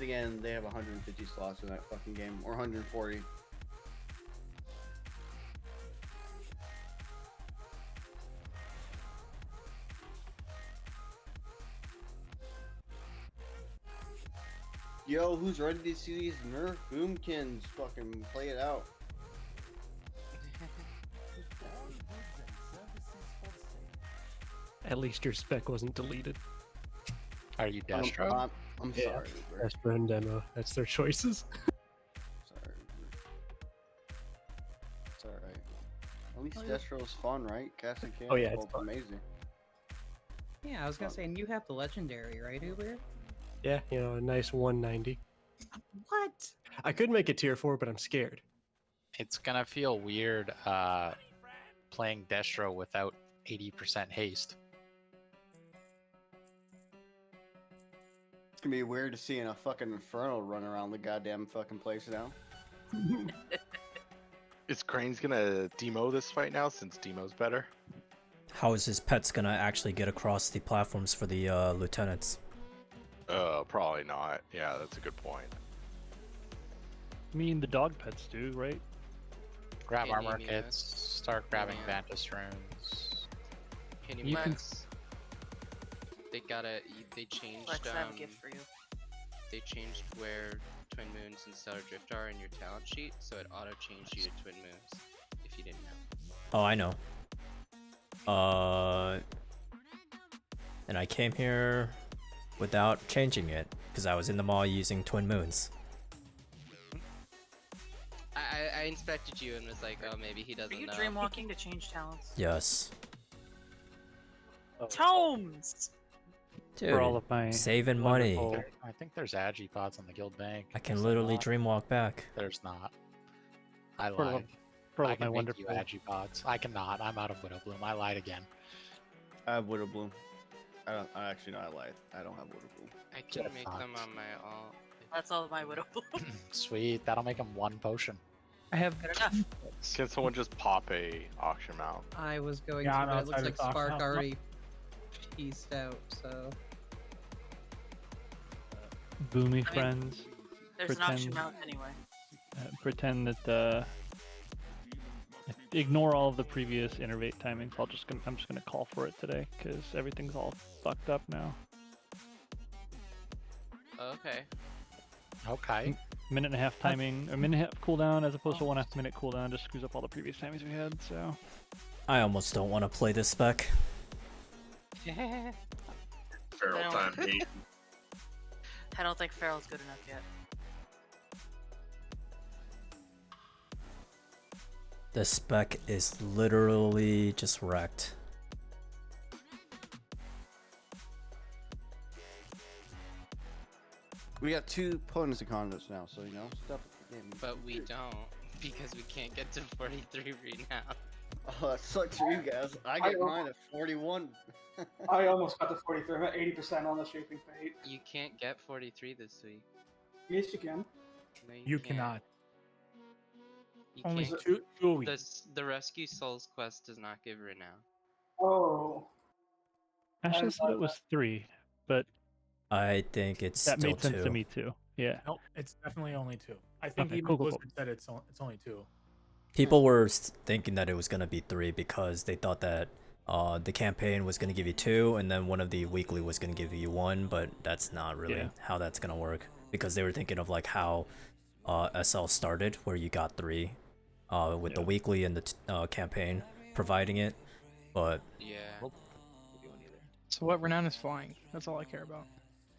the end, they have 150 slots in that fucking game, or 140. Yo, who's ready to see these Nerf Boomkins fucking play it out? At least your spec wasn't deleted. Are you Destro? I'm Yeah. sorry, bro. Destro and Demo. That's their choices. Sorry. It's alright. At least Destro's fun, right? Casting Can. Oh, yeah, it's It's fun. amazing. Yeah, I was gonna say, and you have the legendary, right, Uber? Yeah, you know, a nice 190. What? I could make it tier 4, but I'm scared. It's gonna feel weird playing Destro without 80% haste. It's gonna be weird to see in a fucking Inferno run around the goddamn fucking place now. Is Crane's gonna demo this fight now since demo's better? How is his pets gonna actually get across the platforms for the lieutenants? Probably not. Yeah, that's a good point. I mean, the dog pets do, right? Grab Can't armor you kits, start grabbing Yeah. Vantis runes. Can You can- They changed Let's have a gift for you. they changed where Twin Moons and Stellar Drift are in your talent sheet, so it auto changed you to Twin Moons if you didn't know. Oh, I know. And I came here without changing it because I was in the mall using Twin Moons. I inspected you and was like, oh, maybe he Are doesn't you know. dreamwalking to change talents? Yes, Tomes! dude. For all of my Saving money. wonderful- I think there's Agipods on the guild bank. I can Is there literally not? dreamwalk back. There's not. I For all lied. for all I of my can make you wonderful. Agipods. I cannot. I'm out of Widowbloom. I lied again. I have Widow Bloom. I actually know I lied. I don't have Widow Bloom. I can Get make fucked. them on my alt. That's all my widow bloom. Sweet. That'll make him one potion. I have. Good enough. Can someone just pop a auction mount? I was going Yeah, to, I'm but it looks outside like of talk Spark now. already pieced out, so. Boomy I mean, friends, There's an auction Pretend- mount anyway. pretend that ignore all of the previous innervate timings. I'm just gonna call for it today because everything's all fucked up now. Okay. Okay. Minute and a half timing, a minute and a half cooldown as opposed to 1.5 minute cooldown just screws up all the previous timings we had. So I almost don't want to play this spec. I Feral don't- time 8. I don't think Feral's good enough yet. This spec is literally just wrecked. We got 2 opponents in contests now, so you know, stuff. But we don't, because we can't get to 43 right now. Oh, that sucks for you guys. I get mine at 41. I almost got to 43. I'm at 80% on the Shaping Fate. You can't get 43 this week. Yes, you can. No, You can't. cannot. You Only can't. two a week. The Rescue Souls quest does not give renown. Oh. Ashley said it was 3, but I think it's that still made sense 2. to me too. Yeah. Nope, it's definitely only 2. I think Okay, even cool, cool, Blizzard cool. said it's only 2. People were thinking that it was gonna be 3 because they thought that the campaign was gonna give you 2, and then one of the weekly was gonna give you 1. But that's not really Yeah. how that's gonna work because they were thinking of like how SL started, where you got 3 with the Yeah. weekly and the campaign providing it. But Yeah. So what renown is flying? That's all I care about.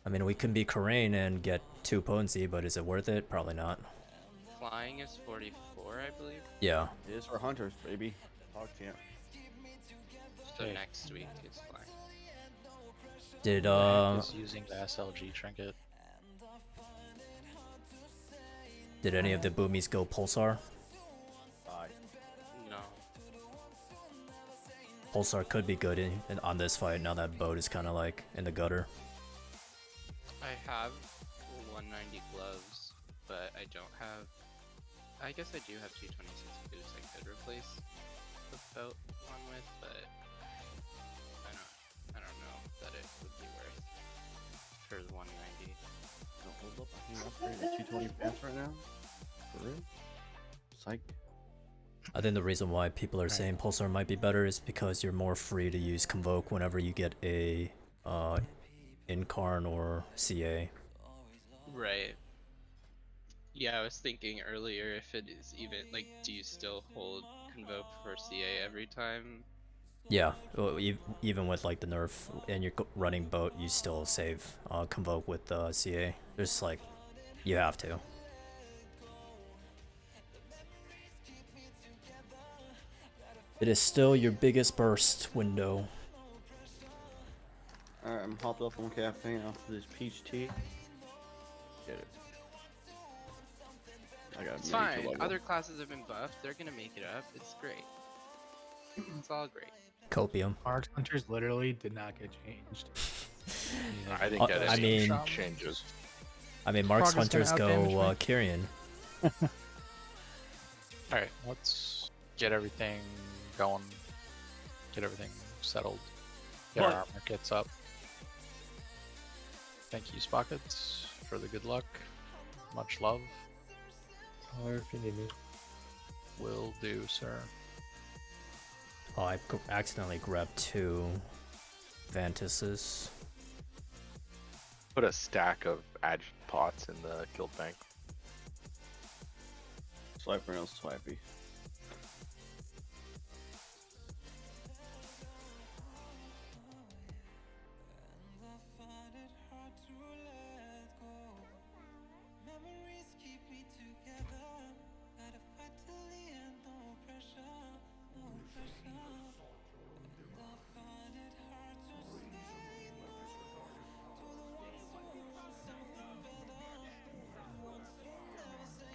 I mean, we can be Karain and get 2 potency, but is it worth it? Probably not. Flying is 44, I believe. Yeah. It is for hunters, baby. Hog champ. So Okay. next week is flying. Did Is using the SLG trinket. did any of the boomies go pulsar? Bye. No. Pulsar could be good on this fight now that boat is kind of like in the gutter. I have 190 gloves, but I don't have. I guess I do have 226 boots I could replace the boat one with, but I don't know that it would be worth for the 190. Don't hold up. I fucking upgrade to 220 pants right now? For real? Psych. I think the reason why people are saying Pulsar might be better is because you're more free to use Convoke whenever you get a Incarn or CA. Right. Yeah, I was thinking earlier if it is even like, do you still hold Convoke for CA every time? Yeah, well, even with like the nerf and you're running boat, you still save Convoke with CA. Just like, you have to. It is still your biggest burst window. Alright, I'm hopped up on caffeine off of this peach tea. Get it. I got It's a mini fine. level. Other classes have been buffed. They're gonna make it up. It's great. It's all great. Copium. Marks Hunters literally did not get changed. I didn't get I any mean- changes. I mean, Mark's Progress gonna Hunters go outdamage me. Kyrian. Alright, let's get everything going. Get everything settled. Get our What? armor kits up. Thank you, Spockets, for the good luck. Much love. Or if you need me. Will do, sir. Oh, I accidentally grabbed 2 Vantises. Put a stack of adjunct pots in the guild bank. Swipe or else swipey.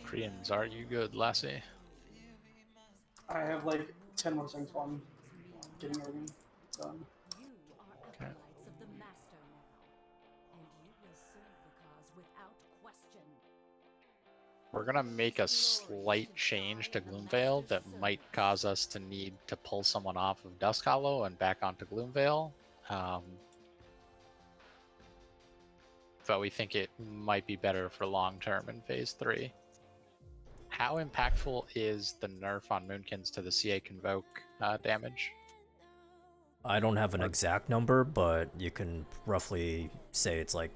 Koreans, are you good, Lassie? I have like 10 more seconds while I'm getting everything done. Okay. We're gonna make a slight change to Gloomvale that might cause us to need to pull someone off of Dusk Hollow and back onto Gloomvale. But we think it might be better for long term in Phase 3. How impactful is the nerf on Moonkins to the CA Convoke damage? I don't have an exact number, but you can roughly say it's like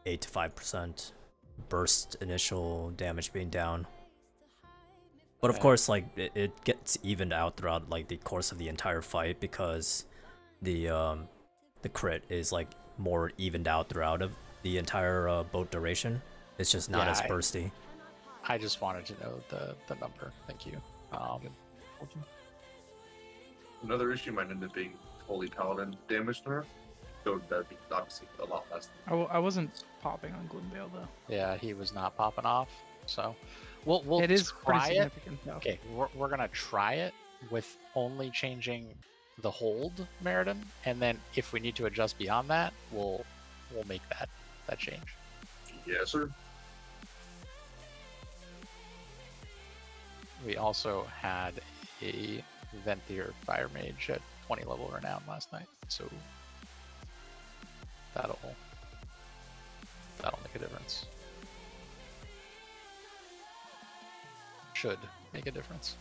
8 to 5% burst initial damage being down. But of course, like it gets evened out throughout like the course of the entire fight because the crit is like more evened out throughout of the entire boat duration. It's just not as bursty. I just wanted to know the number. Thank you. Another issue might end up being Holy Paladin damage nerf. So that'd be obviously a lot less. I wasn't popping on Gloomvale though. Yeah, he was not popping off. So we'll It is pretty try it. significant though. Okay, we're gonna try it with only changing the hold Meriden, and then if we need to adjust beyond that, we'll make that change. Yes, sir. We also had a Venthyr Fire Mage at 20 level renown last night, so that'll make a difference. Should make a difference.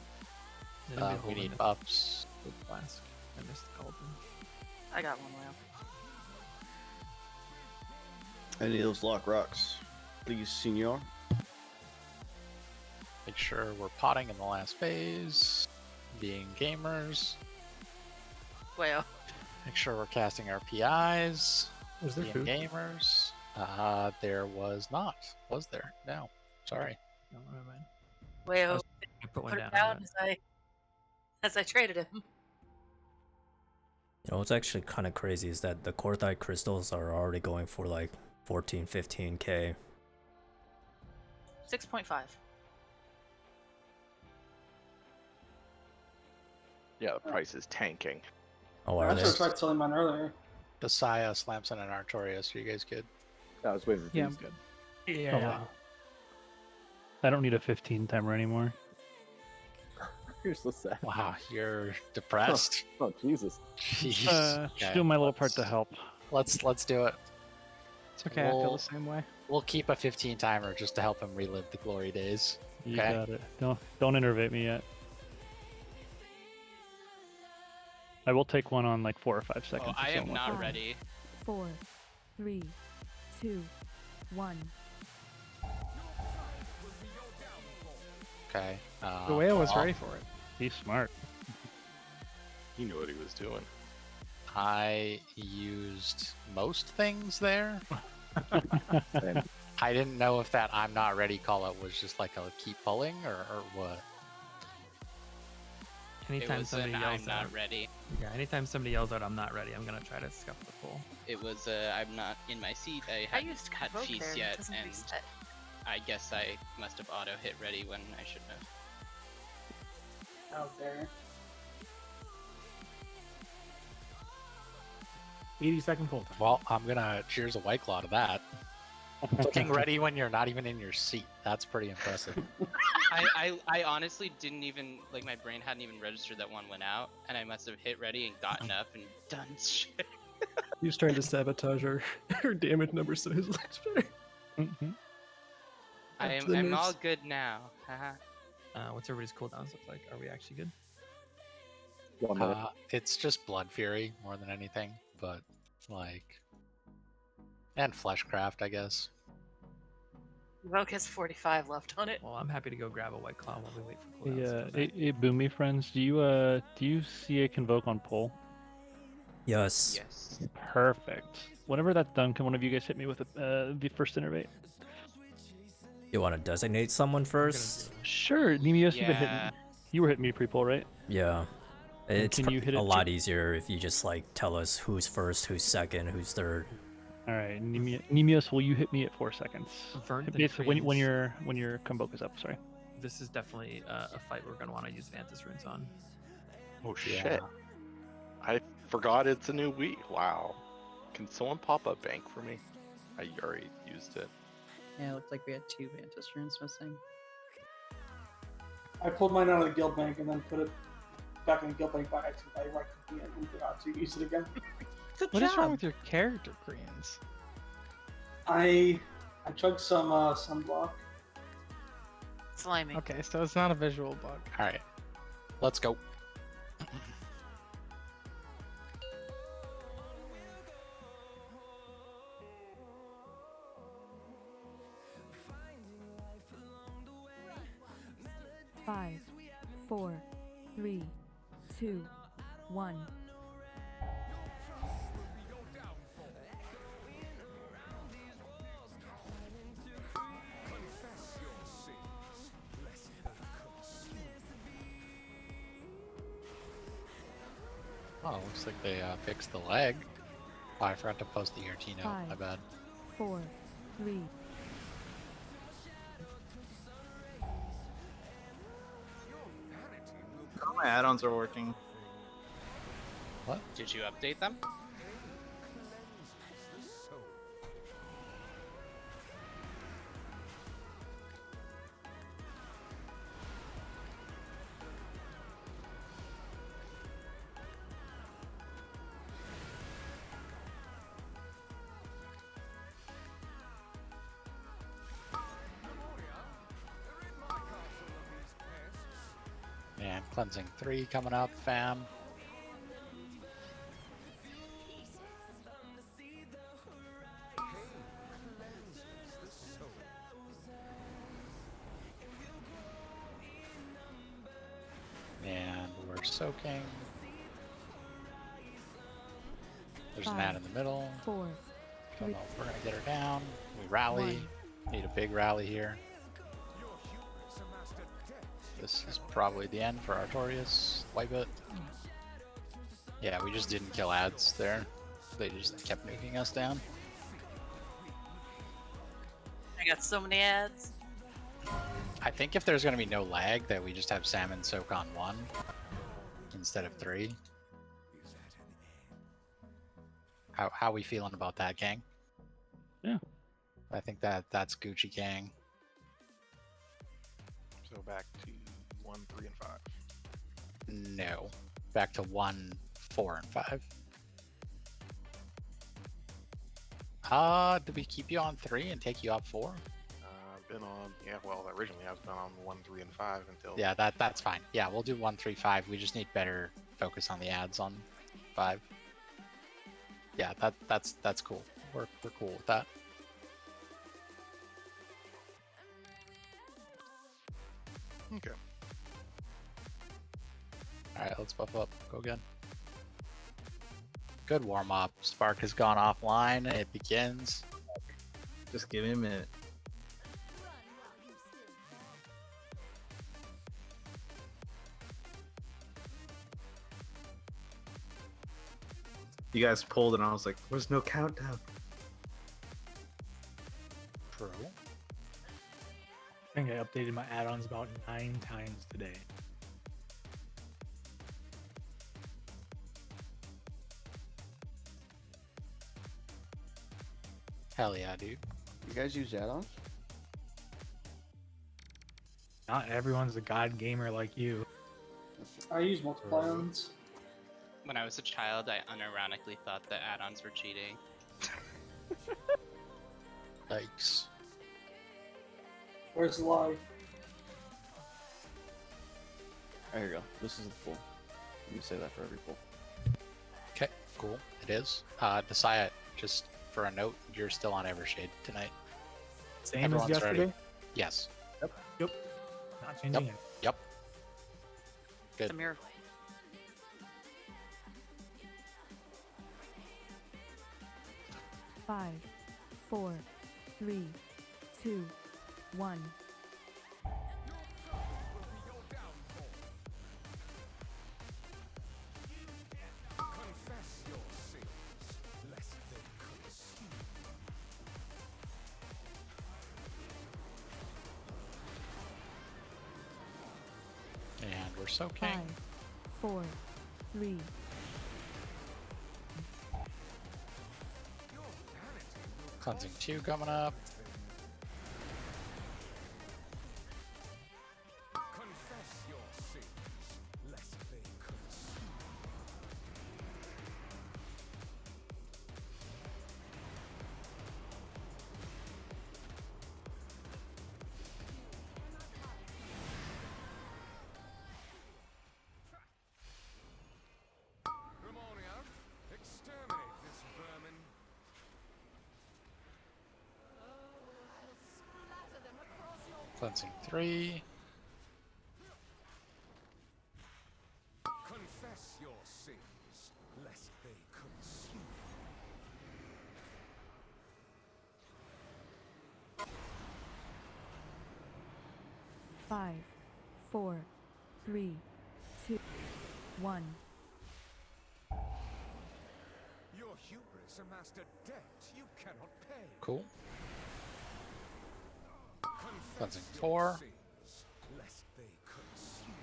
We need buffs. Flask. I missed the cauldron. I got one whale. Any of those lock rocks, please, senor. Make sure we're potting in the last phase, being gamers. Whale. Make sure we're casting our PIs. Was there being food? gamers. There was not. Was there? No. Sorry. No, never mind. Whale. I put one Put down. it down as I traded him. You know what's actually kind of crazy is that the Korthite crystals are already going for like 14, 15k. 6.5. Yeah, the price is tanking. Oh, I are they? actually tried selling mine earlier. Desaya, Slamson, and Artorias. Are you guys good? I was waiting for Yeah, these. I'm good. Yeah. Oh, wow. I don't need a 15 timer anymore. You're so sad. Wow, you're depressed. Oh, Jesus. Jeez. Just doing my little part to help. Let's do it. It's okay. I feel We'll- the same way. We'll keep a 15 timer just to help him relive the glory days. You Okay. got it. Don't innervate me yet. I will take one on like 4 or 5 seconds. Oh, I if am someone not wants it. ready. 4, 3, 2, 1. Okay. The whale was well, ready for it. He's smart. He knew what he was doing. I used most things there. And I didn't know if that I'm not ready call out was just like a keep pulling or what. It Anytime was somebody an yells I'm not out, ready. yeah, anytime somebody yells out, "I'm not ready," I'm gonna try to scuff the pull. It was I'm not in my seat. I I hadn't used had Convoke feast there, yet, it doesn't and reset. I guess I must have auto hit ready when I shouldn't have. Out there. 80-second pull time. Well, I'm gonna cheers a white claw to that. Looking ready when you're not even in your seat. That's pretty impressive. I honestly didn't even like my brain hadn't even registered that one went out, and I must have hit ready and gotten up and done shit. He's trying to sabotage our damage numbers so his looks better. Mm-hmm. I'm all good now. Haha. What's everybody's cooldowns look like? Are we actually good? 1 minute. It's just blood fury more than anything, but like, and fleshcraft, I guess. Convoke has 45 left on it. Well, I'm happy to go grab a white claw while we wait for cooldowns. Hey, to come back. hey, boomy friends, do you see a convoke on pull? Yes. Yes. Perfect. Whenever that's done, can one of you guys hit me with the first innervate? You want to designate someone first? Sure, Nemios, you've been hitting. Yeah. You were hitting me pre-pull, right? Yeah. It's can you hit a it lot easier if you just like tell us who's first, who's second, who's third. All right, Nemios, will you hit me at 4 seconds? Vernon Basically, when Cranes. your convoke is up. Sorry. This is definitely a fight we're gonna want to use Vantis runes on. Oh Yeah. shit! I forgot it's a new week. Wow. Can someone pop a bank for me? I already used it. Yeah, it looked like we had 2 Vantis runes missing. I pulled mine out of the guild bank and then put it back in the guild bank by accident. I right clicked it and forgot to use it again. Good What job. is wrong with your character, Greens? I chugged some sunblock. Slimy. Okay, so it's not a visual bug. All right, let's go. Five, 4, 3, 2, 1. Oh, looks like they fixed the lag. Oh, I forgot to post the ERT note. My 5, bad. 4, 3. All my add-ons are working. What? Did you update them? And cleansing 3 coming up, fam. And we're soaking. There's an ad in the middle. 4, Don't know if we're gonna get her down. We rally. Need a big rally here. This is probably the end for Artorias. Wipe it. Yeah, we just didn't kill ads there. They just kept nuking us down. I got so many ads. I think if there's gonna be no lag, that we just have Salmon soak on 1 instead of 3. How we feeling about that, gang? Yeah. I think that's Gucci gang. So back to 1, 3, and 5. No. Back to 1, 4, and 5. Did we keep you on 3 and take you off 4? I've been on, yeah, well, originally I was on 1, 3, and 5 until. Yeah, that's fine. Yeah, we'll do 1, 3, 5. We just need better focus on the ads on 5. Yeah, that's cool. We're cool with that. Okay. Alright, let's buff up. Go again. Good warm up. Spark has gone offline. It begins. Just give me a minute. You guys pulled and I was like, there's no countdown. True. I think I updated my add-ons about 9 times today. Hell yeah, dude. You guys use add-ons? Not everyone's a god gamer like you. I use multiple add-ons. When I was a child, I unironically thought that add-ons were cheating. Yikes. Where's the lie? There you go. This is the pool. Let me say that for every pool. Okay, cool. It is. Desaya, just for a note, you're still on Evershade tonight. Same Everyone's as yesterday? ready. Yes. Yep. Not changing it. Yep. Good. It's a miracle. Five, 4, 3, 2, 1. And we're soaking. 5, 4, 3. Cleansing 2 coming up. Cleansing 3. Confess your sins, lest they consume. 5, 4, 3, 2, 1. Your hubris amassed a debt you cannot pay. Cool. Cleansing 4. Sins, lest they consume.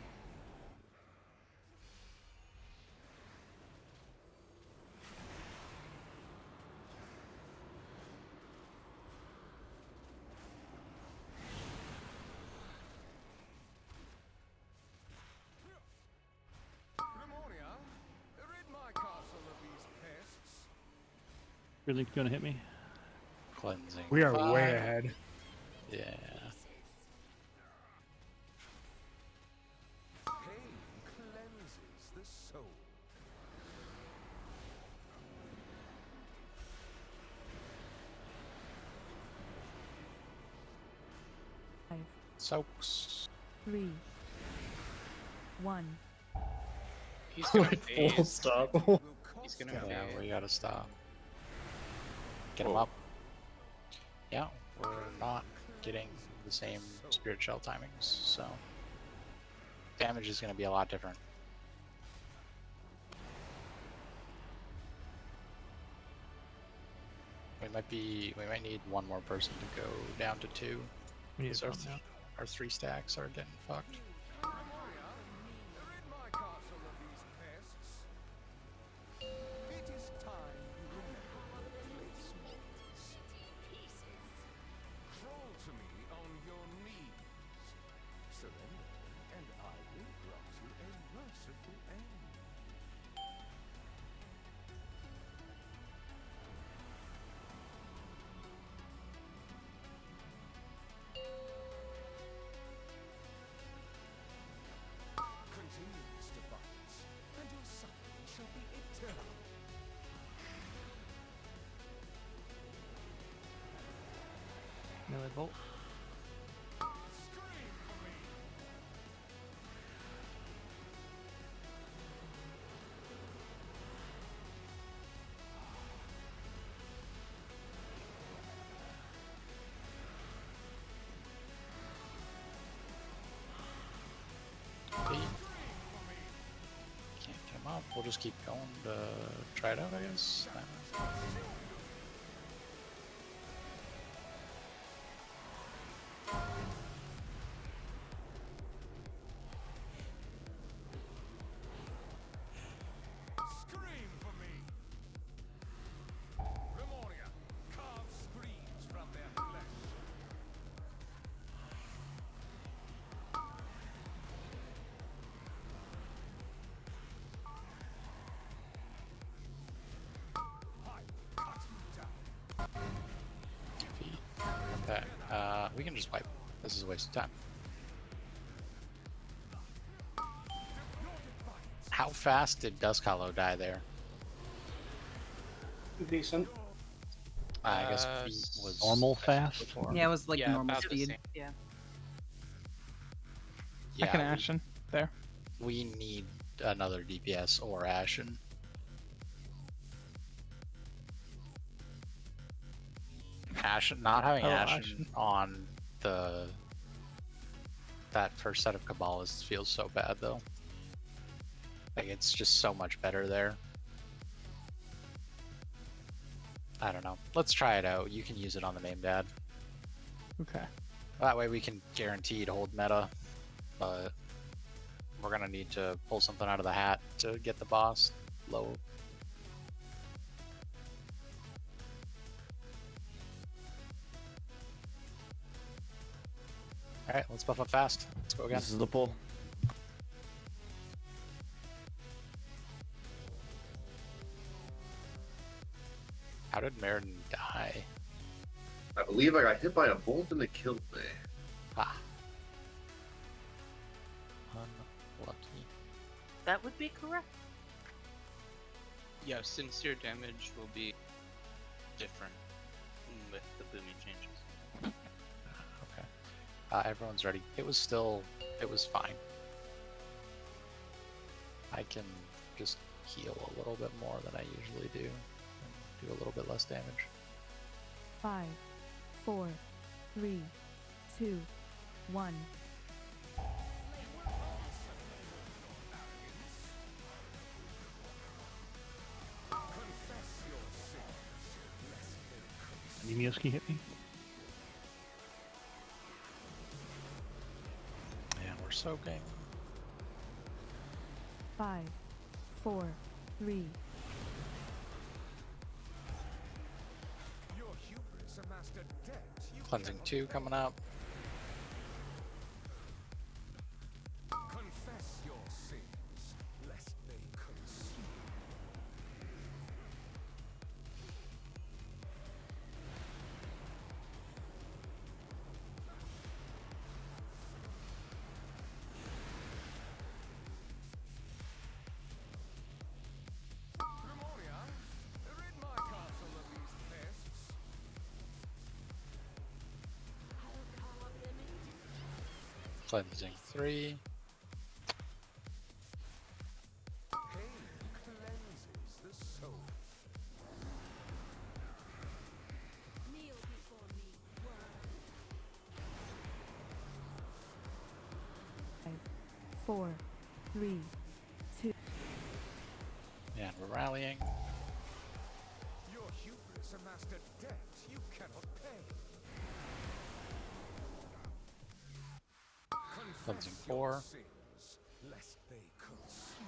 Grimonia, rid my castle of these pests. Really gonna hit me? Cleansing. We are 5. way ahead. Yeah. Pain cleanses the soul. Soaks. 3, 1. He's gonna Like, phase. full stop. He's gonna Yeah, phase. we gotta stop. Get him up. Yeah, we're not getting the same spirit shell timings, so damage is gonna be a lot different. We might need one more person to go down to 2. We need Because to drop now. our 3 stacks are getting fucked. Grimonia, rid my castle of these pests. It is time you remember your place mortals. Crawl to me on your knees. Surrender, and I will grant you a merciful end. Oh. Can't get him up. We'll just keep going to try it out, I guess. Scream for me! Remoria, carve screams from their flesh. Okay, we can just wipe. This is a waste of time. How fast did Dusk Hollow die there? Decent. I guess he was normal fast. Yeah, it was like Yeah, normal about the speed. same. Yeah. Yeah, I can Ashen there. we need another DPS or Ashen. Ashen, not having Oh, Ashen on that first set of Kabbalists feels so bad though. Like it's just so much better there. I don't know. Let's try it out. You can use it on the main dad. Okay. That way we can guaranteed hold meta, but we're gonna need to pull something out of the hat to get the boss low. Alright, let's buff up fast. Let's go again. This is the pull. How did Meriden die? I believe I got hit by a bolt and it killed me. Ah. Unlucky. That would be correct. Yeah, sincere damage will be different with the booming changes. Okay. Everyone's ready. It was fine. I can just heal a little bit more than I usually do. And do a little bit less damage. 5, 4, 3, 2, 1. Nemioski hit me. Yeah, we're soaking. 5, 4, 3. Your hubris amassed a debt you Cleansing 2 coming up. confess your sins, lest they consume. Remoria, rid my castle of these pests. Cleansing 3. Pain cleanses the soul. Kneel before me, world. 5, 4, 3, 2. And we're rallying. Your hubris amassed a debt you cannot pay. Cleansing Confess 4. your sins, lest they consume.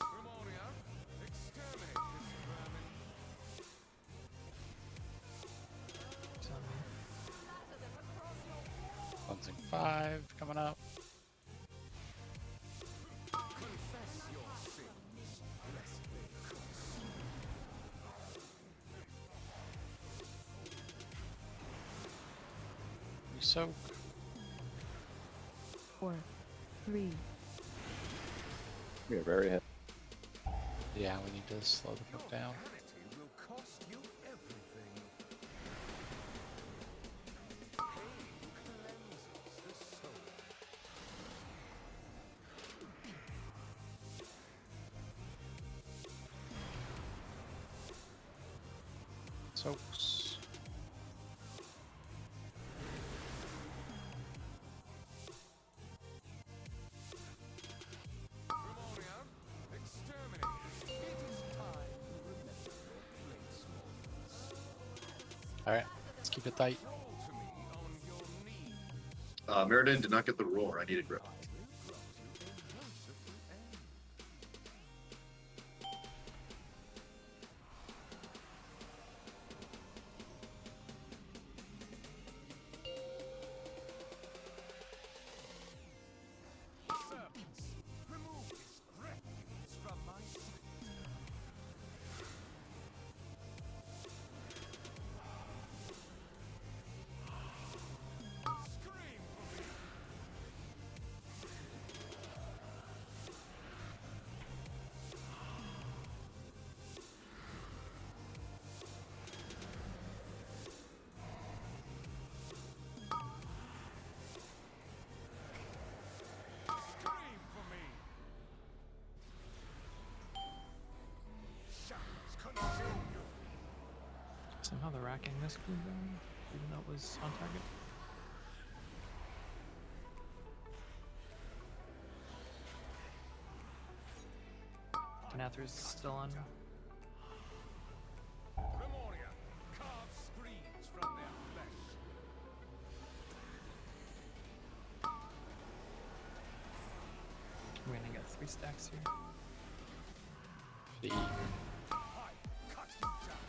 Remoria, exterminate this vermin. Cleansing 5 coming up. Confess your sins, lest they consume. soak. 4, 3, We are very heavy. Yeah, we need to slow the fuck down. Will cost you everything. Pain cleanses the soul. Soaks. Remorian, exterminate. It is time to remember your place smallness. Alright, let's keep it tight. Roll to me on your knees. Meriden did not get the roar. I needed grip. I will grant you a merciful end. Serpents, remove his refuse from my sight. Scream for me. Scream for me. Shadows consume you. Somehow the racking missed me down, even though it was on target. Panathra's still on. Remorian, carve screens from their flesh. We're gonna get 3 stacks here. The I cut you down.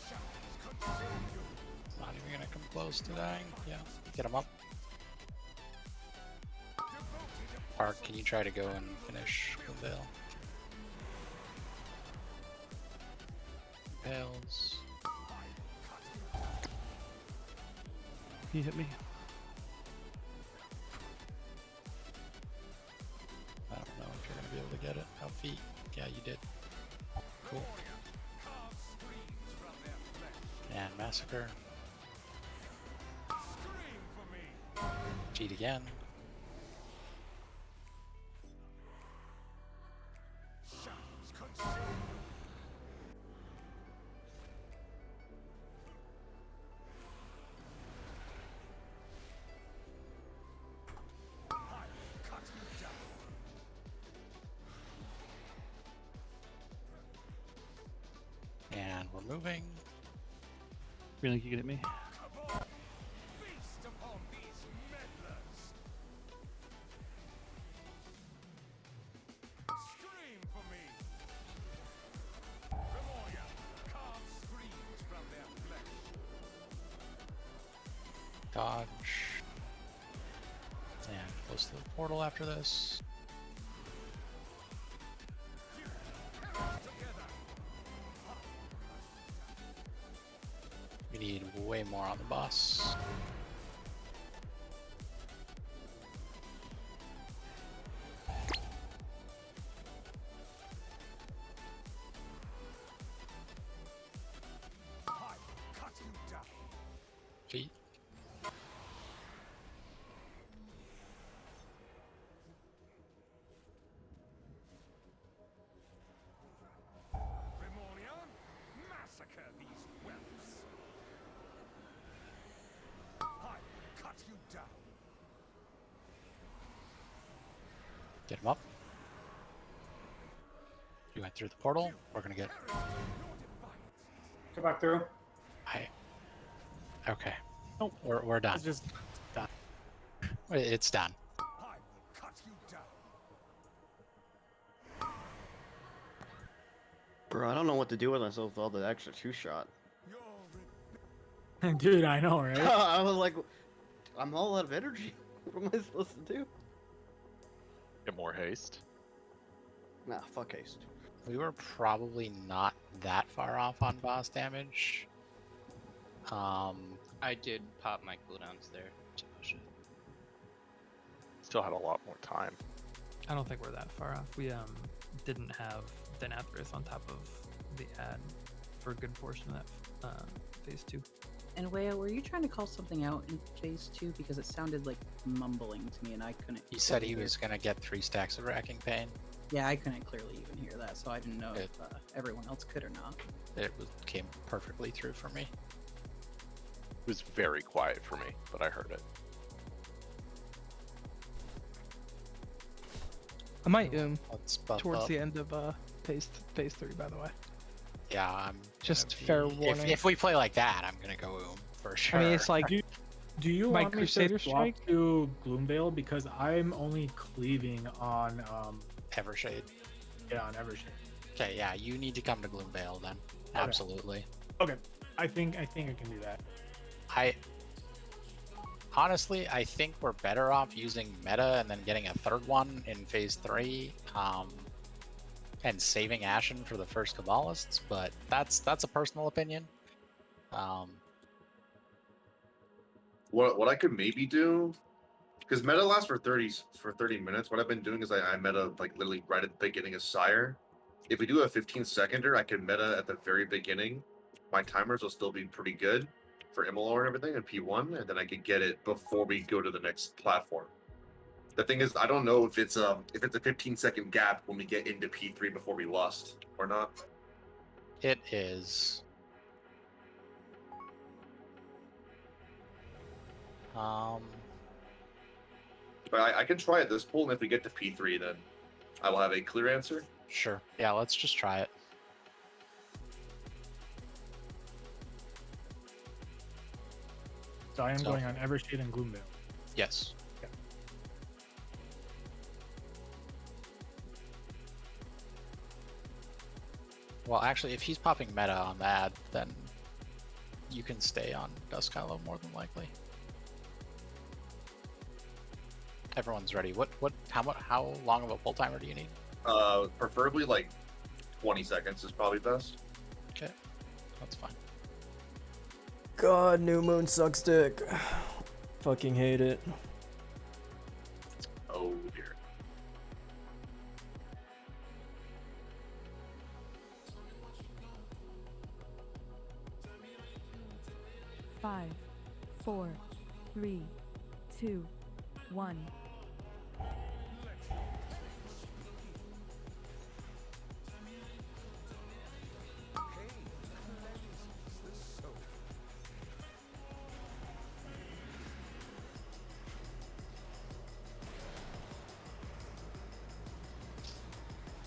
Shadows consume you. not even gonna come close to dying. Yeah, get him up. Or can you try to go and finish the veil? Veils. He hit me. I don't know if you're gonna be able to get it. Oh, feet. Yeah, you did. Cool. Carve screens from their flesh. And massacre. Scream for me. Cheat again. Shadows consume you. I cut you down. And we're moving. Really, you get me? Cabal, feast upon these meddlers. Scream for me. Remorian, carve screens from their flesh. Dodge. And close to the portal after this. Together. We need way more on the boss. I cut you down. Feet. Remorian, massacre these whelps. I cut you down. Get him up. You went through the portal. We're gonna get. Go back through. Okay. Oh, we're done. It's just done. It's done. I will cut you down. Bro, I don't know what to do with myself with all the extra 2-shot. Dude, I know, right? I was like, I'm all out of energy. What am I supposed to do? Get more haste. Nah, fuck haste. We were probably not that far off on boss damage. I did pop my cooldowns there to push it. Still had a lot more time. I don't think we're that far off. We didn't have Denathris on top of the ad for a good portion of that phase 2. And Wea, were you trying to call something out in phase 2? Because it sounded like mumbling to me and I couldn't. He said he hear. was gonna get 3 stacks of Racking Pain. Yeah, I couldn't clearly even hear that, so I didn't know if everyone else could or not. Came perfectly through for me. It was very quiet for me, but I heard it. I might Let's buff towards up. the end of phase 3, by the way. Yeah, I'm Just gonna fair be- warning. If we play like that, I'm gonna go for sure. I mean, it's like Do you my want me Crusader to swap Strike? to Gloomveil because I'm only cleaving on Evershade. Yeah, on Evershade. Okay, yeah, you need to come to Gloomveil then. Okay. Absolutely. Okay, I think I can do that. Honestly, I think we're better off using meta and then getting a third one in phase 3, and saving Ashen for the first Kabbalists, but that's a personal opinion. What I could maybe do, because meta lasts for 30 minutes. What I've been doing is I meta like literally right at the beginning of Sire. If we do a 15-seconder, I can meta at the very beginning. My timers will still be pretty good for Immolor and everything and P1, and then I could get it before we go to the next platform. The thing is, I don't know if it's a 15-second gap when we get into P3 before we lust or not. It is. But I can try at this pool, and if we get to P3, then I will have a clear answer. Sure. Yeah, let's just try it. So I am going on Evershade and Gloomveil. Yes. Well, actually, if he's popping meta on that, then you can stay on Duskhallow more than likely. Everyone's ready. How long of a pull timer do you need? Preferably like 20 seconds is probably best. Okay, that's fine. God, New Moon sucks dick. Fucking hate it. Oh dear. Five, 4, 3, 2, 1.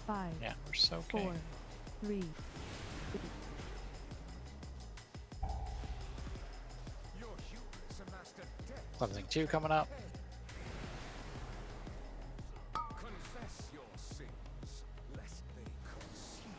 Five, Yeah, we're so 4, 3. Cleansing 2 coming up. Confess your sins, lest they consume.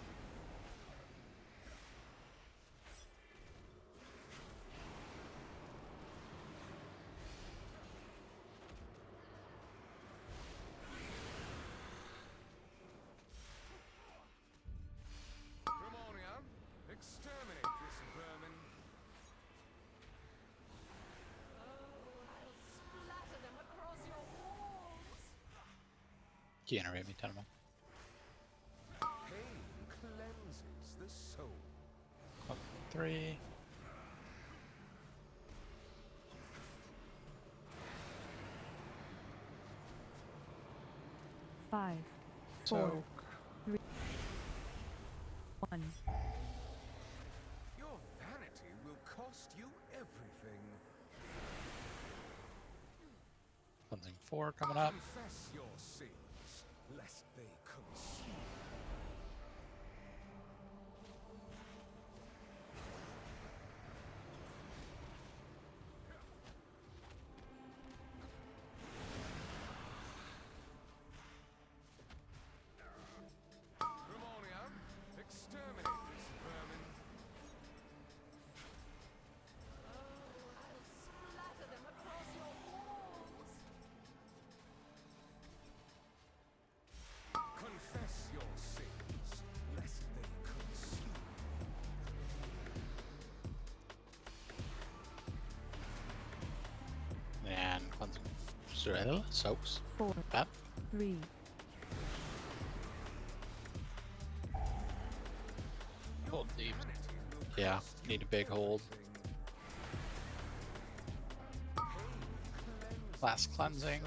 Come on, Ian. Exterminate this vermin. Generate me 10 of them. Pain cleanses the soul. 3. Five, So- 4, 3, 1. Your vanity will cost you everything. Cleansing 4 coming up. Confess your sins, lest they consume. Come on, Ian. Exterminate this vermin. Confess your Soaks. 4, That. 3, Hold deep. Yeah, need a big hold. Last cleansing.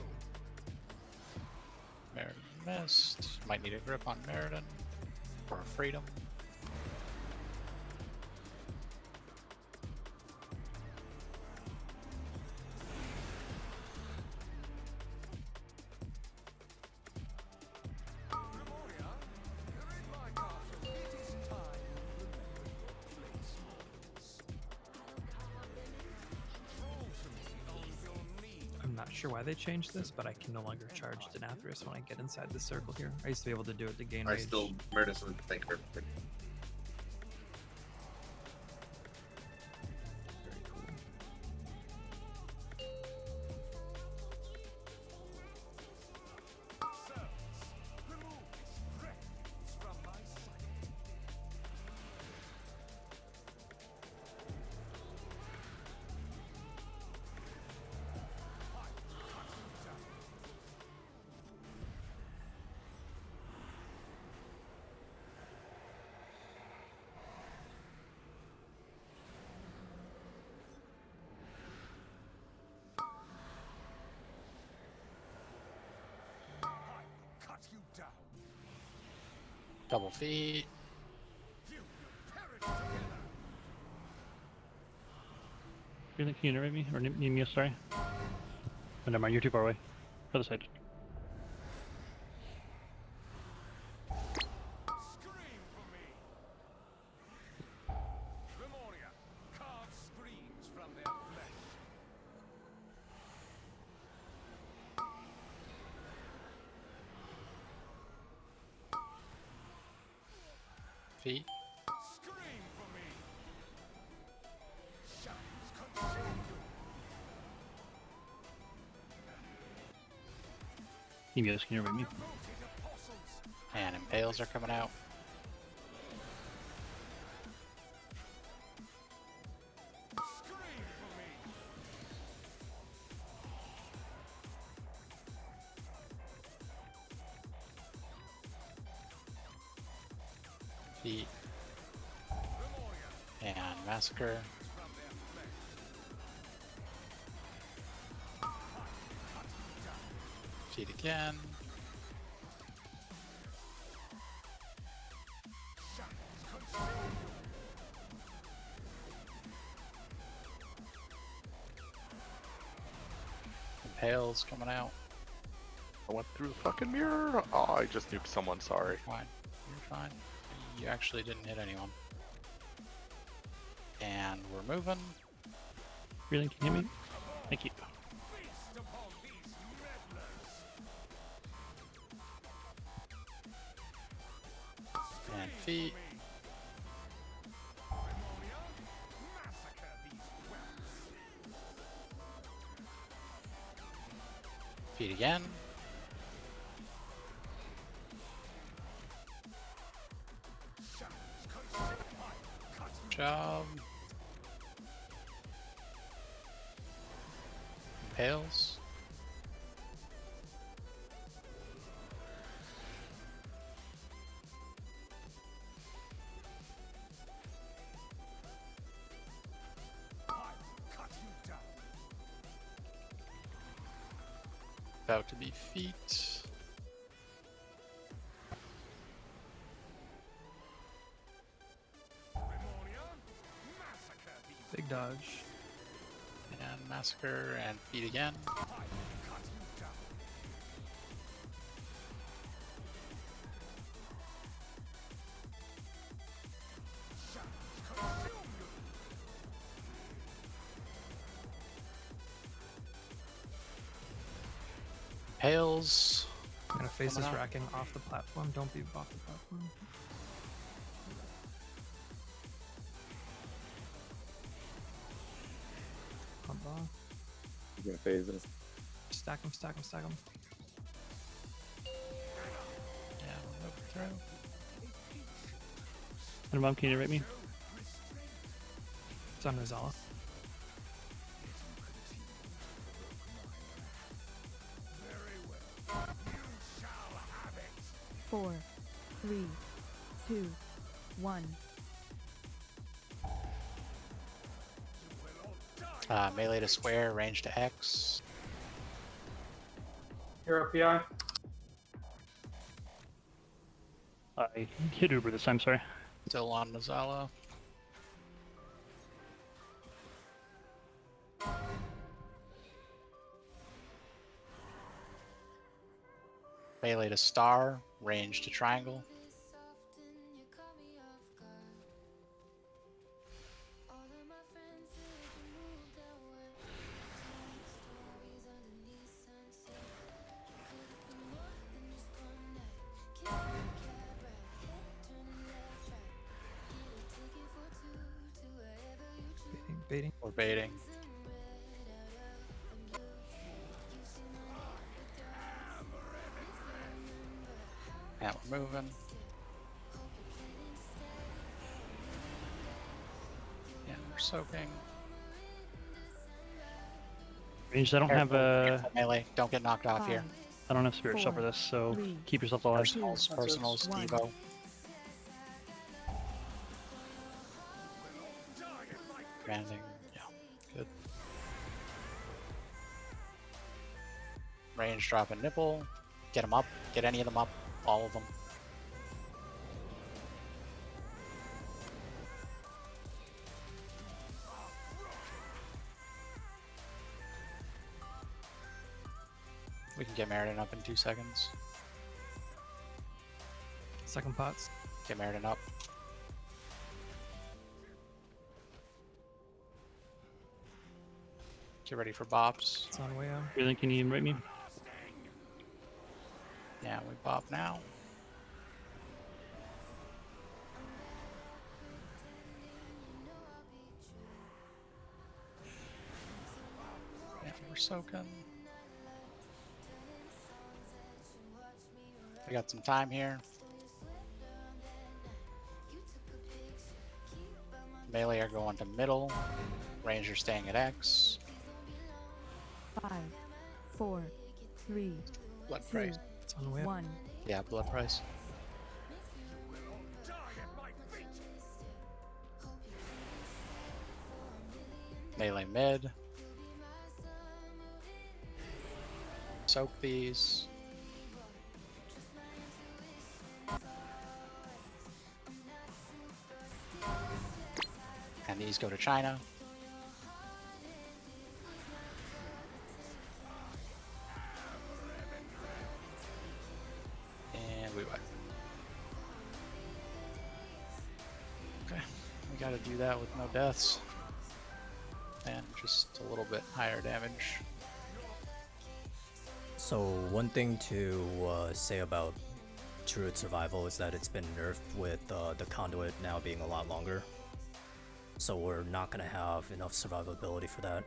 Meriden missed. Might need a grip on Meriden. Or a freedom. I'm not sure why they changed this, but I can no longer charge Denathris when I get inside the circle here. I used to be able to do it to gain I rage. still Meredith doesn't think her. Double feet. Can you narrate me? Or need me, sorry? Oh, never mind, you're too far away. Other side. Feet. You guys can narrate me. And impales are coming out. Feet. And massacre. Feet again. Impales coming out. I went through the fucking mirror. Oh, I just nuked someone. Sorry. Fine. You're fine. You actually didn't hit anyone. And we're moving. Really, can you hear me? Thank you. And feet. Feet again. Job. Impales. About to be feet. Big dodge. And massacre and feet again. Impales. I'm gonna face Coming this out. racking off the platform. Don't be off the platform. Pump off. He's gonna phase this. Stack them, stack them, stack them. Yeah, we're moving through. And Mom, can you narrate me? It's on Rizala. 4, 3, 2, 1. Melee to square, range to X. You're up, PI. I hit Uber this time, sorry. Still on Mazala. Melee to star, range to triangle. Baiting. Or baiting. And we're moving. Yeah, we're soaking. Range, I don't have a... Melee, don't get knocked off here. I don't have Spirit Shell for this, so keep yourself alive. Personals, Devo. Branding, yeah, good. Range drop and nipple. Get them up. Get any of them up. All of them. We can get Meriden up in 2 seconds. Second pots. Get Meriden up. Get ready for bops. It's on way out. Really, can you invite me? Yeah, we bop now. Yeah, we're soaking. We got some time here. Melee are going to middle. Ranger staying at X. 5, 4, 3, Blood 2, price. 1. Yeah, blood price. Melee mid. Soak these. And these go to China. And we wipe. Okay, we gotta do that with no deaths. And just a little bit higher damage. So one thing to say about Druid Survival is that it's been nerfed with the conduit now being a lot longer. So we're not going to have enough survivability for that.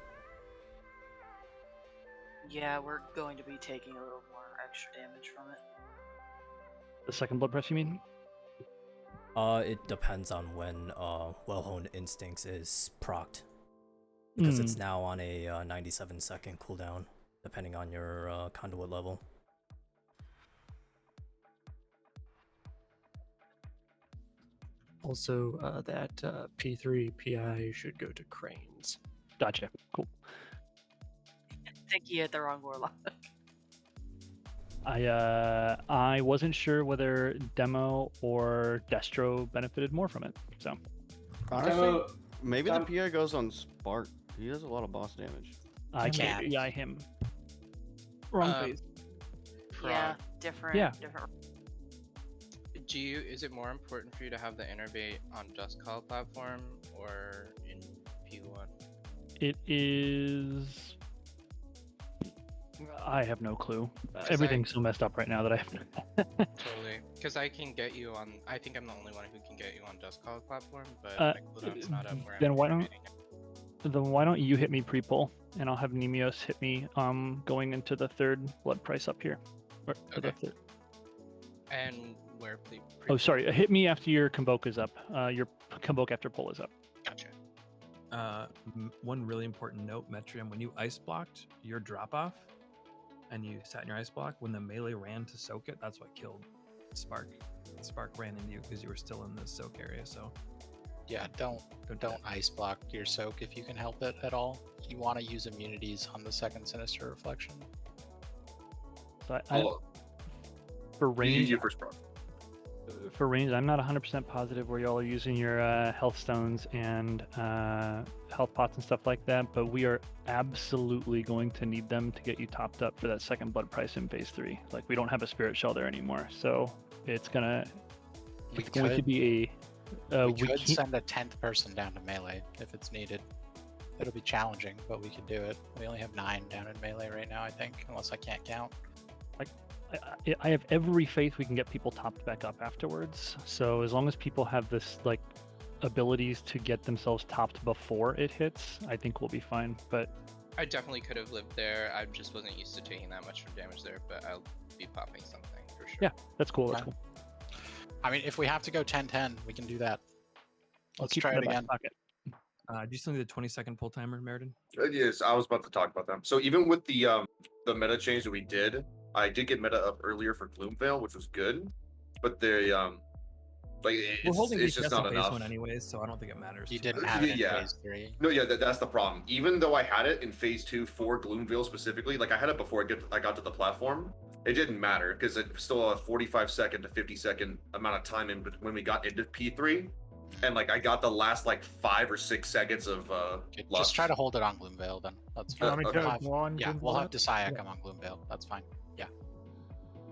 Yeah, we're going to be taking a little more extra damage from it. The second blood press, you mean? It depends on when Well-Honed Instincts is procced. Because it's now on a 97-second cooldown, depending on your conduit level. Also, that P3 PI should go to Cranes. Gotcha. Cool. I think you hit the wrong warlock. I wasn't sure whether Demo or Destro benefited more from it, so. Honestly, maybe the PI goes on Spark. He does a lot of boss damage. I can't PI him. Wrong phase. Yeah, different. Yeah. Different. Do you? Is it more important for you to have the innervate on Just Call platform or in P1? It is. I have no clue. Everything's so messed up right now that I have. Totally, because I can get you on. I think I'm the only one who can get you on Just Call platform, but my cooldown's not up where then I'm why don't you hit me pre-pull, and I'll have Nemios hit me going into the third blood price up here. Or the third. And where Oh, sorry. Hit me after your convoke is up. Your convoke after pull is up. Gotcha. One really important note, Metrium, when you ice blocked your drop off and you sat in your ice block, when the melee ran to soak it, that's what killed Spark ran into you because you were still in the soak area. So Yeah, don't ice block your soak if you can help it at all. You want to use immunities on the second Sinister Reflection. So Oh, for range, you first, bro. for range, I'm not 100% positive where y'all are using your health stones and health pots and stuff like that, but we are absolutely going to need them to get you topped up for that second blood price in phase 3. Like, we don't have a spirit shell there anymore, so it's going to be a we could send a 10th person down to melee if it's needed. It'll be challenging, but we can do it. We only have 9 down in melee right now, I think, unless I can't count. I have every faith we can get people topped back up afterwards. So as long as people have this like abilities to get themselves topped before it hits, I think we'll be fine. But I definitely could have lived there. I just wasn't used to taking that much damage there, but I'll be popping something for sure. yeah, that's cool. That's Okay. cool. I mean, if we have to go 10-10, we can do that. I'll Let's keep try in it the back again. pocket. do you still need the 20-second pull timer, Meriden? Yes, I was about to talk about them. So even with the meta change that we did, I did get meta up earlier for Gloomvale, which was good, but they like We're holding it's just DPS in not phase enough. 1 anyways, so I don't think it matters. You too didn't much. have it in Yeah. phase 3. No, yeah, that's the problem. Even though I had it in phase 2 for Gloomvale specifically, like I had it before I got to the platform, it didn't matter because it was still a 45-second to 50-second amount of time in when we got into P3, and like I got the last like 5 or 6 seconds of Okay, lust. just try to hold it on Gloomvale then. That's fine. Okay. We'll have, One yeah, Gloomvale? we'll have Desire Yeah. come on Gloomvale. That's fine. Yeah.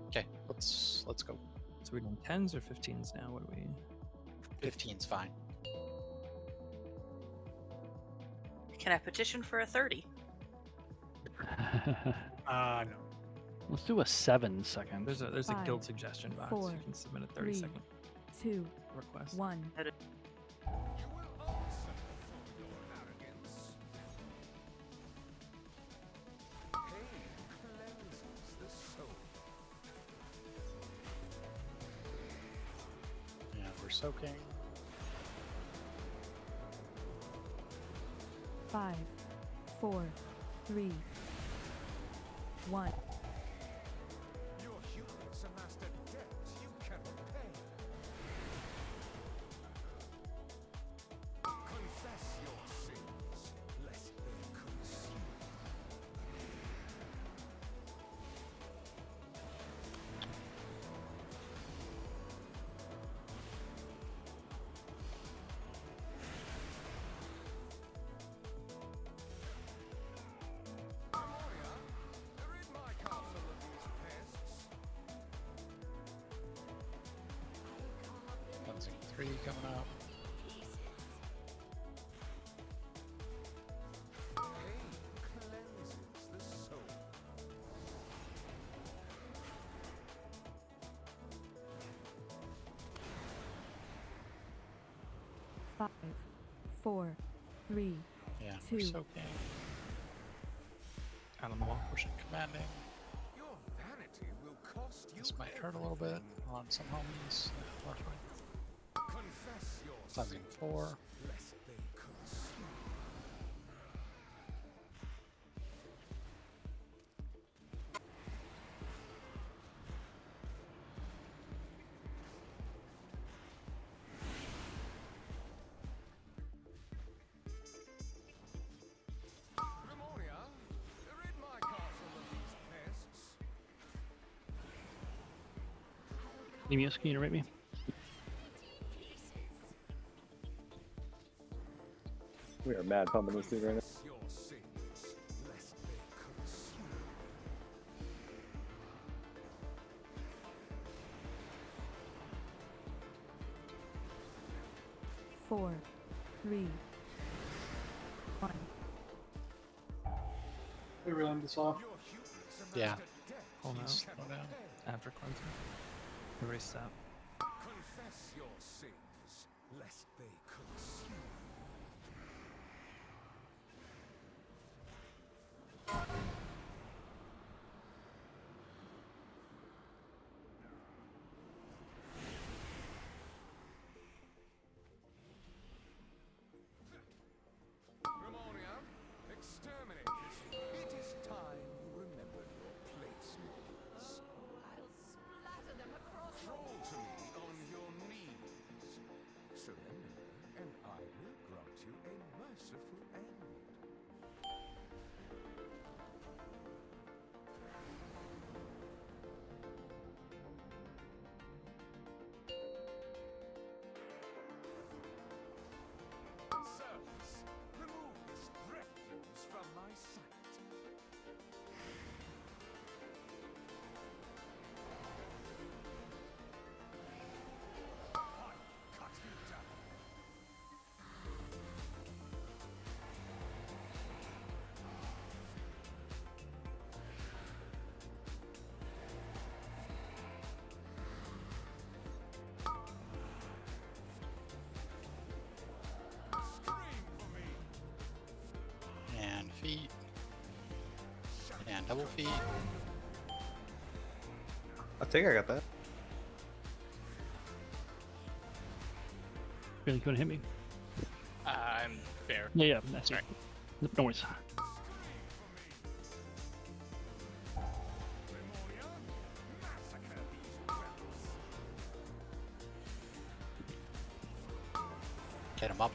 Okay, let's go. So we're doing 10s or 15s now? What do we? 15's fine. Can I petition for a 30? No. Let's do a 7 second. There's a Five, guild suggestion box. 4, You can submit a 3, 30-second 2, request. 1. Yeah, we're soaking. 5, 4, 3, 1. Your humans amassed a debt you cannot pay. Confess your sins, lest they consume. Rid my castle of these pests. Cleansing 3 coming up. Pain cleanses the soul. Five, 4, 3, Yeah, 2. we're soaking. Out on the wall. Pushing commanding. Your vanity will cost you. This might hurt a little bit on some homies. Confess your Cleansing 4. lest they consume. Grimonia, rid my castle of these pests. Nemios, can you narrate me? We are mad pumping this dude right now. Your sins, lest they consume. 4, 3, 1. We realigned this off. Yeah. Hold out. Slow down. After cleansing. Everybody stop. Confess your sins, lest they consume. Grimonia, exterminate this. It is time you remembered your place, mates. I'll splatter them across Trolls And double feet. I think I got that. Really gonna hit me? I'm fair. Yeah, that's Sorry. right. No worries. Get him up.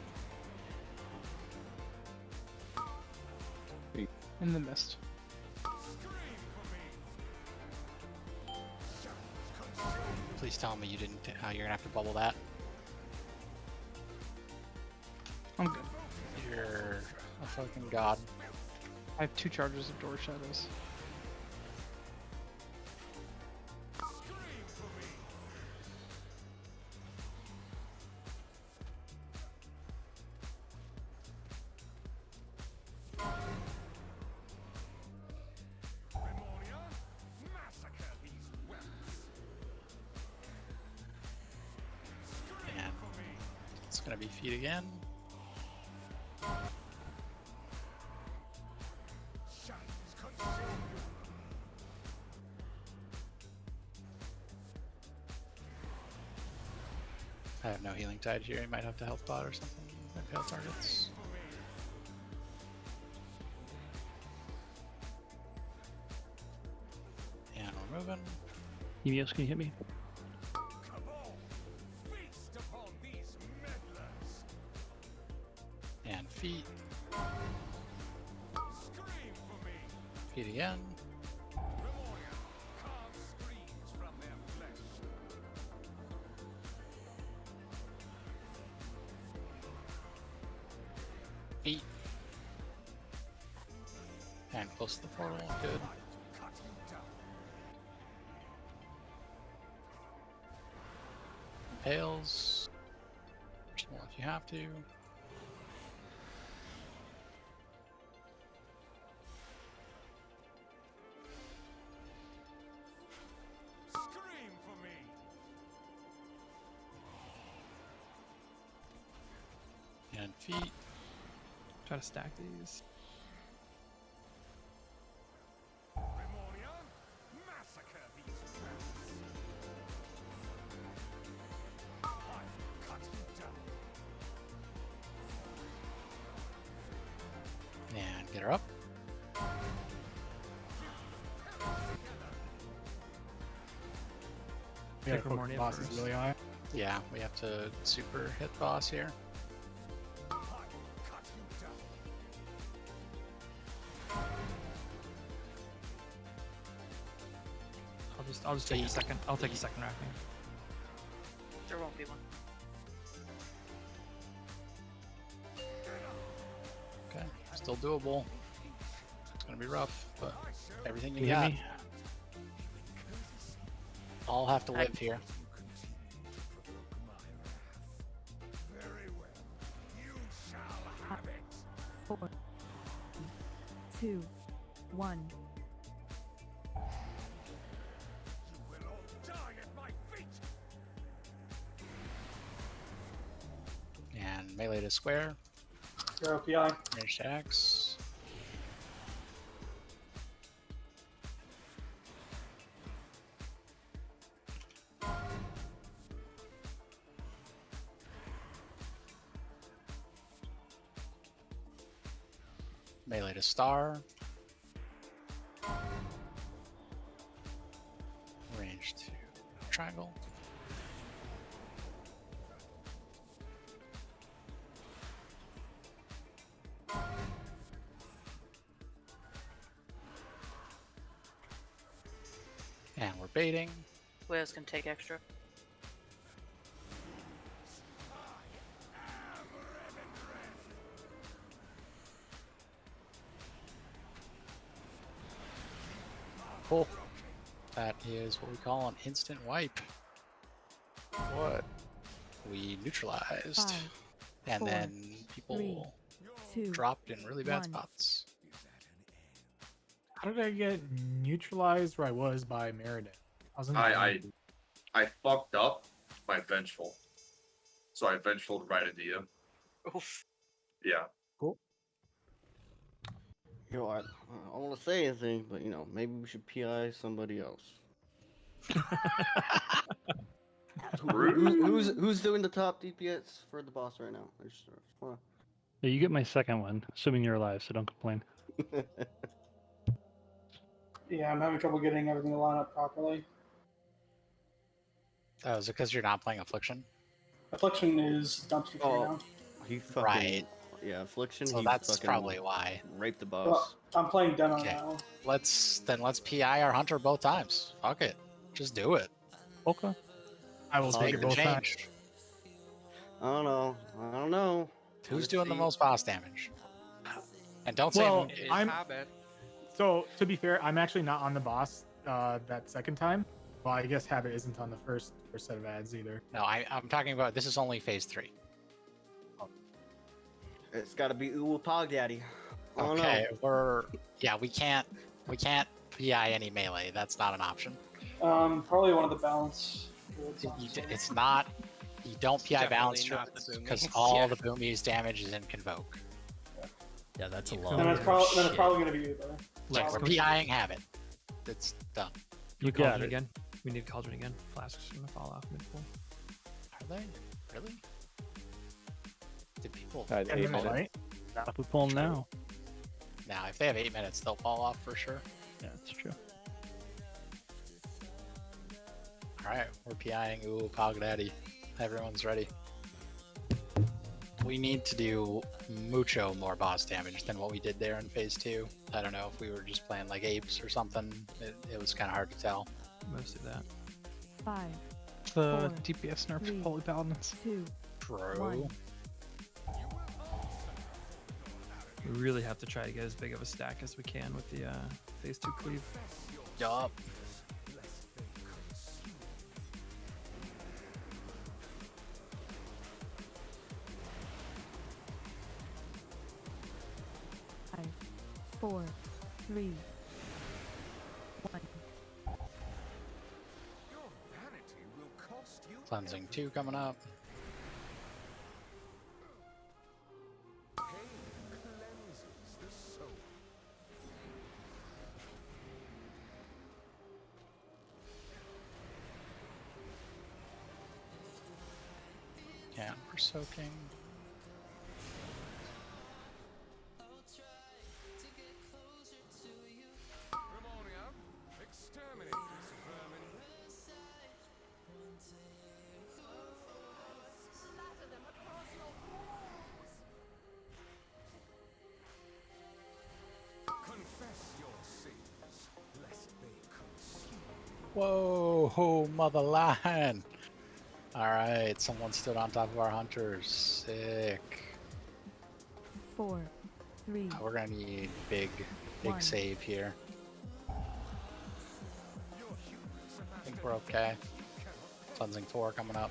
In the mist. Please tell me you didn't. You're gonna have to bubble that. I'm good. You're a fucking god. I have 2 charges of Door Shadows. And it's gonna be feet again. I have no healing tide here. You might have to health bot or something. Impale targets. And we're moving. Evios, can you hit me? And feet. Feet again. Feet. And close to the portal. Good. Impales. Small if you have to. And feet. Try to stack these. And get her up. Yeah, Pick Remornia boss is first. really high. Yeah, we have to super hit boss here. I'll just take a second. I'll take a second racking. There won't be one. Okay, still doable. It's gonna be rough, but everything Can you you hit got. me? All have to live here. Four, 2, 1. And melee to square. Zero PI. Ranged axe. Melee to star. Range to triangle. And we're baiting. Whale's gonna take extra. Cool. That is what we call an instant wipe. What? We neutralized. 5, And 4, then people 3, 2, dropped in really bad 1. spots. How did I get neutralized where I was by Meriden? I was in the I fucked up by vengeful. So I vengeful right into you. Oof. Yeah. Cool. You know, I don't want to say anything, but you know, maybe we should PI somebody else. Who's doing the top DPS for the boss right now? I just wanna... Yeah, you get my second one, assuming you're alive, so don't complain. Yeah, I'm having trouble getting everything to line up properly. Oh, is it because you're not playing Affliction? Affliction is dumpster fire now. He fucking Right. yeah, Affliction. So He that's fucking probably why. raped the Well, boss. I'm playing demo Okay. now. Let's PI our hunter both times. Fuck it. Just do it. Okay. I will Let's take make it the both times. change. I don't know. I don't know. Who's doing the most boss damage? And don't Well, say I'm. Habit. So to be fair, I'm actually not on the boss that second time. Well, I guess Habit isn't on the first set of ads either. no. I'm talking about this is only phase 3. It's got to be Uwu Pog Daddy. I don't Okay, know. we can't PI any melee. That's not an option. Probably one of the balance. It's not. You don't PI balance Definitely not the boomy. because all Yeah. the boomy's damage is in Convoke. Yeah, that's a Then lot. it's probably going to be you, though. Like we're PIing Habit. It's done. You got Cauldron it. again. We need Cauldron again. Flask's gonna fall off mid-pool. Are they? Really? Did people? Had 8 minutes. Right? Not if we pull them now. Now, if they have 8 minutes, they'll fall off for sure. Yeah, that's true. All right, we're PIing Ooh Pog Daddy. Everyone's ready. We need to do mucho more boss damage than what we did there in phase 2. I don't know if we were just playing like apes or something. It was kind of hard to tell. Most of that. 5, The 4, DPS nerf 3, for Holy Paladins. 2, True. 1. We really have to try to get as big of a stack as we can with the phase 2 cleave. Yup. Five, 4, 3, 1. Cleansing 2 coming up. Yeah, we're soaking. Whoa, oh, mother lion. All right, someone stood on top of our hunters. Sick. 4, 3. We're gonna need big 1. save here. I think we're okay. Cleansing 4 coming up.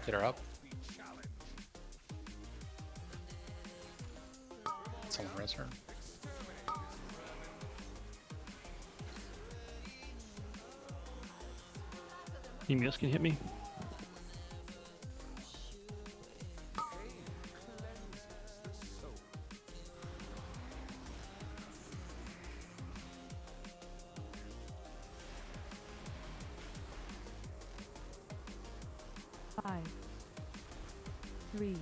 Get her up. Someone res her. Emius can hit me. Five, 3.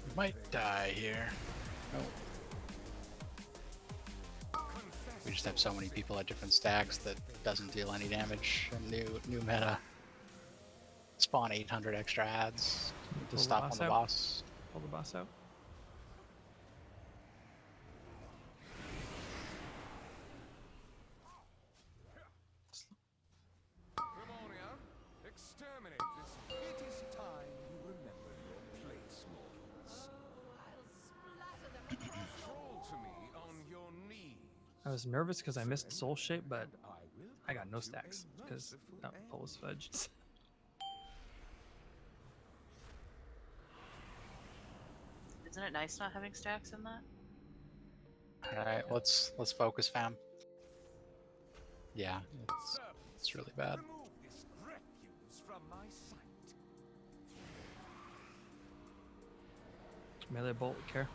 We might die here. Nope. We just have so many people at different stacks that doesn't deal any damage. And new meta. Spawn 800 extra ads to Pull the stop on boss the out. boss. Pull the boss out. Exterminate this. It is time you remember your place, mortals. Crawl to me on your knees. I was nervous because I missed soul shape, but I got no stacks because Pole was fudged. Isn't it nice not having stacks in that? All right, let's focus, fam. Yeah, it's really bad. Remove this refuse from my sight. Melee bolt, care.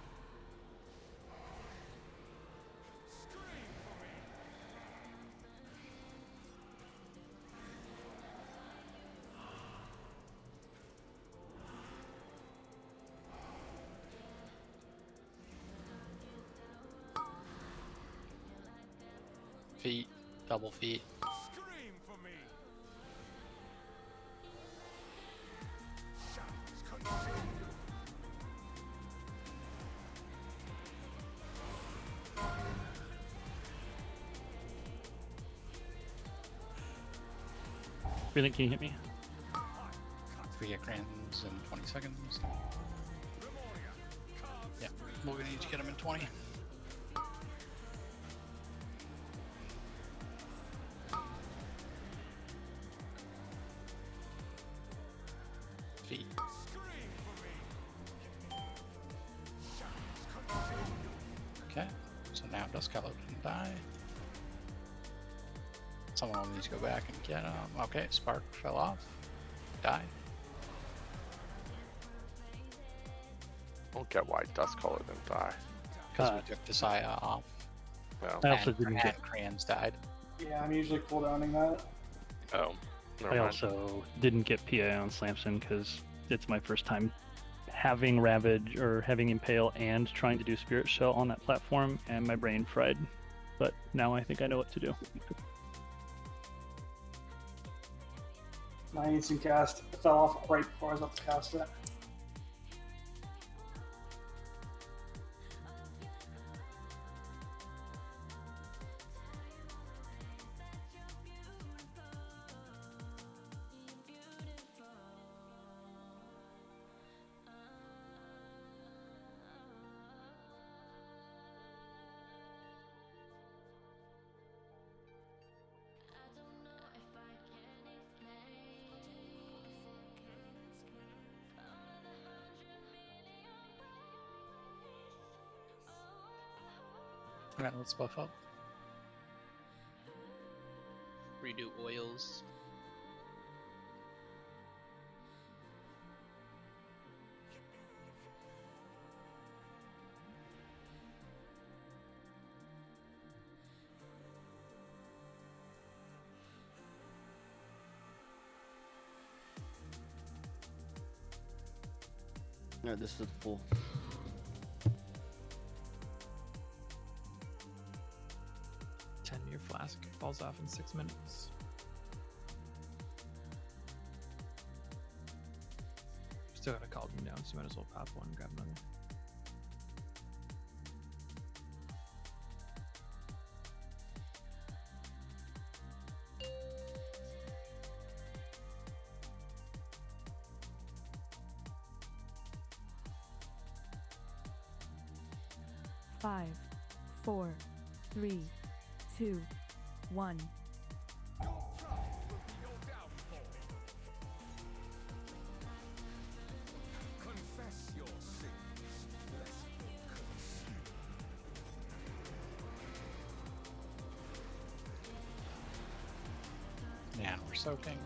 Feet, double feet. Scream for me. Shadows continue. Really, can you hit me? We get crayons in 20 seconds. Yeah, we're gonna need to get him in 20. Feet. Okay, so now Duskfellow didn't die. Someone will need to go back and get him. Okay, Spark fell off. Die. Don't get why Duskfellow didn't die. Because we took Desire off. Well, I also didn't and get. Crayons died. Yeah, I'm usually cooldowning that. Oh, never I mind. also didn't get PA on Slamson because it's my first time having Ravage or having Impale and trying to do Spirit Shell on that platform, and my brain fried. But now I think I know what to do. My instant cast fell off right before I was about to cast it. Alright, let's buff up. Redo oils. No, this is the pool. Your flask falls off in 6 minutes. Still got a cauldron down, so you might as well pop one and grab another. Five, 4, 3, 2, 1. Confess your sins, lest you consume. And we're soaking.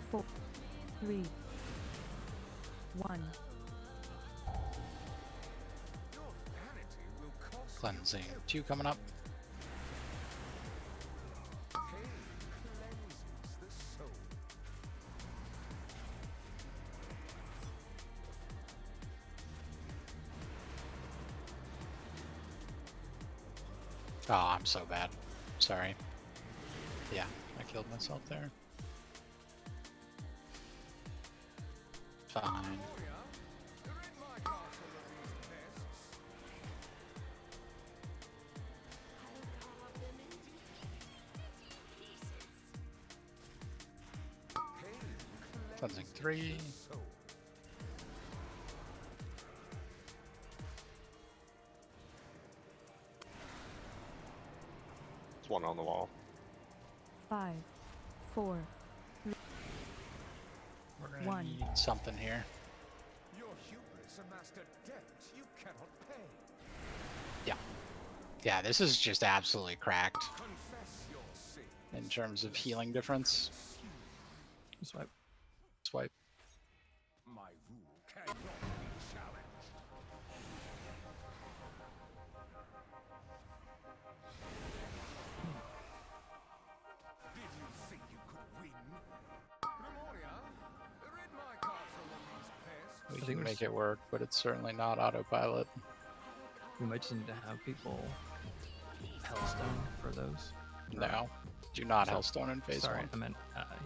4, 3, 1. Cleansing 2 coming up. Oh, I'm so bad. Sorry. Yeah, I killed myself there. Fine. Cleansing 3. There's one on the wall. 5, 4, 3, We're gonna 1. need something here. Your hubris It's a master debt you cannot pay. Yeah. Yeah, this is just absolutely cracked Confess your sin. in terms of healing difference. Swipe. Swipe. My rule cannot be challenged. Did you think you could win? Grimoria, rid my castle of these pests. We I can think make it work, but it's certainly not autopilot. We might just need to have people Hellstone for those. No. Do not So- Hellstone in phase Sorry, 1. I meant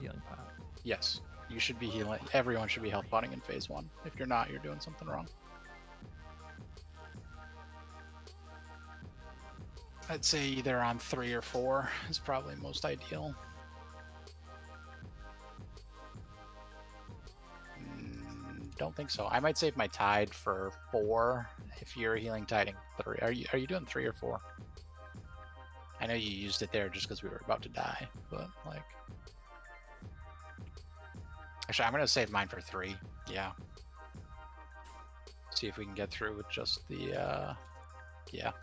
healing pot. Yes. You should be healing. Everyone should be health potting in phase 1. If you're not, you're doing something wrong. I'd say either on 3 or 4 is probably most ideal. Don't think so. I might save my tide for 4 if you're healing tiding 3. Are you doing 3 or 4? I know you used it there just because we were about to die, but like, actually, I'm gonna save mine for 3. Yeah. See if we can get through with just the. Yeah.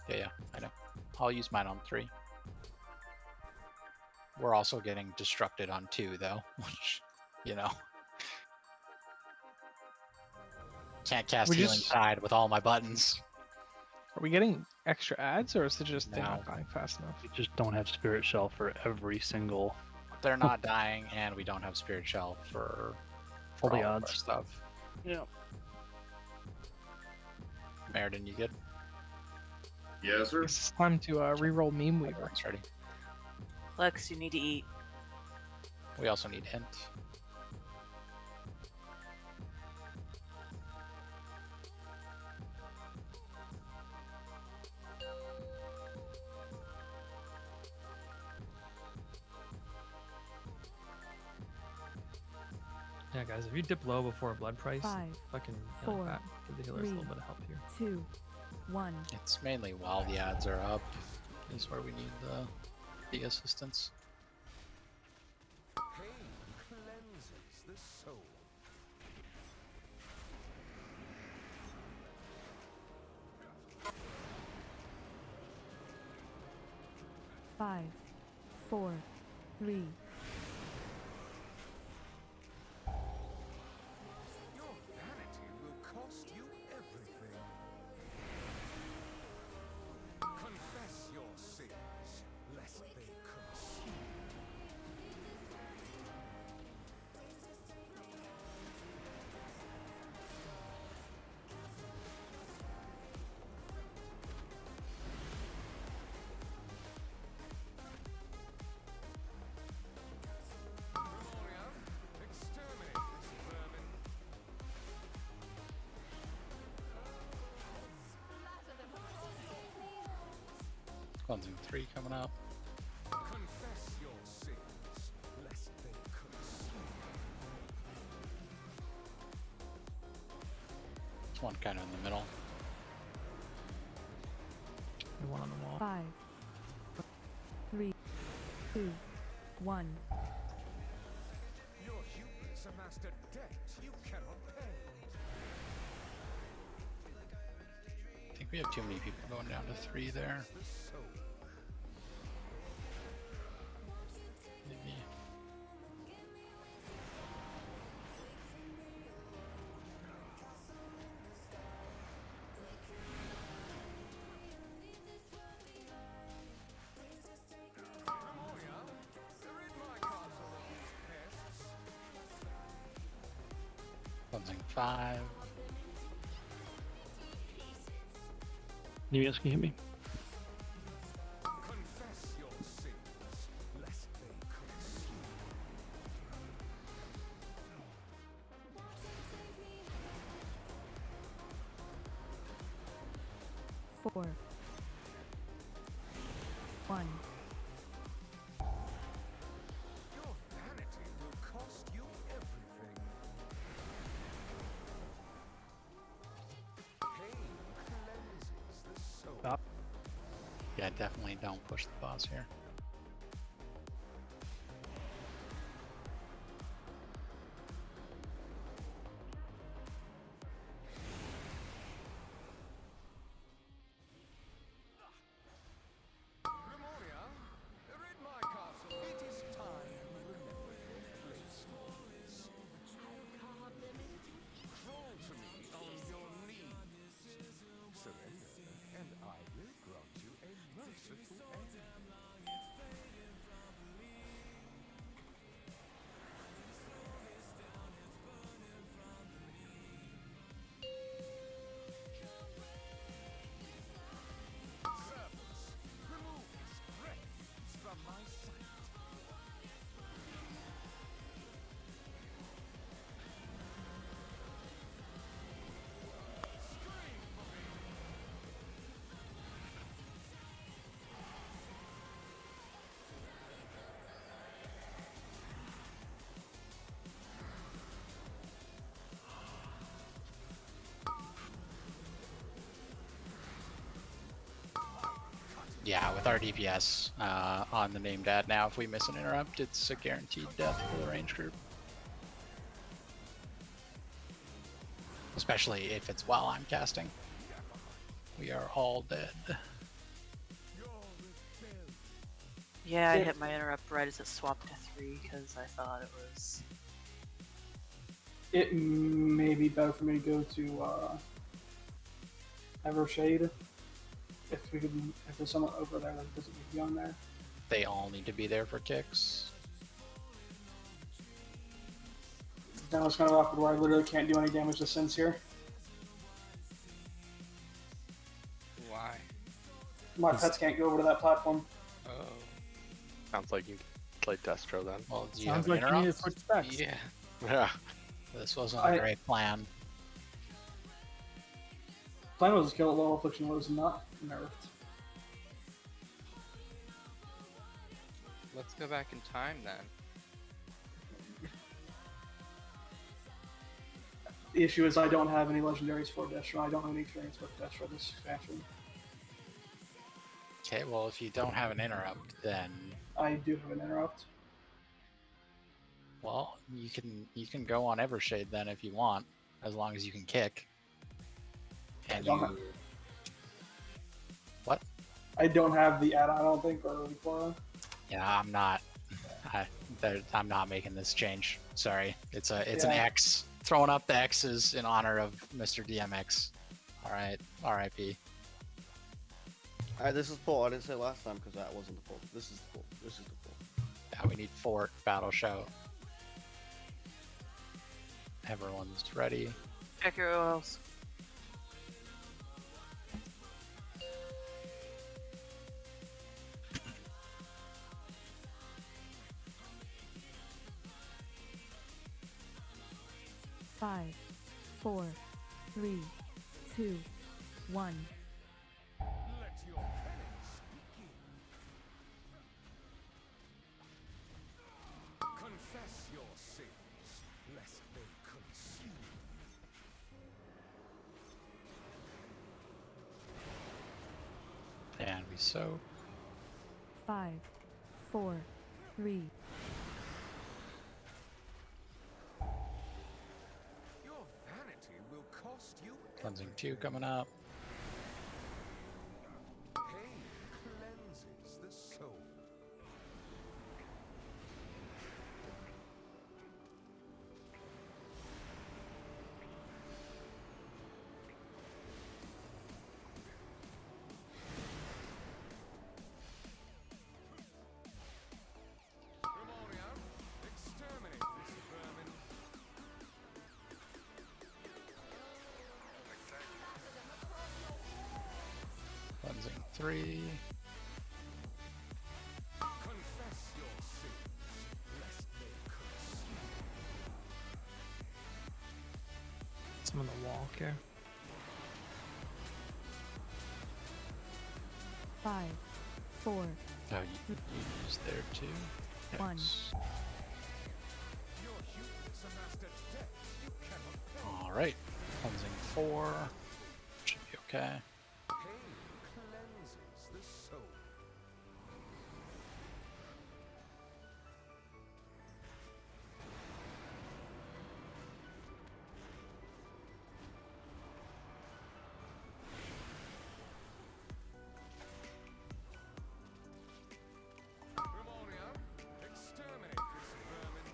I know. I'll use mine on 3. We're also getting destructed on 2 though, which, you know. Can't cast We healing just- tide with all my buttons. Are we getting extra ads, or is it just they're No. not dying fast enough? We just don't have Spirit Shell for every single. They're not dying, and we don't have Spirit Shell for All the of our odds. stuff. Yeah. Meriden, you good? Yes, sir. It's time to re-roll Meme Weaver. Everyone's ready. Lex, you need to eat. We also need Hint. Yeah, guys, if you dip low before a blood price, 5, fucking healing 4, pot. Give the healers a little 3, bit of help here. 2, 1. It's mainly while the odds are up is where we need the assistance. Pain cleanses the soul. Five, 4, 3. Your vanity will cost you everything. Confess your sins, lest they consume. Grimoria, exterminate this vermin. Cleansing 3 coming up. Confess your sins, lest they consume. There's one kind of in the middle. And one on the wall. 5, 3, 2, 1. Your hubris amassed a debt you cannot pay. I think we have too many people going down to 3 there. The soul. Maybe. Grimoria, rid my castle of these pests. Cleansing 5. You guys can hit me. Confess your sins, lest they consume. 4, 1. Your vanity will cost you everything. Pain cleanses the soul. Stop. Yeah, definitely don't push the boss here. Yeah, with our DPS on the named ad now, if we miss an interrupt, it's a guaranteed death for the range group. Especially if it's while I'm casting. We are all dead. Yeah, I hit my interrupt right as it swapped to 3 because I thought it was. It may be better for me to go to Evershade. If there's someone over there that doesn't need to be on there. They all need to be there for kicks. Now it's kind of awkward where I literally can't do any damage to Sense here. Why? My pets can't go over to that platform. Oh. Sounds like you play Destro then. Well, do you Sounds have like you need to interrupts? switch specs. Yeah. Yeah. This wasn't a great plan. Plan was to kill it while Affliction was not nerfed. Let's go back in time then. The issue is I don't have any legendaries for Destro. I don't have any experience with Destro this expansion. Okay, well if you don't have an interrupt, then I do have an interrupt. well you can go on Evershade then if you want, as long as you can kick. And you what? I don't have the add-on, I don't think, or for. Yeah, I'm not making this change. Sorry. It's an Yeah. X. Throwing up the X's in honor of Mr. DMX. Alright, RIP. Alright, this is pull. I didn't say last time because that wasn't the pull. This is the pull. This is the pull. Now we need Fort Battle Show. Everyone's ready. Check your oils. Five, 4, 3, 2, 1. Let your penance begin. Confess your sins, lest they consume. And we soak. 5, 4, 3. Your vanity will cost you Cleansing 2 coming up. pain cleanses the soul. Demonio, exterminate this vermin. Cleansing 3. Confess your sins, lest they consume. Some on the wall here. 5, 4, Oh, you used there too. 1. Yes. Your humans amassed a debt you cannot pay. Alright. Cleansing 4. Should be okay. Pain cleanses the soul. Demonio, exterminate this vermin.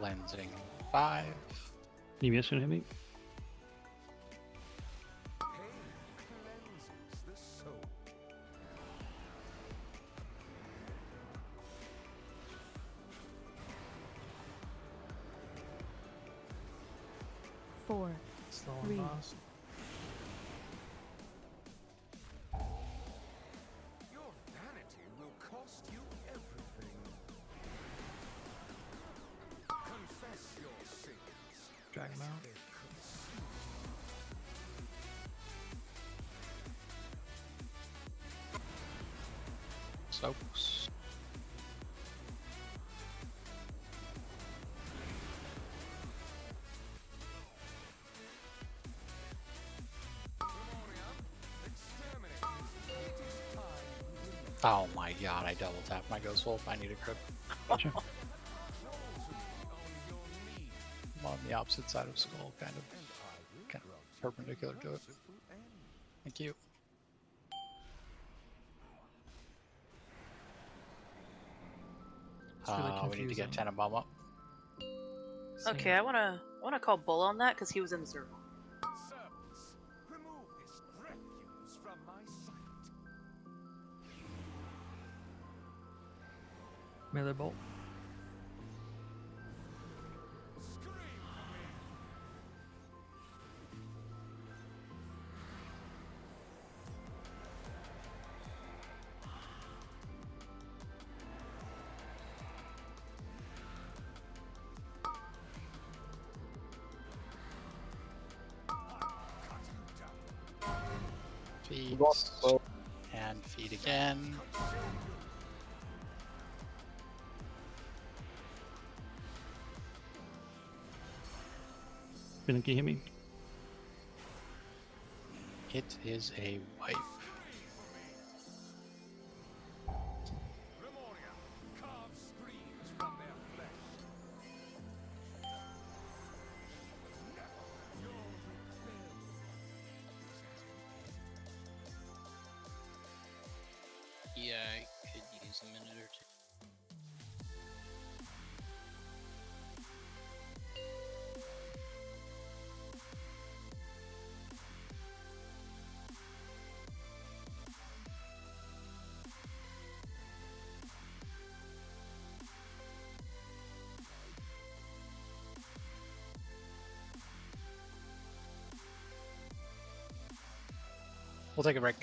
Cleansing 5. You missed it, me? Pain cleanses the soul. Four, Slow 3, on boss. Your vanity will cost you everything. Confess your sins. Drag him out. They consume. Soaks. Oh my god, I double tapped my Ghost Wolf. I need a crit. Gotcha. I'm on the opposite side of Skull, kind of perpendicular to it. Thank you. It's really We need to get confusing. Tenenbaum up. Okay, I wanna call Bull on that because he was in the circle. Servants, remove this refuse from my sight. Melee bolt. Feed. And feed again. Can you hear me? It is a wipe. Carve screams from their flesh. Yeah, I could use a minute or two. We'll take a break.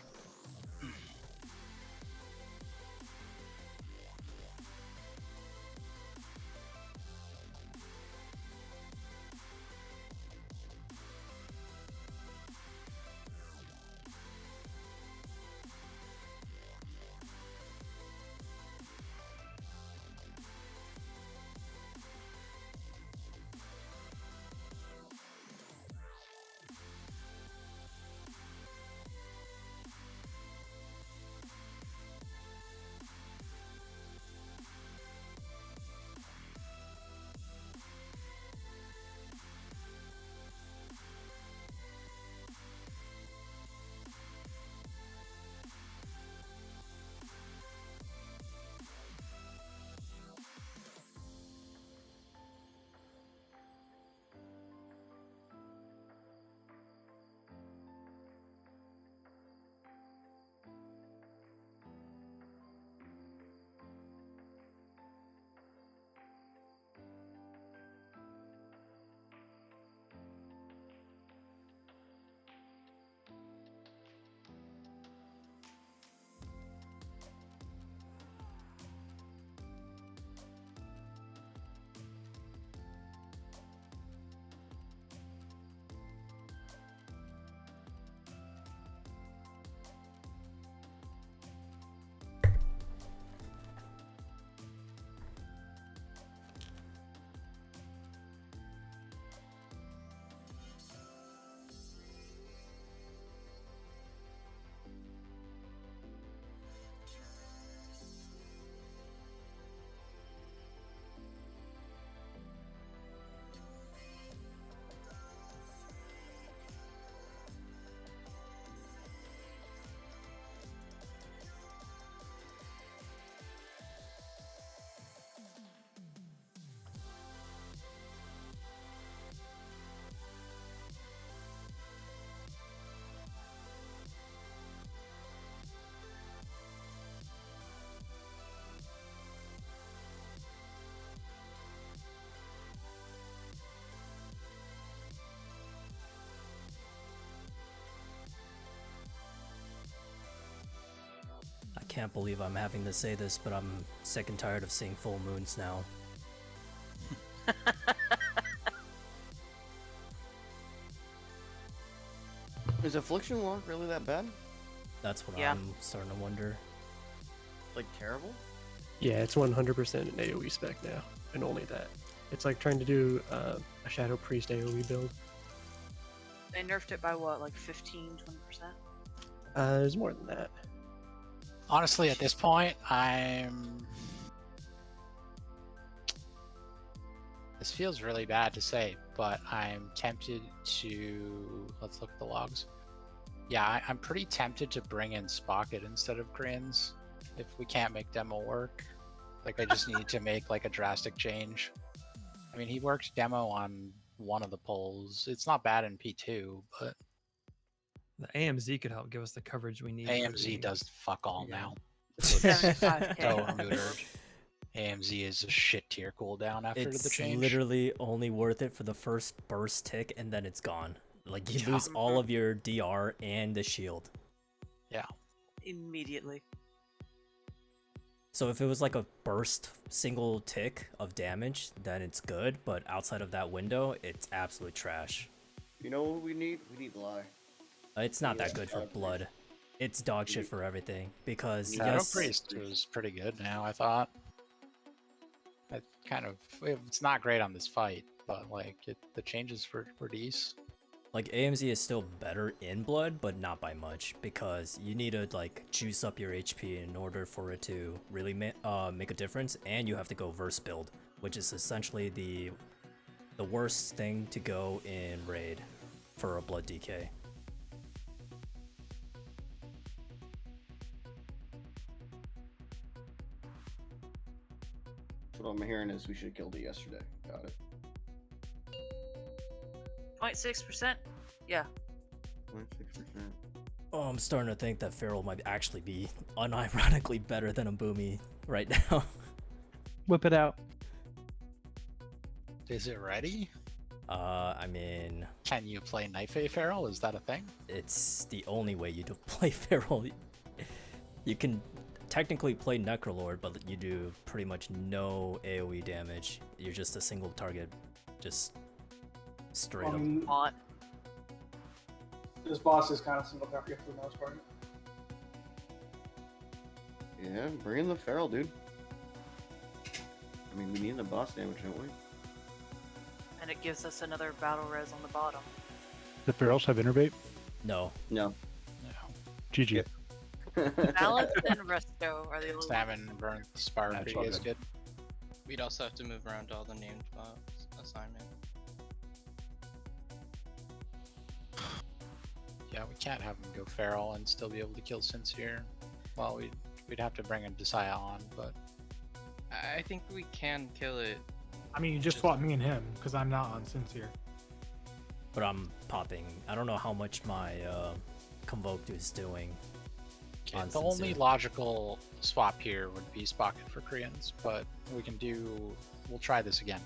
I can't believe I'm having to say this, but I'm sick and tired of seeing full moons now. Is Affliction Walk really that bad? That's what Yeah. I'm starting to wonder. Like terrible? Yeah, it's 100% an AoE spec now, and only that. It's like trying to do a Shadow Priest AoE build. They nerfed it by what, like 15, 20%? There's more than that. Honestly, at this point, This feels really bad to say, but I'm tempted to. Let's look at the logs. Yeah, I'm pretty tempted to bring in Spocket instead of Grins if we can't make demo work. Like, I just need to make like a drastic change. I mean, he worked demo on one of the polls. It's not bad in P2, but The AMZ could help give us the coverage we need. AMZ does fuck all now. So It's 75K. so neutered. AMZ is a shit tier cooldown after the It's change. literally only worth it for the first burst tick, and then it's gone. Like, you lose all of your DR and the shield. Yeah. Immediately. So if it was like a burst single tick of damage, then it's good, but outside of that window, it's absolute trash. You know what we need? We need lie. It's not that good for blood. It's dog shit for everything, because Shadow yes, Priest was pretty good now, I thought. It kind of, it's not great on this fight, but like the changes were decent. like AMZ is still better in blood, but not by much, because you need to like juice up your HP in order for it to really make a difference, and you have to go verse build, which is essentially the worst thing to go in raid for a blood DK. What I'm hearing is we should have killed it yesterday. Got it. 0.6%? Yeah. 0.6%. Oh, I'm starting to think that Feral might actually be unironically better than a boomy right now. Whip it out. Is it ready? I mean, can you play Knife A Feral? Is that a thing? It's the only way you do play Feral. You can technically play Necrolord, but you do pretty much no AoE damage. You're just a single target, just straight up. This boss is kind of single target for the most part. Yeah, bring in the Feral, dude. I mean, we need the boss damage, don't we? And it gives us another battle res on the bottom. The Ferals have Innervate? No. No. GG. Balance and Resto are the only Salmon, Burn, Spire, That's pretty all good. good. We'd also have to move around all the named box assignment. Yeah, we can't have him go Feral and still be able to kill Sincere. Well, we'd have to bring a Desire on, but I think we can kill it. I mean, you just swap me and him because I'm not on Sincere. But I'm popping. I don't know how much my Convoked is doing. okay, on the only Sincere. logical swap here would be Spocket for Koreans, but we'll try this again.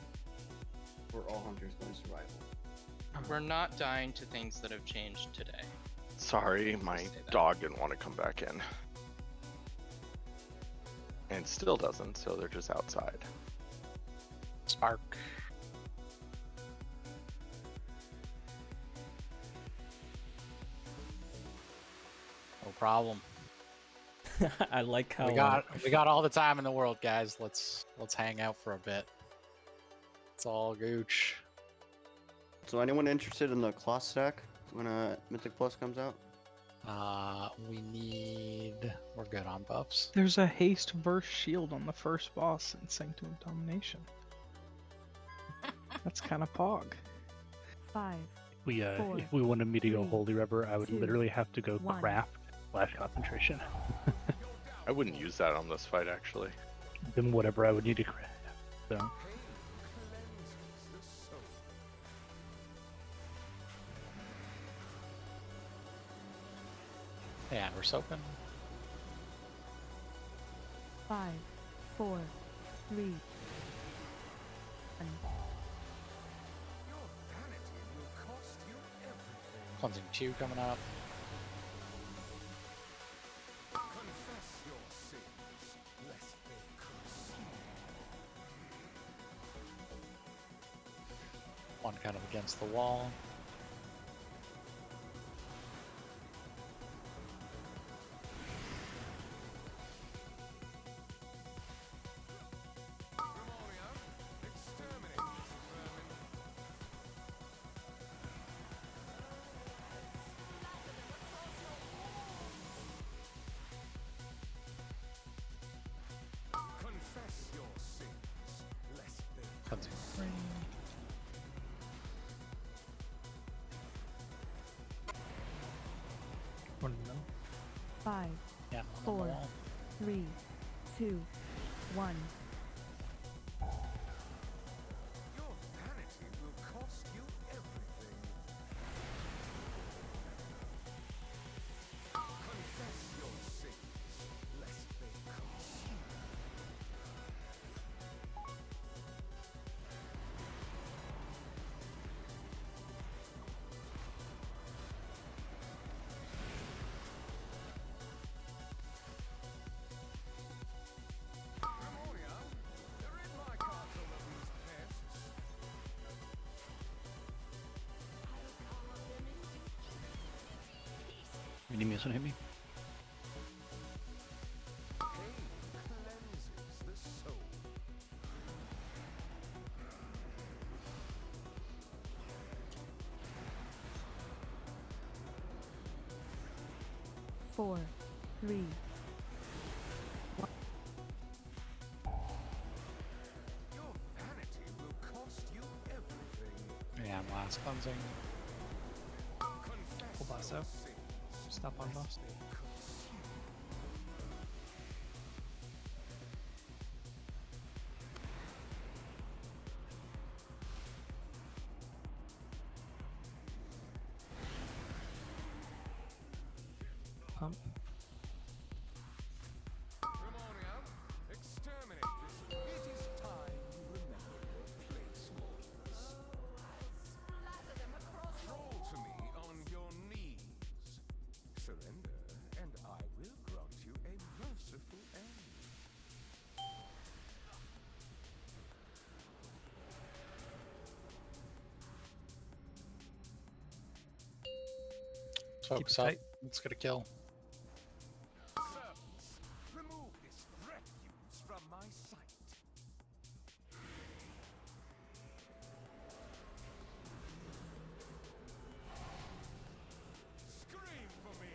We're all hunters going survival. We're not dying to things that have changed today. Sorry, my dog didn't want to come back in. And still doesn't, so they're just outside. Spark. No problem. I like how we got all the time in the world, guys. Let's hang out for a bit. It's all gooch. So anyone interested in the Cloth stack when Mythic Plus comes out? We're good on buffs. There's a haste verse shield on the first boss in Sanctum of Domination. That's kind of pog. 5. If we wanted me to go Holy Rubber, I would literally have to go craft / concentration. I wouldn't use that on this fight, actually. Then whatever I would need to craft. So. Yeah, we're soaking. 5, 4, 3. Cleansing 2 coming up. One kind of against the wall. Cleansing 3. One in the middle. 5, Yeah, on the 4, wall. 3, 2, 1. Your vanity will cost you everything. Confess your sins, lest they consume. Grimoria, rid my castle of these pests. Any miss on hit me? Pain cleanses the soul. Four, 3, Your vanity will cost you everything. Yeah, last cleansing. Full boss out. Stop on boss. Pump. Grimoria, exterminate this. It is time you remember your place, mortals. Crawl to me on your knees. Surrender, and I will grant you a merciful end. Focus up. Let's get a kill. Servants, remove this refuse from my sight. Scream for me.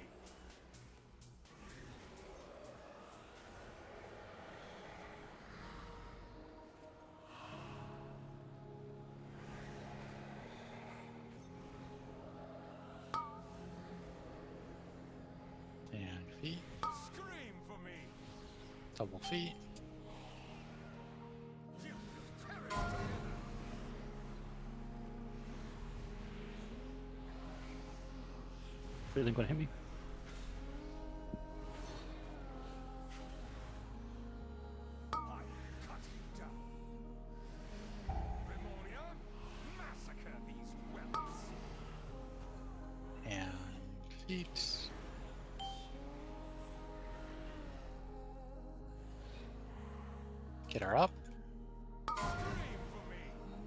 And feet. Scream for me. Double feet. Feeling gonna hit me? I cut you down. Grimoria, massacre these whelps. And feet. Get her up.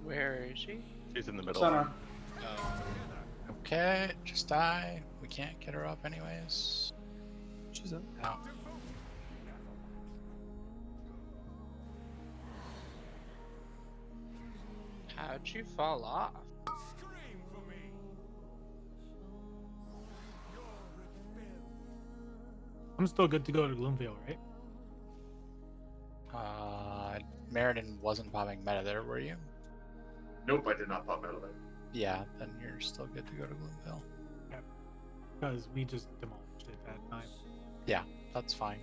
Where is she? She's in the middle. Center. Oh. Okay, just die. We can't get her up anyways. She's up. Out. How'd you fall off? Scream for me. I'm still good to go to Gloomvale, right? Meriden wasn't popping meta there, were you? Nope, I did not pop out of there. Yeah, then you're still good to go to Gloomville. Yeah. Because we just demolished it that time. Yeah, that's fine.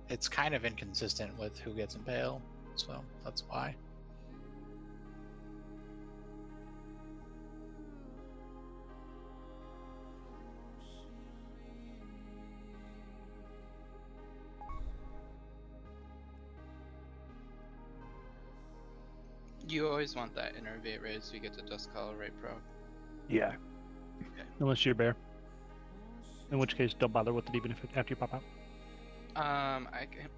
It's kind of inconsistent with who gets Impale, so that's why. You always want that innervate raise so you get to Dust Call, right, Pro? Yeah. Okay. Unless you're bear. In which case, don't bother with it even if after you pop out.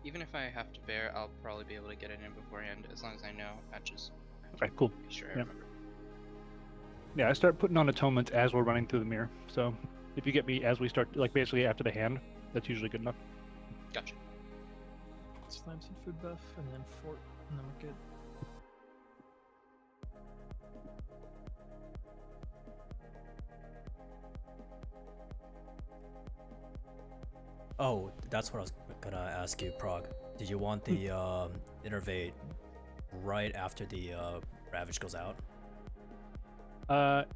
Even if I have to bear, I'll probably be able to get it in beforehand as long as I know patches. Okay, cool. Be sure I Yeah. remember. Yeah, I start putting on atonements as we're running through the mirror. So if you get me as we start, like basically after the hand, that's usually good enough. Gotcha. Slime seed food buff, and then fort, and then we're good. Oh, that's what I was gonna ask you, Prague. Did you want the innervate right after the ravage goes out?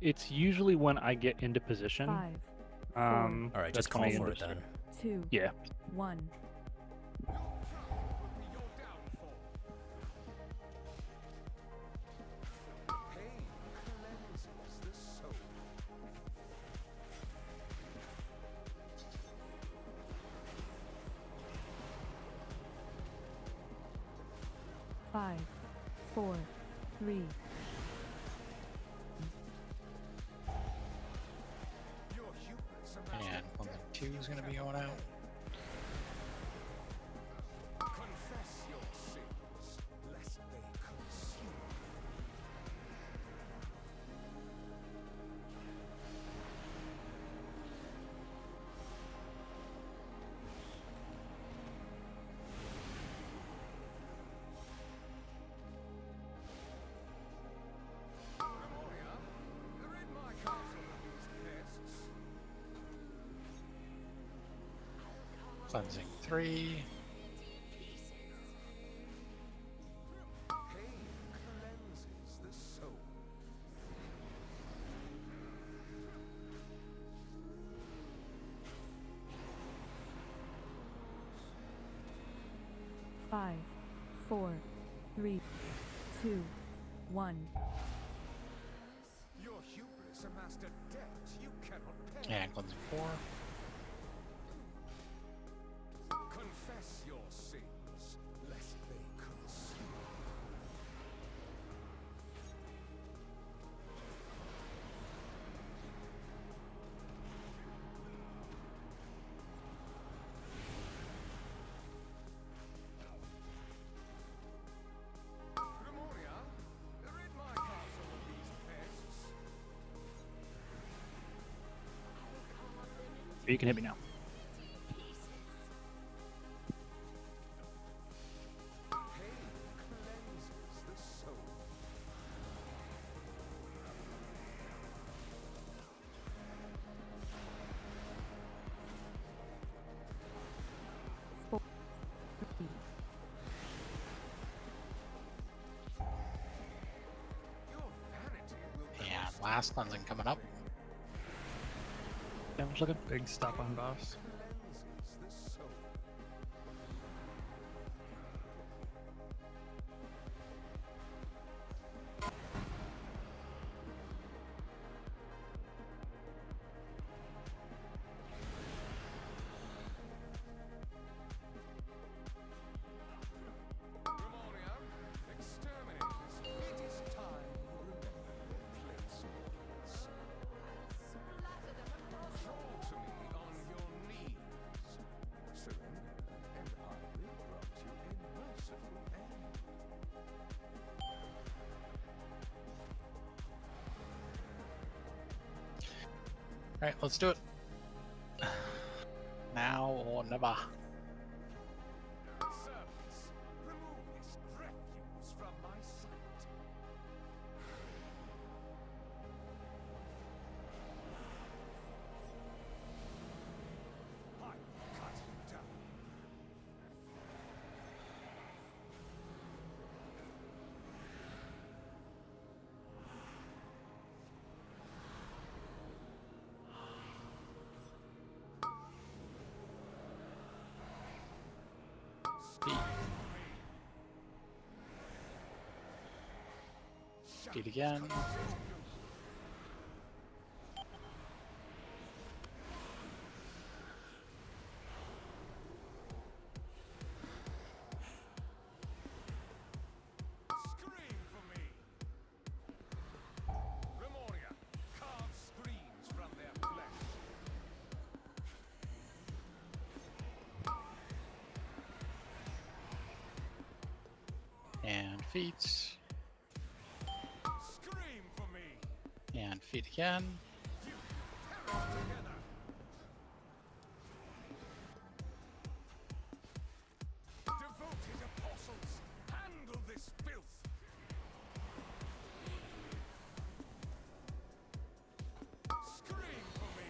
It's usually when I get into position. 5, 4, All right, that's just when call I for end it then. 2, Yeah. 1. Cleanses the soul. 5, 4, 3, And 1 and 2 is going to be going out. Confess your sins, lest they consume. Memoria, rid my castle of these pests. Cleansing 3. Pain cleanses the soul. 5, 4, 3, 2, 1. Your hubris amassed a debt you cannot pay. And cleansing 4. Confess your sins, lest they consume. Memoria, rid my castle of these pests. You can hit me now. Pain cleanses the soul. 4, 3, And last cleansing coming up. Damage looking. Big stop on boss. Cleanses the soul. Memoria, exterminate this. It is time you remember your place was. Fall to me on your knees. Surrender, and I will grant you a merciful end. Alright, let's do it. Now or never. Servants, remove this refuse from my sight. I cut you down. Speed again. Scream for me. Memoria, carve screams from their flesh. And feet. Scream for me. And feet again. Perish together. Devoted apostles, handle this filth. Scream for me.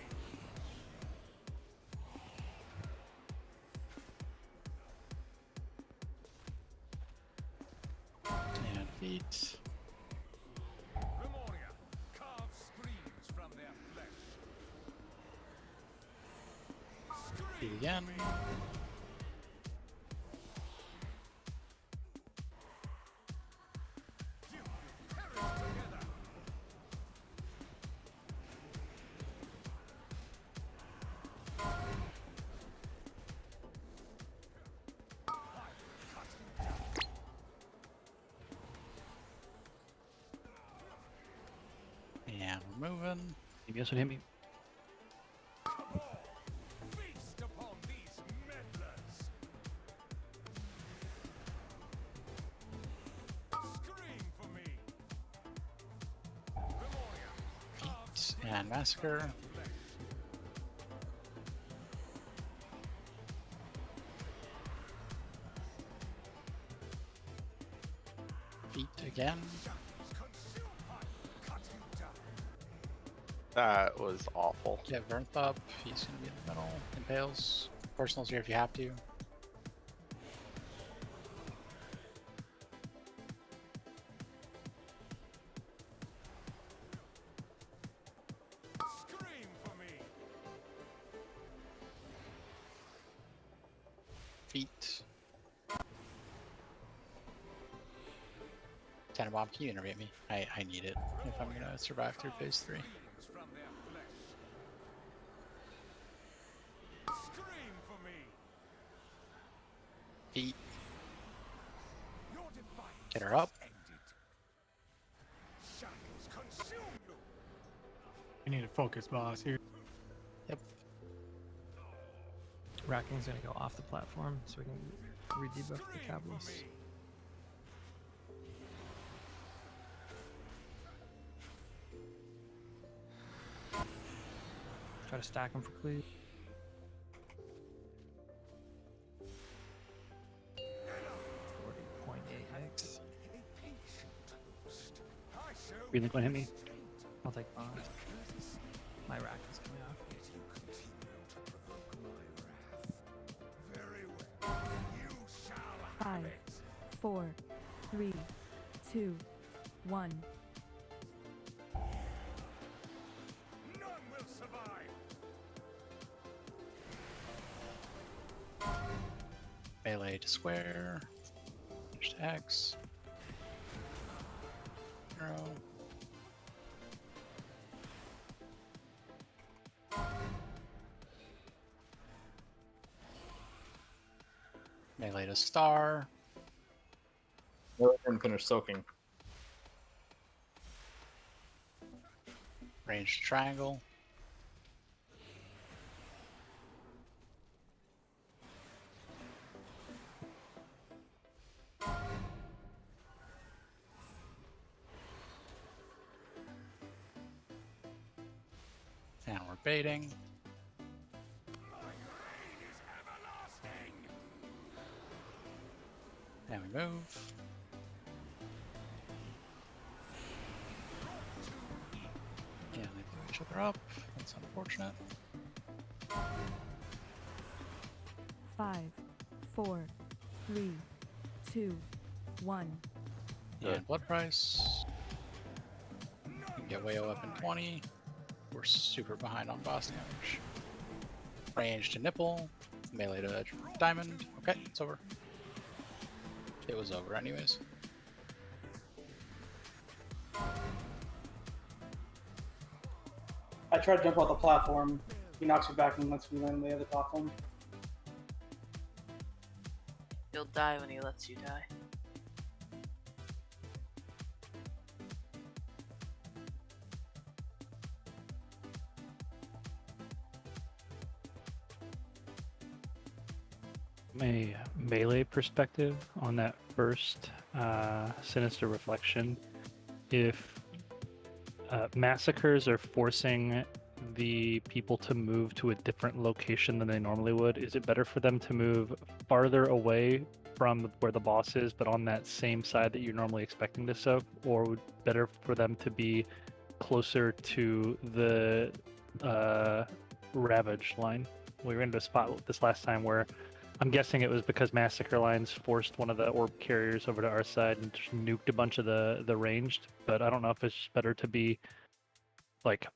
Feet. Remoria, carve screams from their flesh. Feet again. And we're moving. Maybe this would hit me. Feast upon these meddlers. Scream for me. Remoria, Feet and massacre. Feet again. That was awful. Get Vernth up. He's gonna be in the middle. Impales. Personals here if you have to. scream for me. Feet. Tenenbaum, can you innervate me? I need it if I'm gonna survive through phase 3. From their flesh. Scream for me. Feet. Your defiance Get her up. ended. Shadows consume you. We need to focus, boss, here. Yep. Racking's gonna go off the platform so we can re-debuff the Cabalus. Try to stack him for cleave. Yikes. Green gonna hit me. I'll take bond. My rack is coming off. Very well. You shall 5, 4, 3, 2, 1. None will survive. Melee to square. Finish to X. Arrow. Melee to star. No, I didn't finish soaking. Range to triangle. And we're baiting. And we move. Yeah, they blew each other up. That's unfortunate. 5, 4, 3, 2, 1. And blood price. We can get way up in 20. We're super behind on boss damage. Range to nipple. Melee to diamond. Okay, it's over. It was over anyways. I tried to jump off the platform. He knocks me back and lets me land on the other platform. You'll die when he lets you die. From a melee perspective on that first Sinister Reflection, if massacres are forcing the people to move to a different location than they normally would, is it better for them to move farther away from where the boss is, but on that same side that you're normally expecting to soak, or would it better for them to be closer to the Ravage line? We ran into a spot this last time where I'm guessing it was because Massacre Lines forced one of the orb carriers over to our side and just nuked a bunch of the ranged. But I don't know if it's just better to be like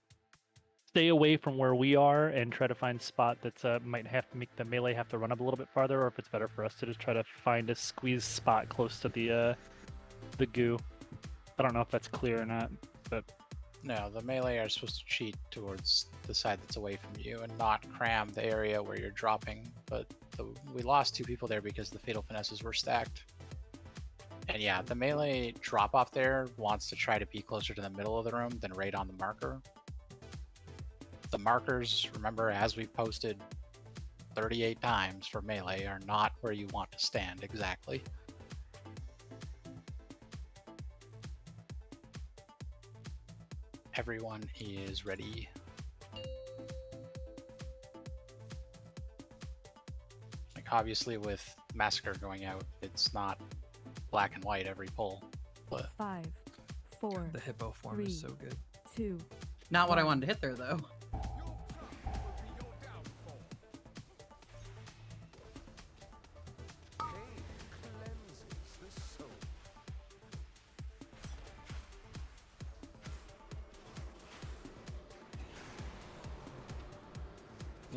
stay away from where we are and try to find spot that's might have to make the melee have to run up a little bit farther, or if it's better for us to just try to find a squeeze spot close to the goo. I don't know if that's clear or not, but No, the melee are supposed to cheat towards the side that's away from you and not cram the area where you're dropping. But we lost 2 people there because the Fatal Finesses were stacked. And yeah, the melee drop off there wants to try to be closer to the middle of the room than right on the marker. The markers, remember, as we've posted 38 times for melee, are not where you want to stand exactly. Everyone is ready. Like obviously with Massacre going out, it's not black and white every pull, but 5, 4. The hippo form is so good. 2. Not what I wanted to hit there, though.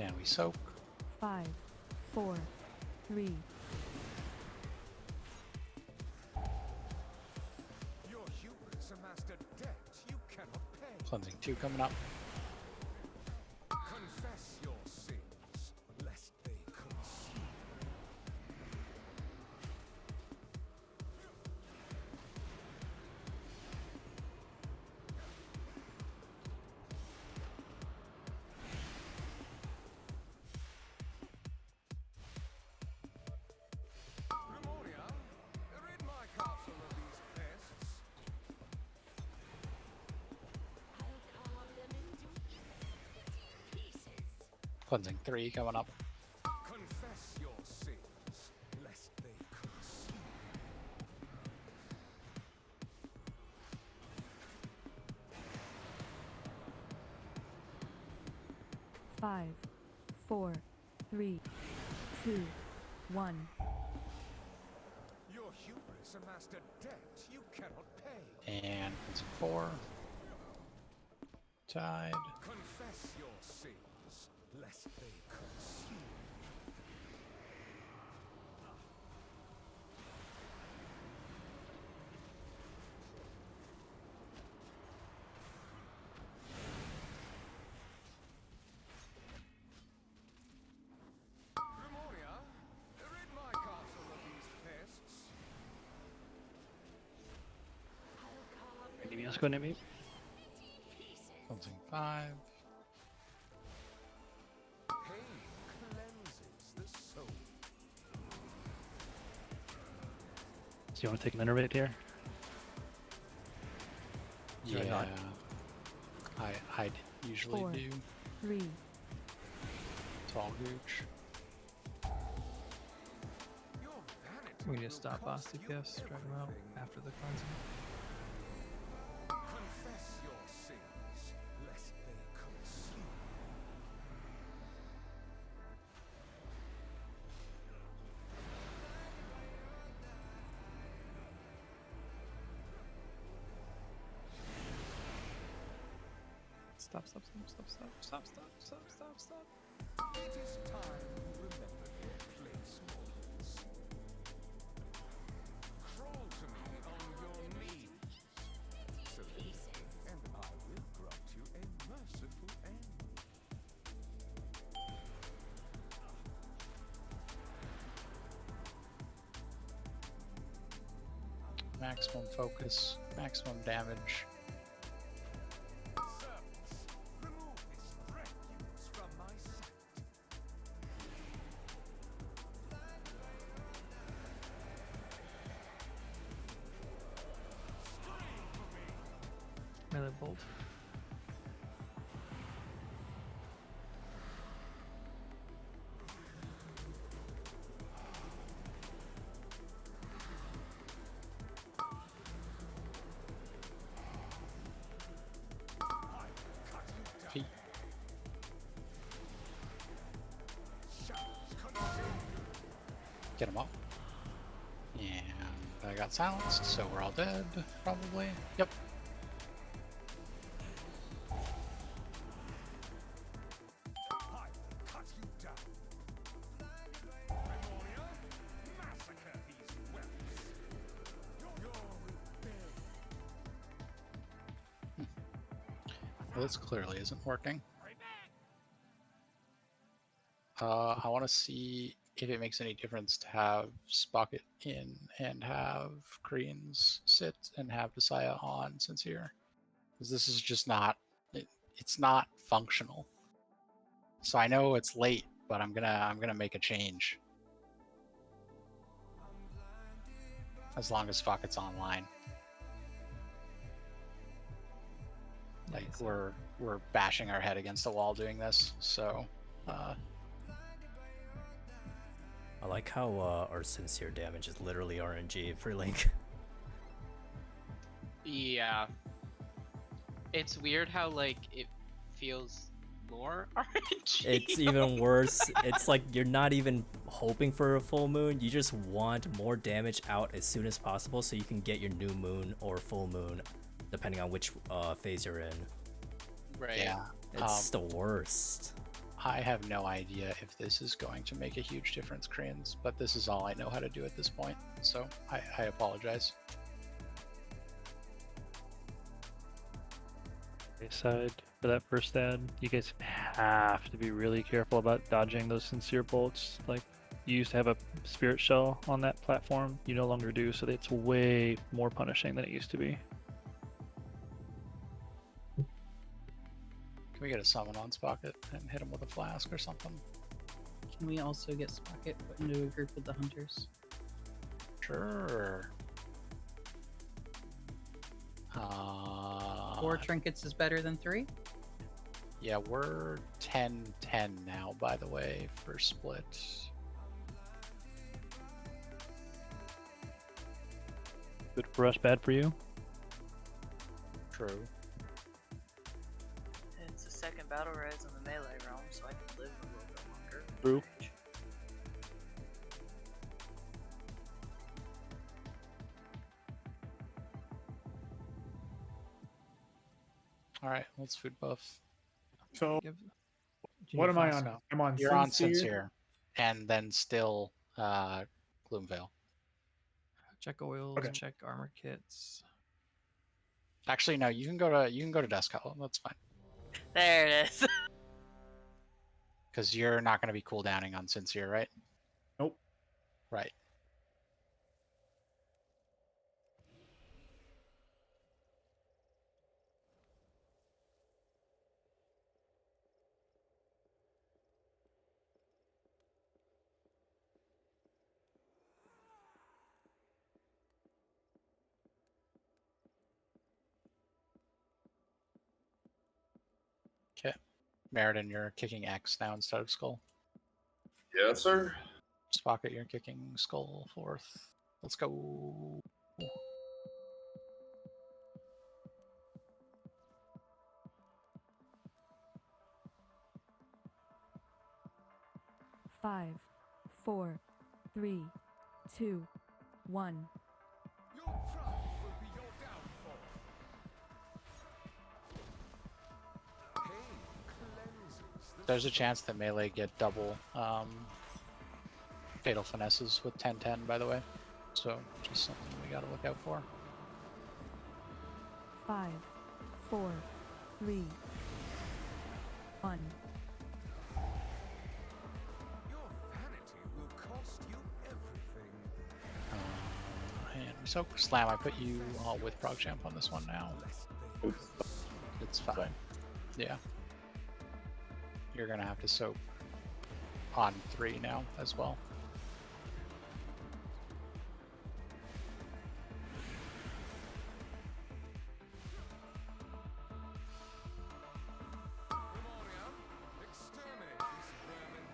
and we soak. 5, 4, 3. Your hubris amassed a debt you cannot pay. Cleansing 2 coming up. Confess your sins, lest they consume. Grimoria, rid my castle of these pests. Cleansing 3 coming up. Confess your sins, lest they consume. 5, 4, 3, 2, 1. Your hubris amassed a debt you cannot pay. And cleansing 4. Tide. Confess your sins, lest they consume. Grimoria, rid my castle of these pests. anything else going at me? Cleansing 5. Pain cleanses the soul. So you want to take an innervate here? Or Yeah. not? I usually 4, do. 3. Tall gooch. We need to stop boss DPS, drag him out after the cleansing. Confess your sins, lest they consume. Stop, stop, stop, stop, stop, stop, stop, stop, stop, stop. It is time you remembered your place, mortals. Crawl to me on your knees, so and I will grant you a merciful end. Maximum focus. Maximum damage. Servants, remove this refuse from my sight. Melee bolt. Feet. Get him up. And I got silenced, so we're all dead, probably. Yep. Well, this clearly isn't working. I want to see if it makes any difference to have Spocket in and have Koreans sit and have Desaya on Sincere. Because this is just not, it's not functional. So I know it's late, but I'm gonna make a change. As long as Spocket's online. Like we're bashing our head against the wall doing this, so I like how our sincere damage is literally RNG for Link. Yeah. It's weird how like it feels more RNG. It's even worse. It's like you're not even hoping for a full moon. You just want more damage out as soon as possible so you can get your new moon or full moon, depending on which phase you're in. Right. yeah. It's the worst. I have no idea if this is going to make a huge difference, Koreans, but this is all I know how to do at this point, so I apologize. Side for that first ad, you guys have to be really careful about dodging those sincere bolts. Like, you used to have a spirit shell on that platform, you no longer do, so it's way more punishing than it used to be. Can we get a summon on Spocket and hit him with a flask or something? Can we also get Spocket put into a group with the hunters? Sure. 4 trinkets is better than 3? Yeah, we're 10-10 now, by the way, for split. Good for us, bad for you? True. It's the second battle res in the melee realm, so I can live a little bit longer. True. Alright, let's food buff. So, what am I on now? I'm on You're Sincere. on Sincere. And then still Gloomveil. Check oils, Okay. check armor kits. Actually, no, you can go to Dust Column. That's fine. There it is. Because you're not going to be cooldowning on Sincere, right? Nope. Right. Okay. Meriden, you're kicking X now instead of Skull. Yes, sir. Spocket, you're kicking Skull fourth. Let's go. Five, 4, 3, 2, 1. Your pride will be your downfall. Pain cleanses the There's a chance that melee get double fatal finesses with 10-10, by the way. So just something we gotta look out for. 5, 4, 3, 1. Your vanity will cost you everything. And so Slam, I put you with ProgChamp on this one now. Oops. It's fine. Yeah. You're gonna have to soak on 3 now as well. Exterminate this vermin.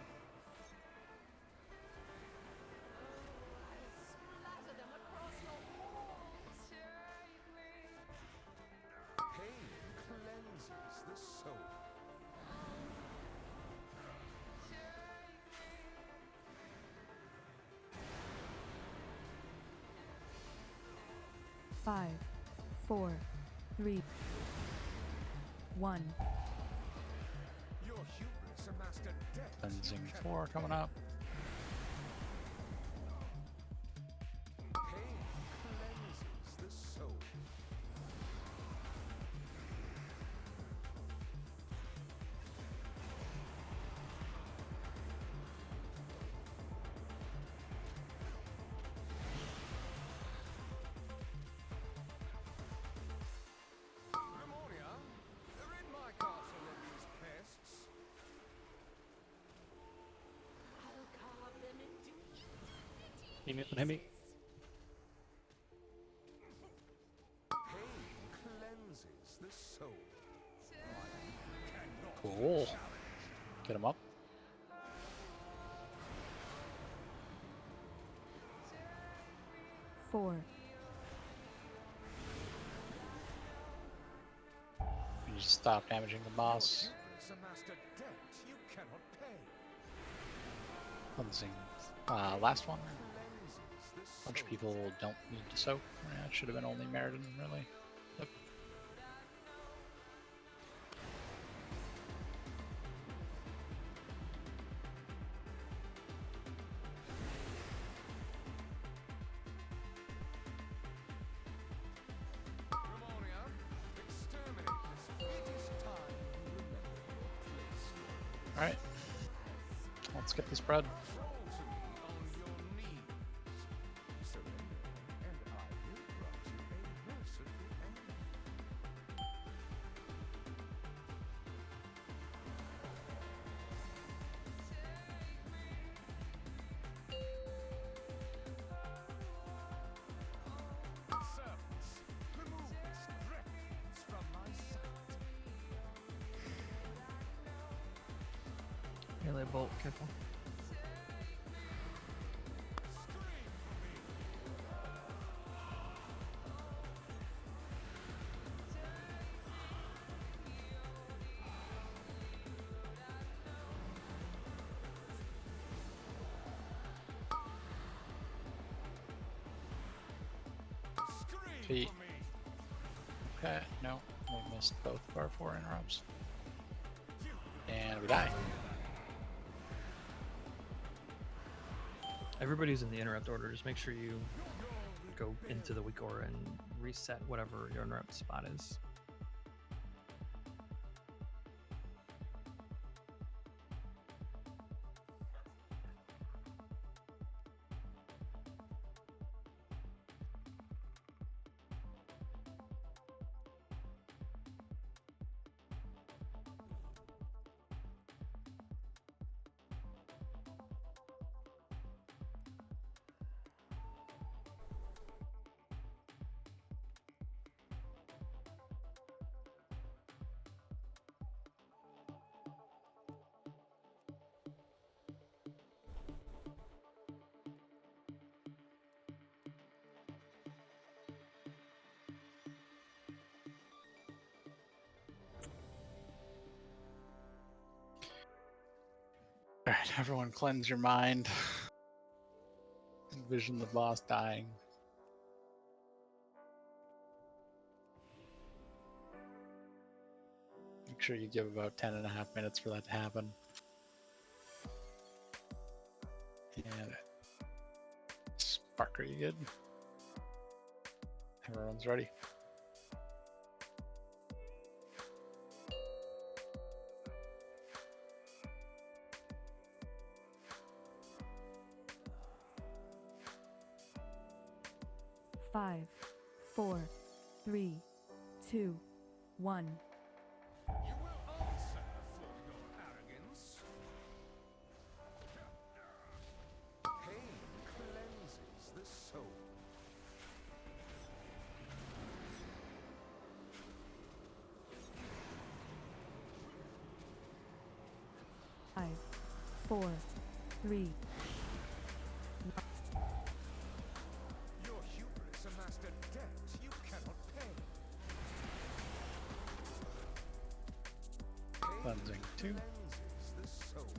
Pain cleanses the soul. 5, 4, 3, 1. Your hubris amassed a debt. Cleansing 4 coming up. Pain cleanses the soul. Grimoria, rid my castle of these pests. Hit me up and hit me. Pain cleanses the soul. Cool. Get him up. Four, You just stop damaging the boss. Hubris amassed a debt you cannot pay. Cleansing. Last one. Cleanses the Bunch soul. of people don't need to soak. Yeah, it should have been only Meriden, really. Yep. Grimoria, exterminate this. It is time you remember your place. Alright. Let's get this bread. Crawl to me on your knees. Surrender, and I will grant you a merciful end. Servants, remove this refuse from my sight. Melee bolt, careful. Feet. Okay, no, we missed both of our 4 interrupts. And we die. Everybody's in the interrupt order. Just make sure you go into the weak aura and reset whatever your interrupt spot is. Alright, everyone cleanse your mind. Envision the boss dying. Make sure you give about 10.5 minutes for that to happen. And Spark, are you good? Everyone's ready. Five, 4, 3, 2, 1. You will answer for your arrogance. Pain cleanses the soul. Five, 4, 3. Your hubris amassed a debt you cannot pay. Pain Cleansing 2. cleanses the soul.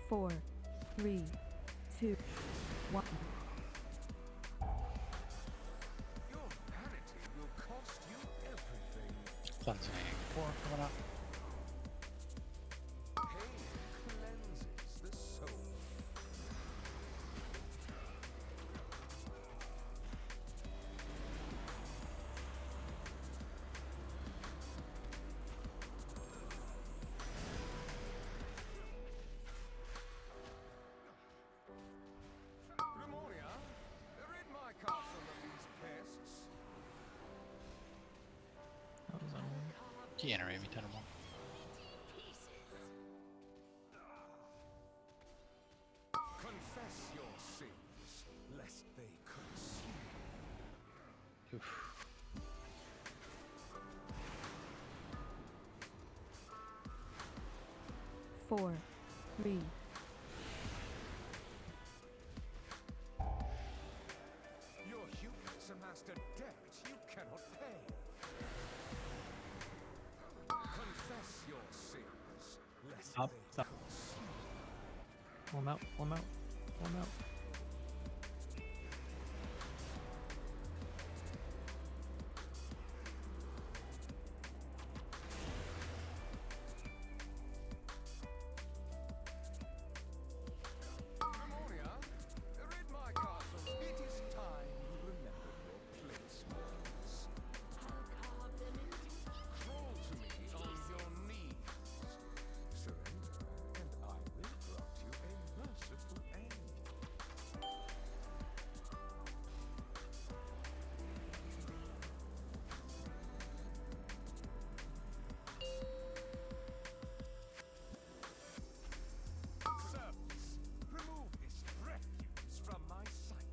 4, 3, 2, 1. Your vanity will cost you everything. Cleansing 4 coming up. Pain cleanses the soul. Grimoria, rid my castle of these pests. That was on. Can you iterate me 10 or more? Confess your sins, lest they consume. Oof. Four, 3. Your humans amassed a debt you cannot pay. Confess your sins, lest Stop, they stop. consume. Pull him out, pull him out, pull him out. Grimoria, rid my castle. It is time you remembered your place, mortals. Crawl to me on your knees. Surrender, and I will grant you a merciful end. Servants, remove this refuse from my sight.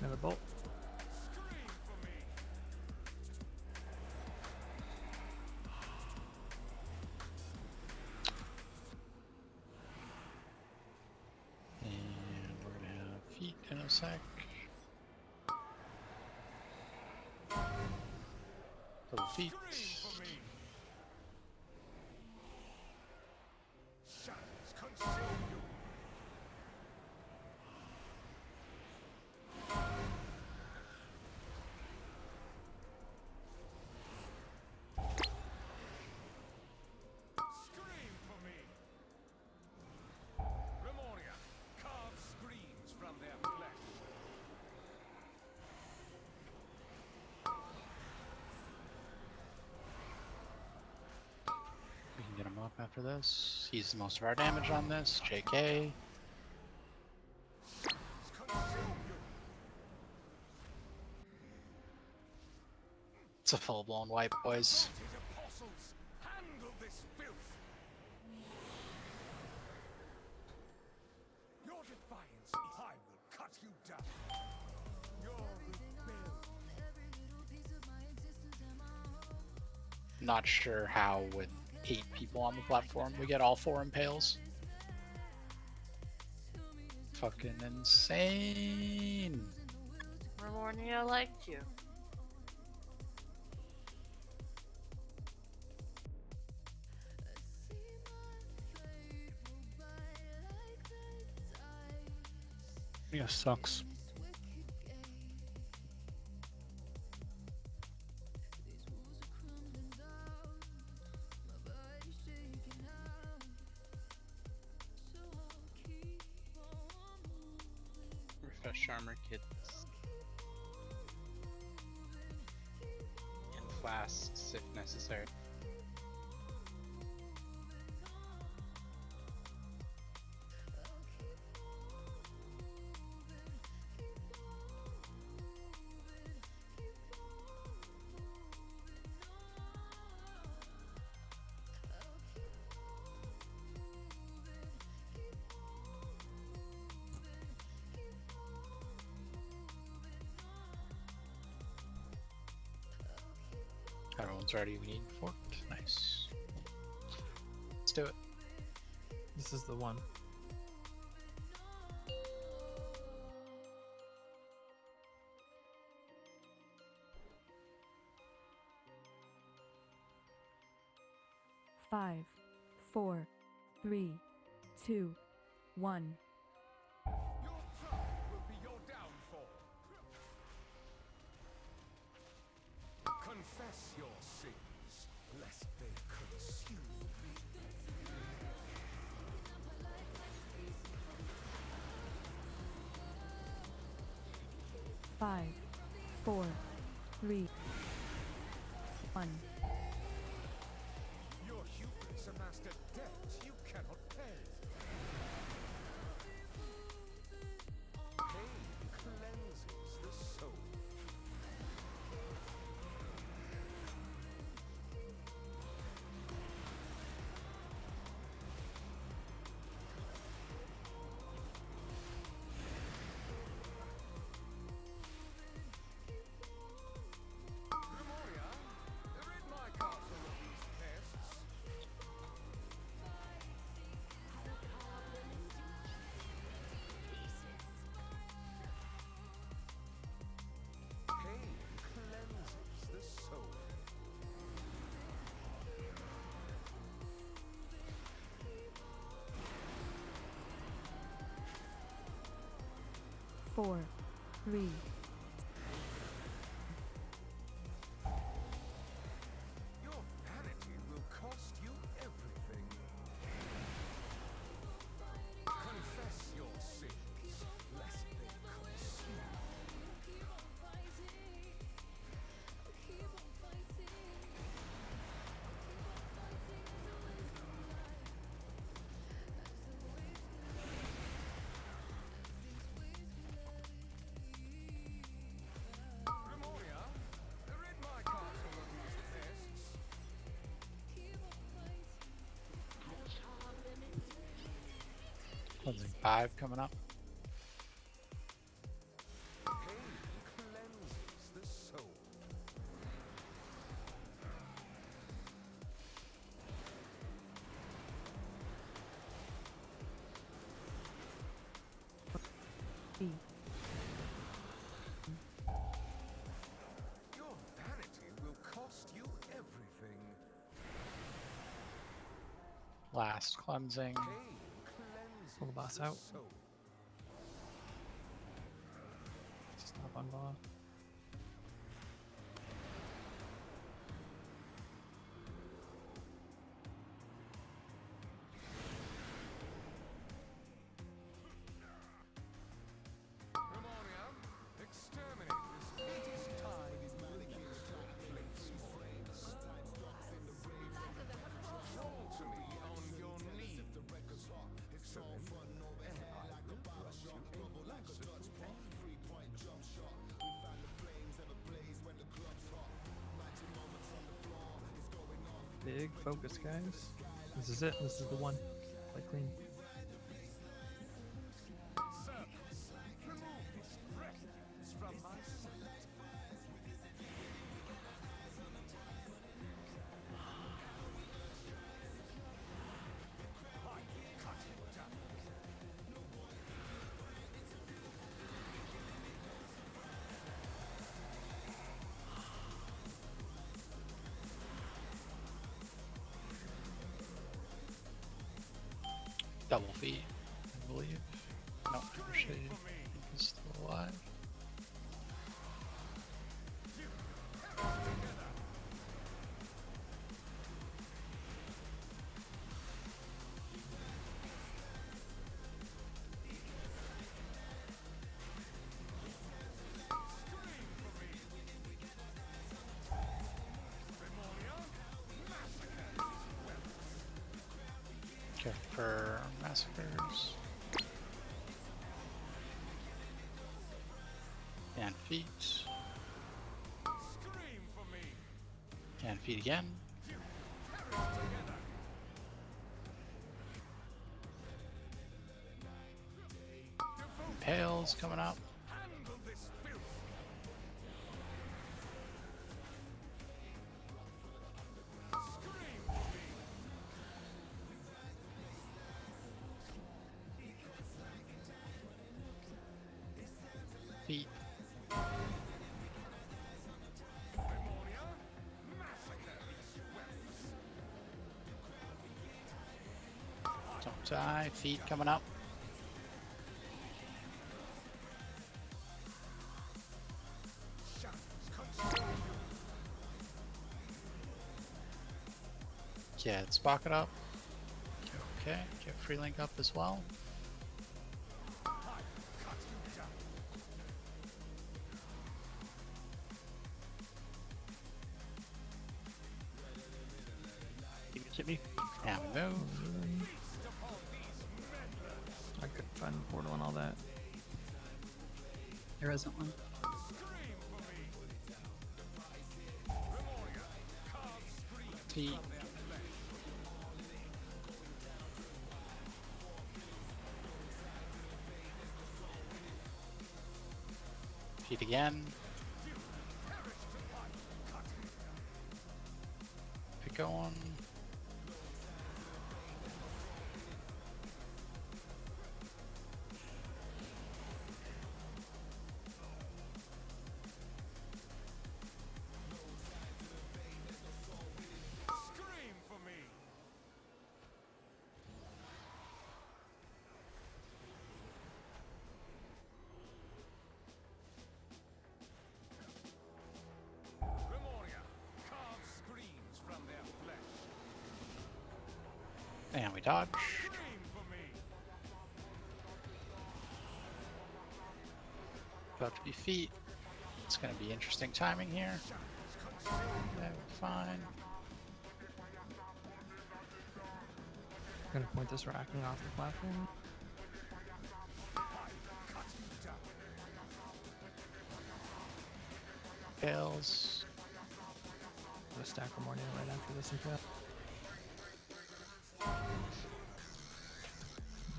Another bolt. Scream for me. And we're gonna have feet in a sec. Little feet. Scream for me. Shadows consume you. Scream for me. Grimoria, carve screams from their flesh. We can get him up after this. He's most of our damage on this. JK. It's a full-blown wipe, boys. His apostles, handle this filth. Your defiance, I will cut you down. Your rebellion. Not sure how with 8 people on the platform we get all 4 impales. Fucking insane. Ramornia liked you. Yeah, sucks. Refresh armor kits. And flasks if necessary. Everyone's ready. We need forked. Nice. Let's do it. This is the one. 5, 4, 3, 2, 1. Your tongue will be your downfall. Confess your sins, lest they consume you. 5, 4, 3, 1. Your hubris amassed a debt you cannot pay. Pain cleanses the soul. Memoria, rid my castle of these pests. Pain cleanses the soul. Four, 3, Your vanity will cost you everything. Confess your sins, lest they consume you. Memoria, rid my castle of these pests. Cleansing 5 coming up. Pain cleanses the soul. B. Your vanity will cost you everything. Last cleansing. Pain cleanses Pull the boss the out. soul. Stop on boss. Memoria, exterminate this. It is time licking plates more. Fall to me on your knees. So then, and I will grant you a merciful end. Big focus, guys. This is it. This is the one. Play clean. Servants, remove this refuse from my sight. I will cut you down. Double feet, I believe. No, actually, he's still alive. Check for massacres. And feet. And feet again. Impales coming up. Handle this filth. Feet. Memoria, massacre these whelps. Die. Feet coming up. Get Spocket up. Okay, get Free Link up as well. You can hit me. And we move. I couldn't find the portal and all that. There isn't one. Feet. Feet again. Pick going. And we dodge. About to be feet. It's going to be interesting timing here. Okay, fine. I'm gonna point this racking off the platform. Tails. Put a stack of more right after this and kill.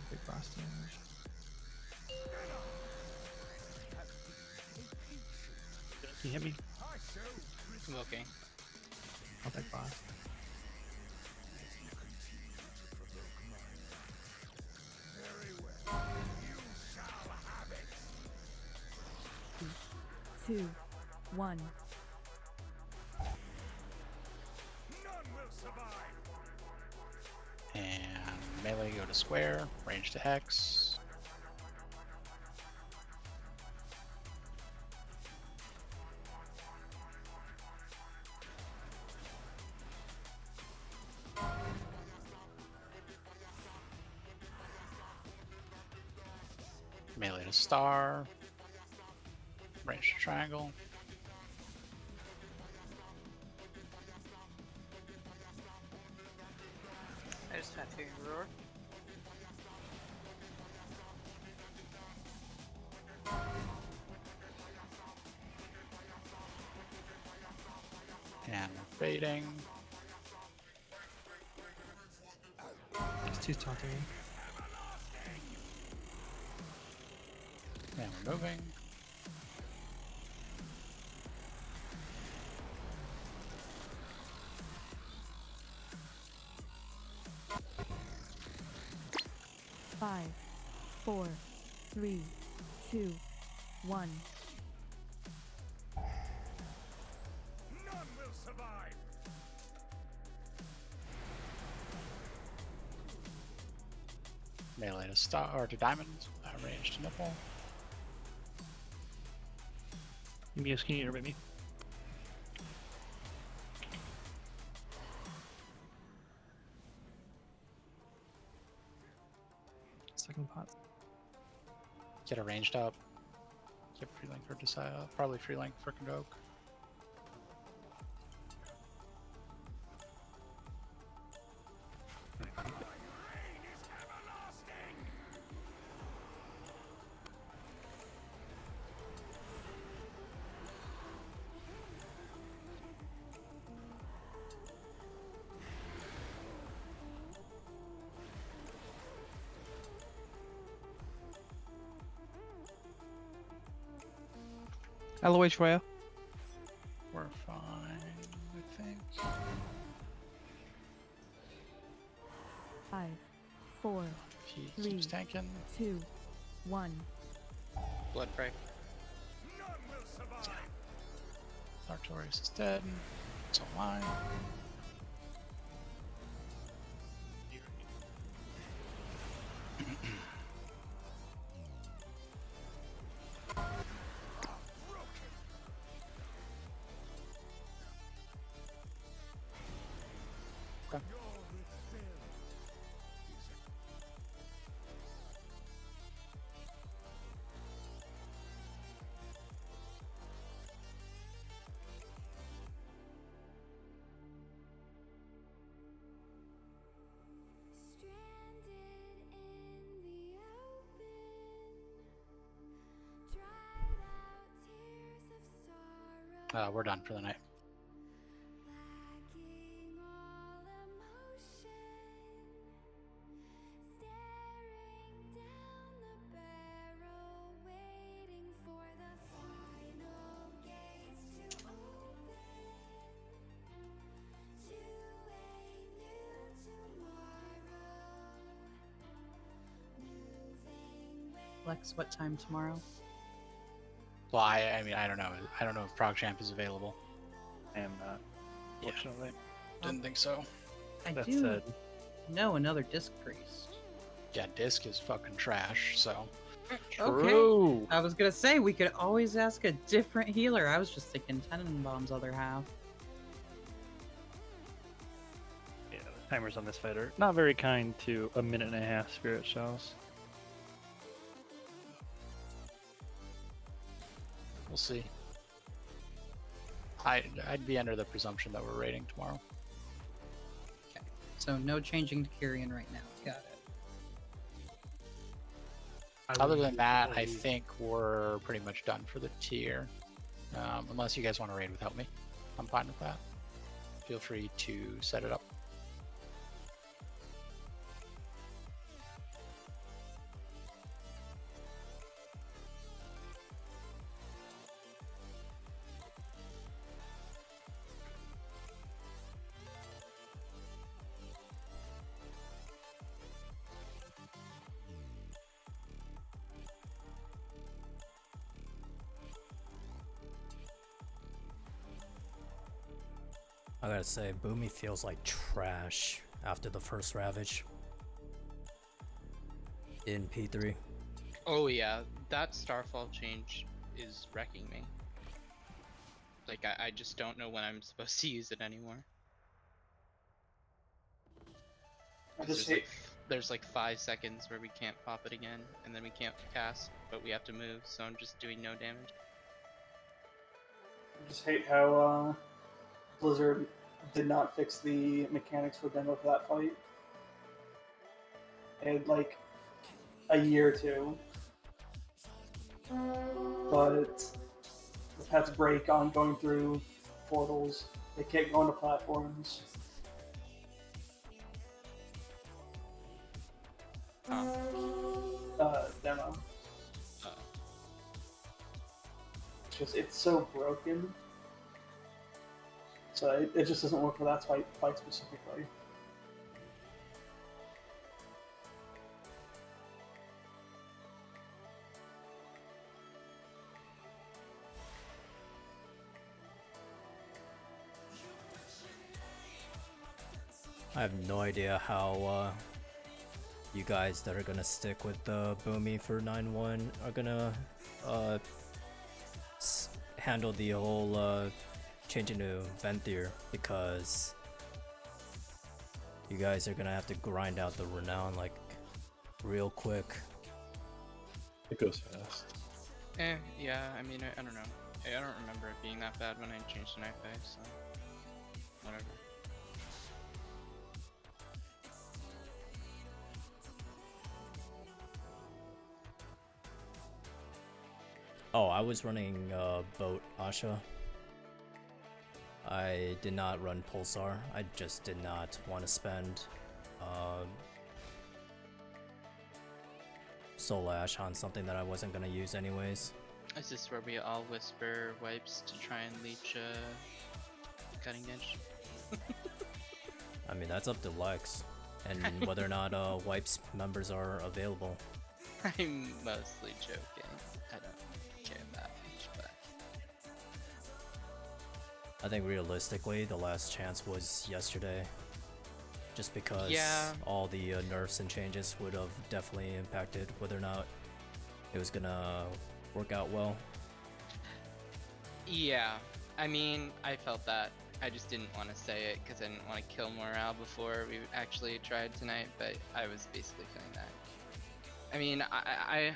Big boss damage. Can you hit me? I'm okay. I'll take boss. Two, one. And melee go to square. Range to hex. Melee to star. Range to triangle. I just had to roar. And we're baiting. Just two taunting me. And we're moving. Five, four, three, two, one. None will survive. Melee to star or to diamond. Range to nipple. Give me a skinny or me. Second pot. Get a ranged up. Get free link for Desire. Probably free link for Convoke. LOH Roya. We're fine, I think. 5, 4, He 3, keeps tanking. 2, 1. Blood Prey. Artorias is dead. It's online. We're done for the night. Lex, what time tomorrow? Well, I mean, I don't know. I don't know if ProgChamp is available. I am not, fortunately. Didn't think so. I That do said, know another disc priest. Yeah, Disc is fucking trash, so. Okay. I was gonna say we could always ask a different healer. I was just thinking Tenenbaum's other half. yeah, the timers on this fight are not very kind to a 1.5 spirit shells. We'll see. I'd be under the presumption that we're raiding tomorrow. So no changing to Kyrian right now. Got it. Other than that, I think we're pretty much done for the tier. Unless you guys want to raid without me. I'm fine with that. Feel free to set it up. I gotta say, Boomy feels like trash after the first Ravage in P3. Oh yeah, that Starfall change is wrecking me. Like, I just don't know when I'm supposed to use it anymore. I just There's like 5 seconds where we can't pop it again, and then we can't cast, but we have to move, so I'm just doing no damage. I just hate how Blizzard did not fix the mechanics for demo for that fight. They had like a year or two, but the pets break on going through portals. They can't go onto platforms. Demo. It's so broken. So it just doesn't work for that fight specifically. I have no idea how you guys that are gonna stick with the Boomy for 9-1 are gonna handle the whole changing to Venthyr, because you guys are gonna have to grind out the Renown like real quick. It goes fast. Yeah, I mean, I don't know. I don't remember it being that bad when I changed to Night Phase, so whatever. Oh, I was running boat Asha. I did not run Pulsar. I just did not want to spend Soul Ash on something that I wasn't gonna use anyways. Is this where we all whisper wipes to try and leech cutting edge? I mean, that's up to Lex and whether or not wipes members are available. I'm mostly joking. I don't care that much, but I think realistically, the last chance was yesterday. Just because all the nerfs and changes would have definitely impacted whether or not it was gonna work out well. yeah, I mean, I felt that. I just didn't want to say it because I didn't want to kill morale before we actually tried tonight, but I was basically feeling that. I mean, I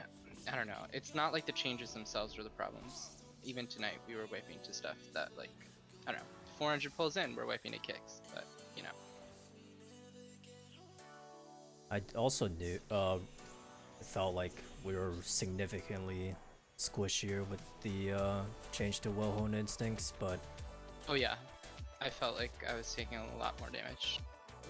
don't know. It's not like the changes themselves were the problems. Even tonight, we were wiping to stuff that, like, I don't know, 400 pulls in, we're wiping to kicks, but, you know. I also felt like we were significantly squishier with the change to well-honed instincts, but Oh yeah, I felt like I was taking a lot more damage.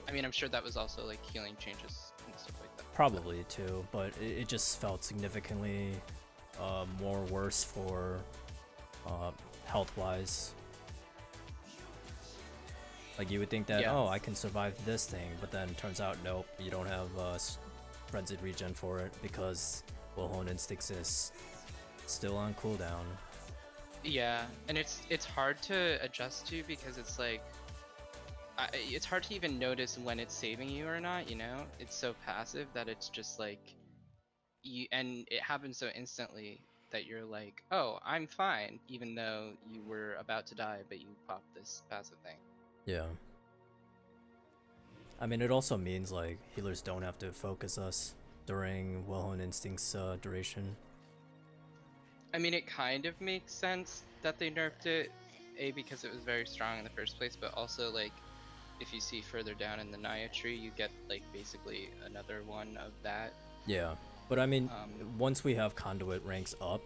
I mean, I'm sure that was also like healing changes and stuff like that. probably too. But it just felt significantly more worse for health-wise. Like you would think that, Yeah. oh, I can survive this thing, but then turns out nope, you don't have frenzied regen for it because well-honed instincts is still on cooldown. Yeah, and it's hard to adjust to because it's like it's hard to even notice when it's saving you or not. You know, it's so passive that it's just like and it happens so instantly that you're like, oh, I'm fine, even though you were about to die, but you popped this passive thing. Yeah. I mean, it also means like healers don't have to focus us during well-honed instincts duration. I mean, it kind of makes sense that they nerfed it, because it was very strong in the first place, but also like if you see further down in the Naya tree, you get like basically another one of that. Yeah, but I mean, once we have conduit ranks up,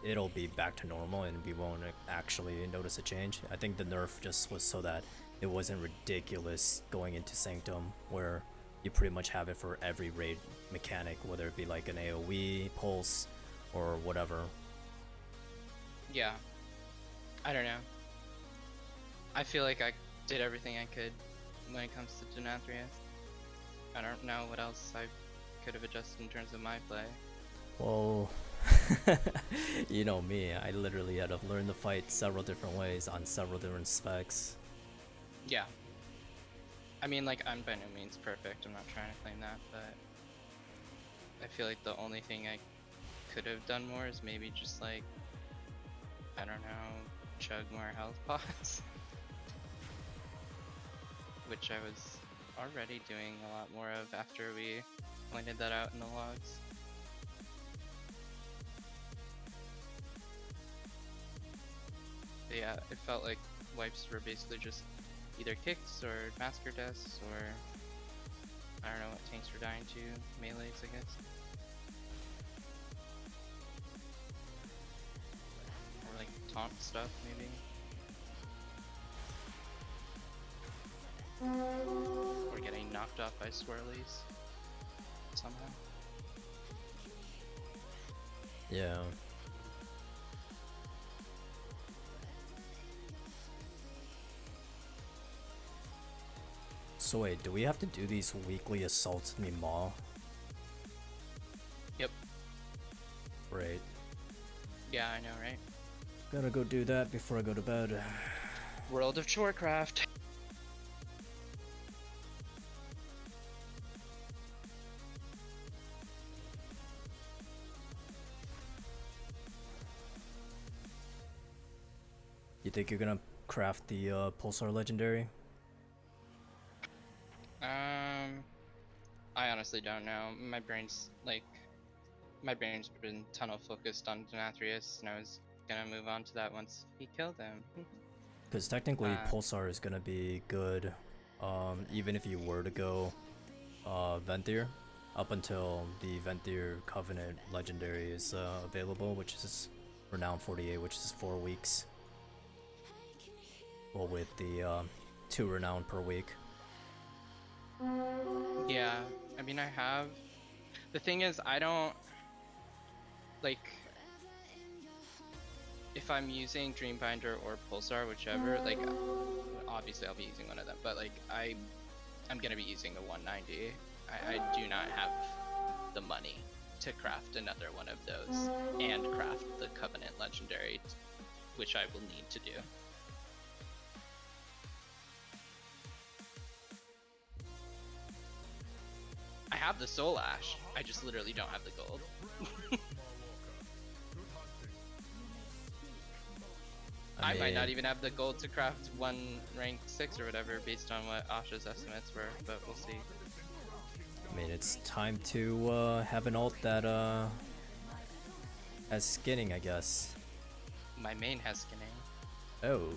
it'll be back to normal and we won't actually notice a change. I think the nerf just was so that it wasn't ridiculous going into Sanctum, where you pretty much have it for every raid mechanic, whether it be like an AoE, pulse, or whatever. Yeah. I don't know. I feel like I did everything I could when it comes to Denathrius. I don't know what else I could have adjusted in terms of my play. Well, you know me, I literally had to learn the fight several different ways on several different specs. Yeah. I mean, like, I'm by no means perfect, I'm not trying to claim that, but I feel like the only thing I could have done more is maybe just like, I don't know, chug more health pots. Which I was already doing a lot more of after we pointed that out in the logs. But yeah, it felt like wipes were basically just either kicks or massacre deaths, or I don't know what tanks were dying to, melees I guess. Or like taunt stuff maybe. Or getting knocked off by swirlies somehow. Yeah. So wait, do we have to do these weekly assaults in the Maw? Yep. Right. Yeah, I know, right? Gotta go do that before I go to bed. World of Chorecraft. You think you're gonna craft the Pulsar Legendary? I honestly don't know. My brain's been tunnel focused on Denathrius, and I was gonna move on to that once he killed him. Because technically Pulsar is gonna be good, even if you were to go Venthyr, up until the Venthyr Covenant Legendary is available, which is Renown 48, which is 4 weeks. Well, with the 2 Renown per week. Yeah, I mean, I have. The thing is, I don't like if I'm using Dreambinder or Pulsar, whichever. Like, obviously, I'll be using one of them, but like, I'm gonna be using the 190. I do not have the money to craft another one of those and craft the Covenant Legendary, which I will need to do. I have the Soul Ash, I just literally don't have the gold. I might not even have the gold to craft one rank 6 or whatever based on what Asha's estimates were, but we'll see. I mean, it's time to have an ult that has skinning, I guess. My main has skinning. Oh.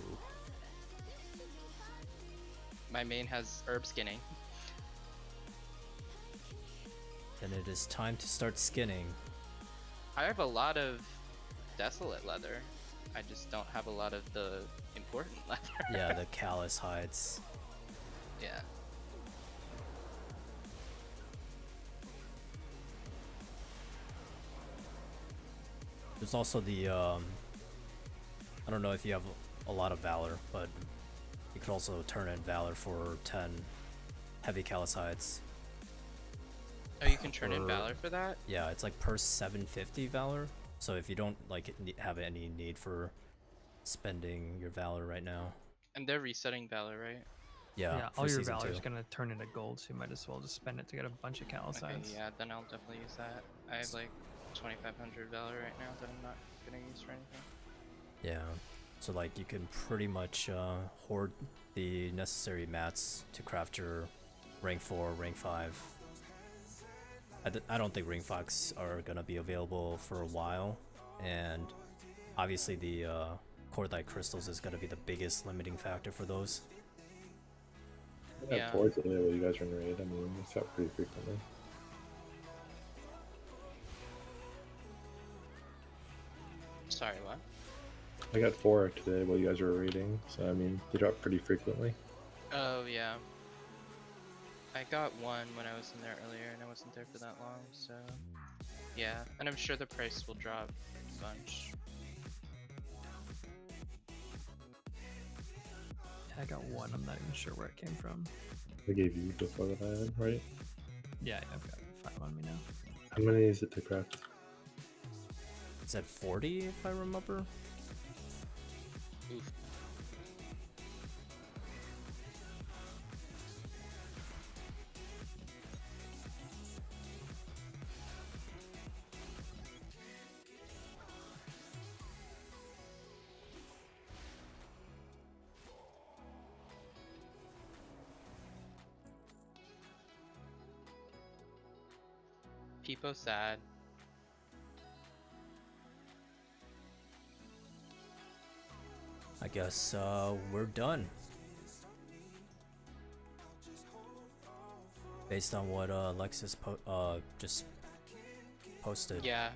My main has herb skinning. Then it is time to start skinning. I have a lot of desolate leather. I just don't have a lot of the important leather. Yeah, the callus hides. Yeah. There's also the I don't know if you have a lot of valor, but you could also turn in valor for 10 heavy callus hides. Oh, you can turn in valor for that? Yeah, it's like per 750 valor. So if you don't like have any need for spending your valor right now. And they're resetting valor, right? Yeah, all for your season valor is 2. gonna turn into gold, so you might as well just spend it to get a bunch of callus Okay, hides. yeah, then I'll definitely use that. I have like 2,500 valor right now that I'm not gonna use for anything. Yeah, so like you can pretty much hoard the necessary mats to craft your rank 4, rank 5. I don't think ring fox are gonna be available for a while, and obviously the cordite crystals is gonna be the biggest limiting factor for those. I got 4 today while you guys are in raid. I mean, it's out pretty frequently. Sorry, what? I got 4 today while you guys were raiding, so I mean, they drop pretty frequently. Oh, yeah. I got one when I was in there earlier, and I wasn't there for that long, so... Yeah, and I'm sure the price will drop a bunch. I got one, I'm not even sure where it came from. I gave you before that I had, right? Yeah, I've got 5 on me now. How many is it to craft? Is that 40 if I remember? Oof. People sad. I guess we're done. Based on what Alexis just posted. Yeah,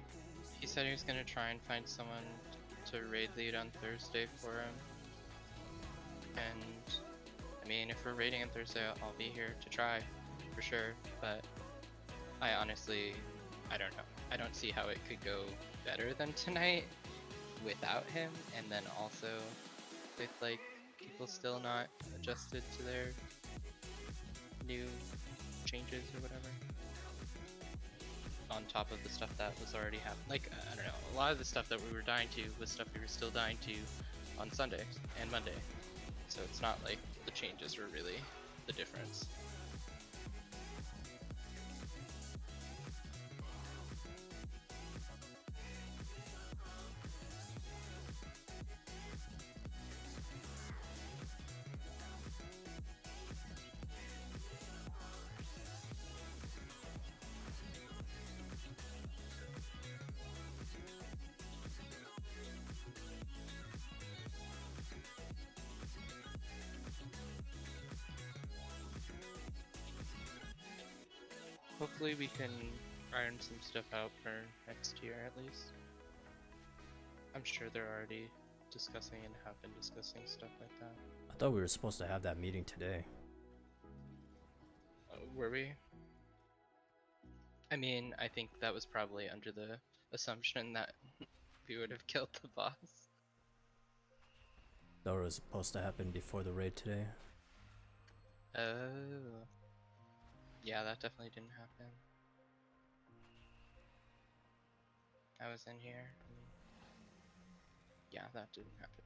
he said he was gonna try and find someone to raid lead on Thursday for him. And I mean, if we're raiding on Thursday, I'll be here to try, for sure. But I honestly, I don't know. I don't see how it could go better than tonight without him, and then also with like people still not adjusted to their new changes or whatever. On top of the stuff that was already happening. Like, I don't know, a lot of the stuff that we were dying to was stuff we were still dying to on Sunday and Monday. So it's not like the changes were really the difference. Hopefully we can iron some stuff out for next year at least. I'm sure they're already discussing and have been discussing stuff like that. I thought we were supposed to have that meeting today. Were we? I mean, I think that was probably under the assumption that we would have killed the boss. That was supposed to happen before the raid today. Oh. Yeah, that definitely didn't happen. I was in here. And yeah, that didn't happen.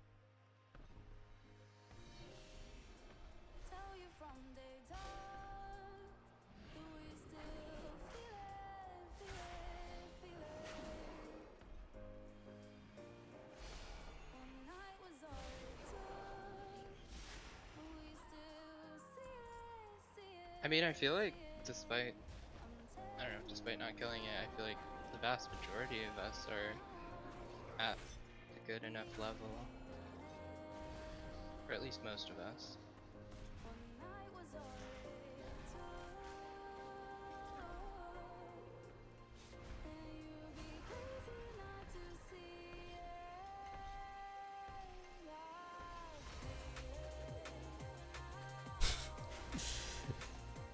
I mean, I feel like despite, I don't know, despite not killing it, I feel like the vast majority of us are at a good enough level. Or at least most of us.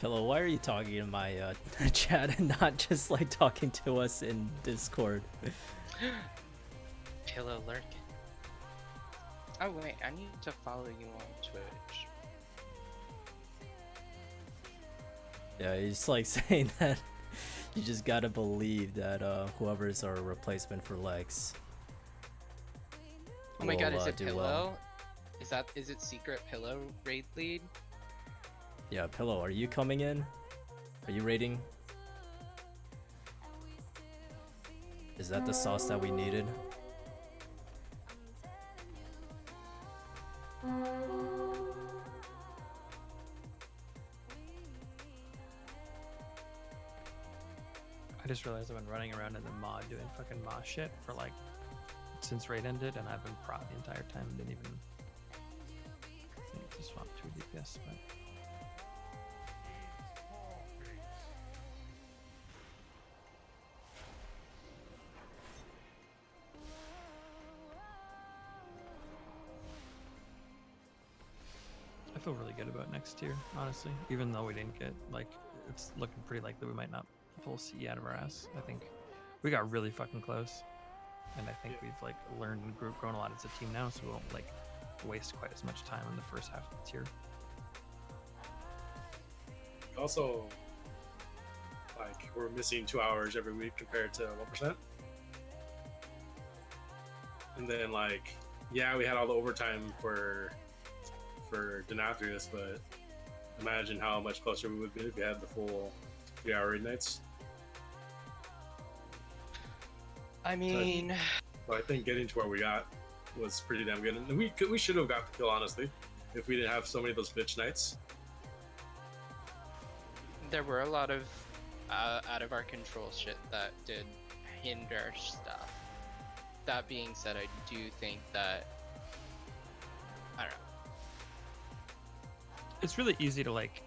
Pillow, why are you talking in my chat and not just like talking to us in Discord? Pillow lurking. Oh wait, I need to follow you on Twitch. Yeah, he's like saying that you just gotta believe that whoever's our replacement for Lex. Oh my god, is it do Pillow? well. Is it Secret Pillow raid lead? Yeah, Pillow, are you coming in? Are you raiding? Is that the sauce that we needed? I just realized I've been running around in the mod doing fucking mod shit for like since raid ended, and I've been prot the entire time and didn't even think to swap to a DPS. But I feel really good about next tier, honestly. Even though we didn't get like, it's looking pretty likely we might not pull CE out of our ass. I think we got really fucking close, and I think we've like learned and grown a lot as a team now, so we won't like waste quite as much time in the first half of the tier. Also, like, we're missing 2 hours every week compared to 1%. And then, like, yeah, we had all the overtime for Denathrius, but imagine how much closer we would be if we had the full 3-hour raid nights. I mean, so I think getting to where we got was pretty damn good, and we should have got the kill, honestly, if we didn't have so many of those bitch nights. there were a lot of out of our control shit that did hinder stuff. That being said, I do think that, I don't know. It's really easy to like,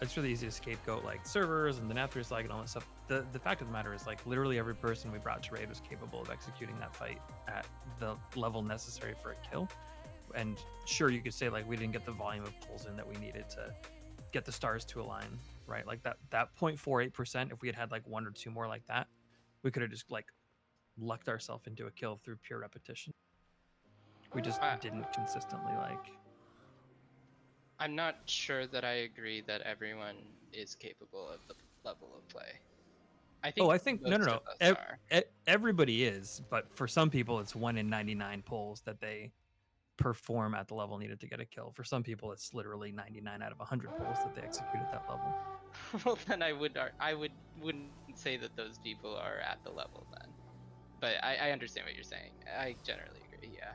it's really easy to scapegoat like servers and the Denathrius lag and all that stuff. The fact of the matter is, like, literally every person we brought to raid was capable of executing that fight at the level necessary for a kill. And sure, you could say like we didn't get the volume of pulls in that we needed to get the stars to align, right? Like that 0.48%, if we had like one or two more like that, we could have just like lucked ourselves into a kill through pure repetition. We just didn't consistently like. I'm not sure that I agree that everyone is capable of the level of play. I think. Oh, I think no. most of us are. Everybody is, but for some people, it's 1 in 99 pulls that they perform at the level needed to get a kill. For some people, it's literally 99 out of 100 pulls that they execute at that level. Well, then I wouldn't say that those people are at the level then. But I understand what you're saying. I generally agree. Yeah.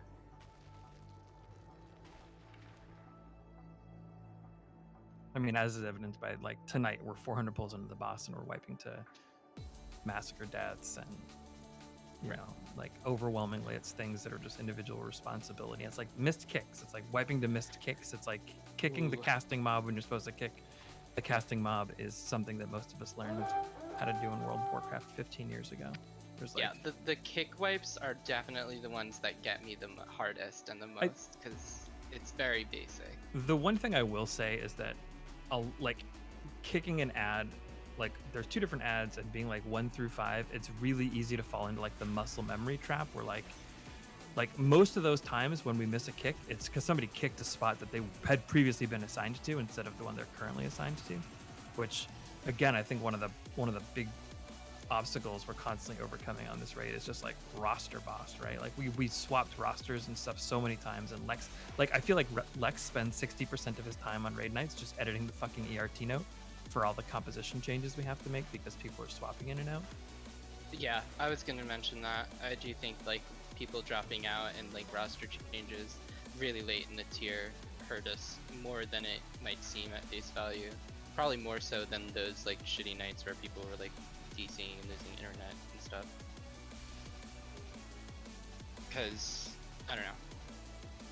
I mean, as is evidenced by like tonight, we're 400 pulls into the boss and we're wiping to massacre dads, and you know, like overwhelmingly, it's things that are just individual responsibility. It's like missed kicks. It's like wiping to missed kicks. It's like kicking the casting mob when you're supposed to kick. The casting mob is something that most of us learned how to do in World of Warcraft 15 years ago. There's like, yeah, the kick wipes are definitely the ones that get me the hardest and the most, because it's very basic. The one thing I will say is that, like, kicking an ad, like there's two different ads, and being like 1 through 5, it's really easy to fall into like the muscle memory trap, where like most of those times when we miss a kick, it's because somebody kicked a spot that they had previously been assigned to instead of the one they're currently assigned to, which again, I think one of the big obstacles we're constantly overcoming on this raid is just like roster boss, right? Like we swapped rosters and stuff so many times, and Lex, like I feel like Lex spends 60% of his time on raid nights just editing the fucking ERT note for all the composition changes we have to make because people are swapping in and out. Yeah, I was gonna mention that. I do think like people dropping out and like roster changes really late in the tier hurt us more than it might seem at face value. Probably more so than those like shitty nights where people were like DCing and losing internet and stuff. Because, I don't know,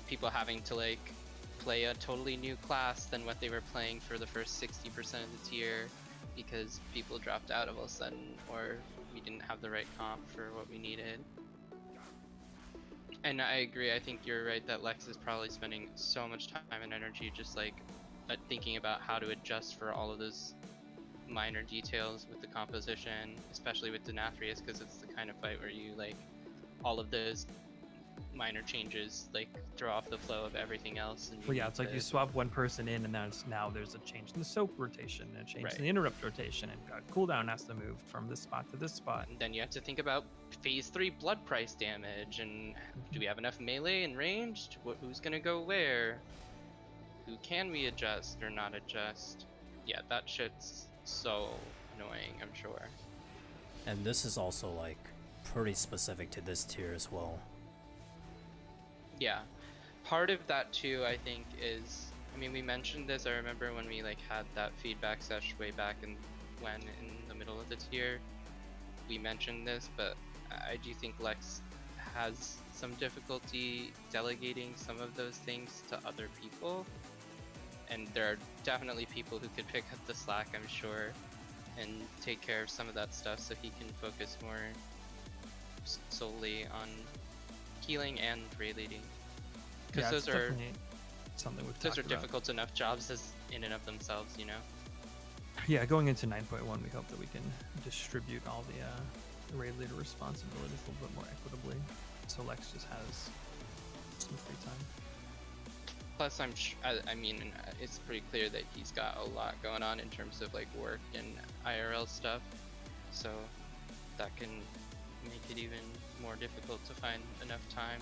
people having to like play a totally new class than what they were playing for the first 60% of the tier because people dropped out all of a sudden, or we didn't have the right comp for what we needed. And I agree, I think you're right that Lex is probably spending so much time and energy just like thinking about how to adjust for all of those minor details with the composition, especially with Denathrius, because it's the kind of fight where you like all of those minor changes like throw off the flow of everything else. And Well, yeah, need it's like to- you swap one person in, and now there's a change in the soak rotation, and a change in the interrupt rotation, and cooldown has to move from this spot to this spot. And then you have to think about phase 3 blood price damage, and do we have enough melee and ranged? Who's gonna go where? Who can we adjust or not adjust? Yeah, that shit's so annoying, I'm sure. And this is also like pretty specific to this tier as well. Yeah, part of that too, I think, is, I mean, we mentioned this, I remember when we like had that feedback session way back in the middle of the tier, we mentioned this, but I do think Lex has some difficulty delegating some of those things to other people, and there are definitely people who could pick up the slack, I'm sure, and take care of some of that stuff so he can focus more solely on healing and raid leading, because Yeah, it's those are definitely something we've those are talked about. difficult enough jobs as in and of themselves, you know. Yeah, going into 9.1, we hope that we can distribute all the raid leader responsibilities a little bit more equitably, so Lex just has some free time. Plus, I mean, it's pretty clear that he's got a lot going on in terms of like work and IRL stuff, so that can make it even more difficult to find enough time.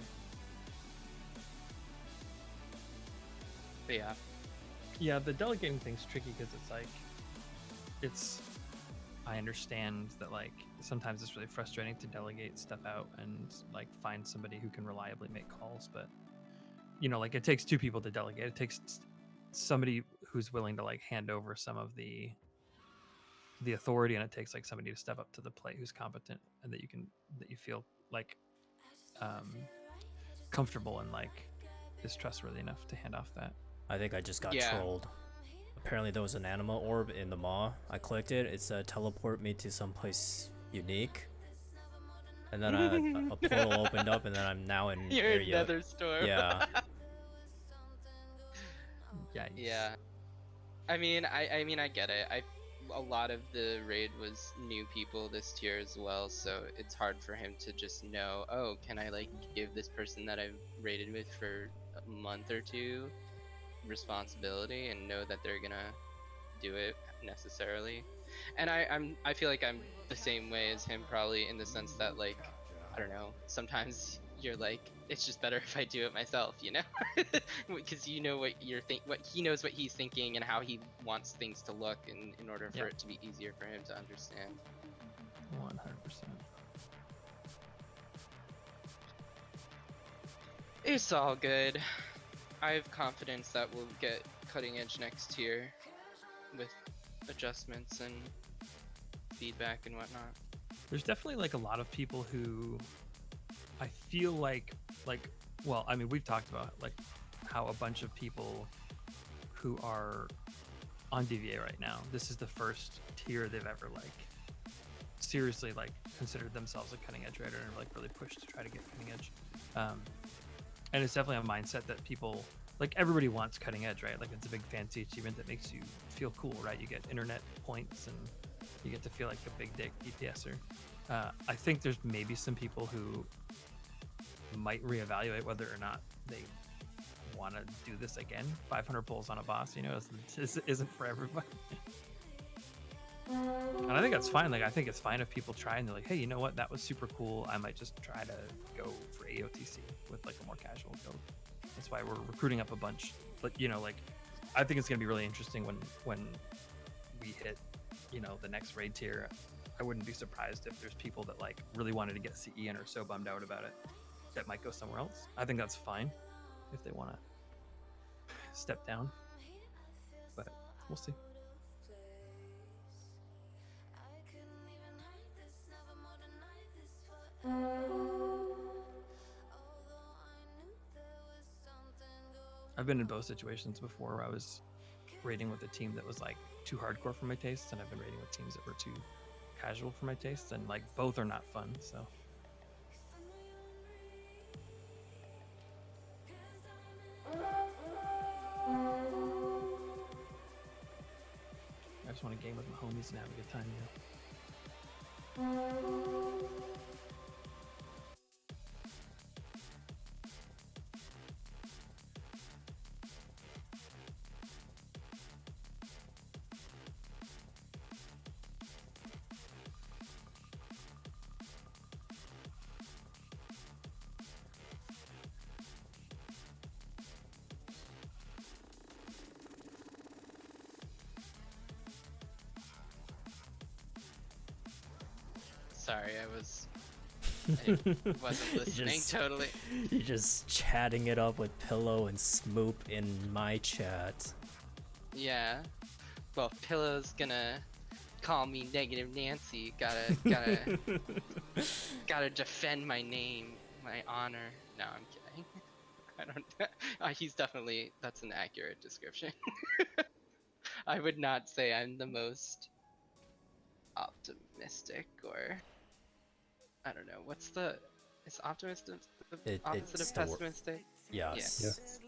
But yeah. Yeah, the delegating thing's tricky because it's like, I understand that like sometimes it's really frustrating to delegate stuff out and like find somebody who can reliably make calls, but you know, like it takes two people to delegate. It takes somebody who's willing to like hand over some of the authority, and it takes like somebody to step up to the plate who's competent and that you feel like comfortable and like is trustworthy enough to hand off that. I think I just got Yeah. trolled. Apparently there was an anima orb in the maw. I clicked it. It said teleport me to someplace unique. And then a portal opened up, and then I'm now in You're in area. Netherstorm. Yeah. Yeah. I mean, I get it. A lot of the raid was new people this tier as well, so it's hard for him to just know, oh, can I like give this person that I've raided with for a month or two responsibility and know that they're gonna do it necessarily. And I feel like I'm the same way as him, probably, in the sense that like, I don't know, sometimes you're like, it's just better if I do it myself, you know? Because you know what he knows what he's thinking and how he wants things to look, and in order for it to be easier for him to understand. 100%. It's all good. I have confidence that we'll get cutting edge next year with adjustments and feedback and whatnot. There's definitely like a lot of people who I feel like well, I mean, we've talked about like how a bunch of people who are on DVA right now, this is the first tier they've ever like seriously like considered themselves a cutting edge raider and like really pushed to try to get cutting edge. And it's definitely a mindset that people like, everybody wants cutting edge, right? Like it's a big fancy achievement that makes you feel cool, right? You get internet points and you get to feel like a big dick DPSer. I think there's maybe some people who might reevaluate whether or not they want to do this again. 500 pulls on a boss, you know, isn't for everybody. And I think that's fine. Like, I think it's fine if people try and they're like, hey, you know what? That was super cool. I might just try to go for AOTC with like a more casual build. That's why we're recruiting up a bunch. But, you know, like, I think it's going to be really interesting when we hit, you know, the next raid tier. I wouldn't be surprised if there's people that like really wanted to get CE and are so bummed out about it that might go somewhere else. I think that's fine if they want to step down, but we'll see. I've been in both situations before where I was raiding with a team that was like too hardcore for my tastes, and I've been raiding with teams that were too casual for my tastes, and like both are not fun. So just want to game with my homies and have a good time, you know. Sorry, I wasn't listening totally. You're just chatting it up with Pillow and Smoop in my chat. Yeah. Well, Pillow's gonna call me Negative Nancy. Gotta defend my name, my honor. No, I'm kidding. I don't. He's definitely. That's an accurate description. I would not say I'm the most optimistic, or I don't know. Is optimistic the opposite it's of the pessimistic? Yes. Yeah. Yes.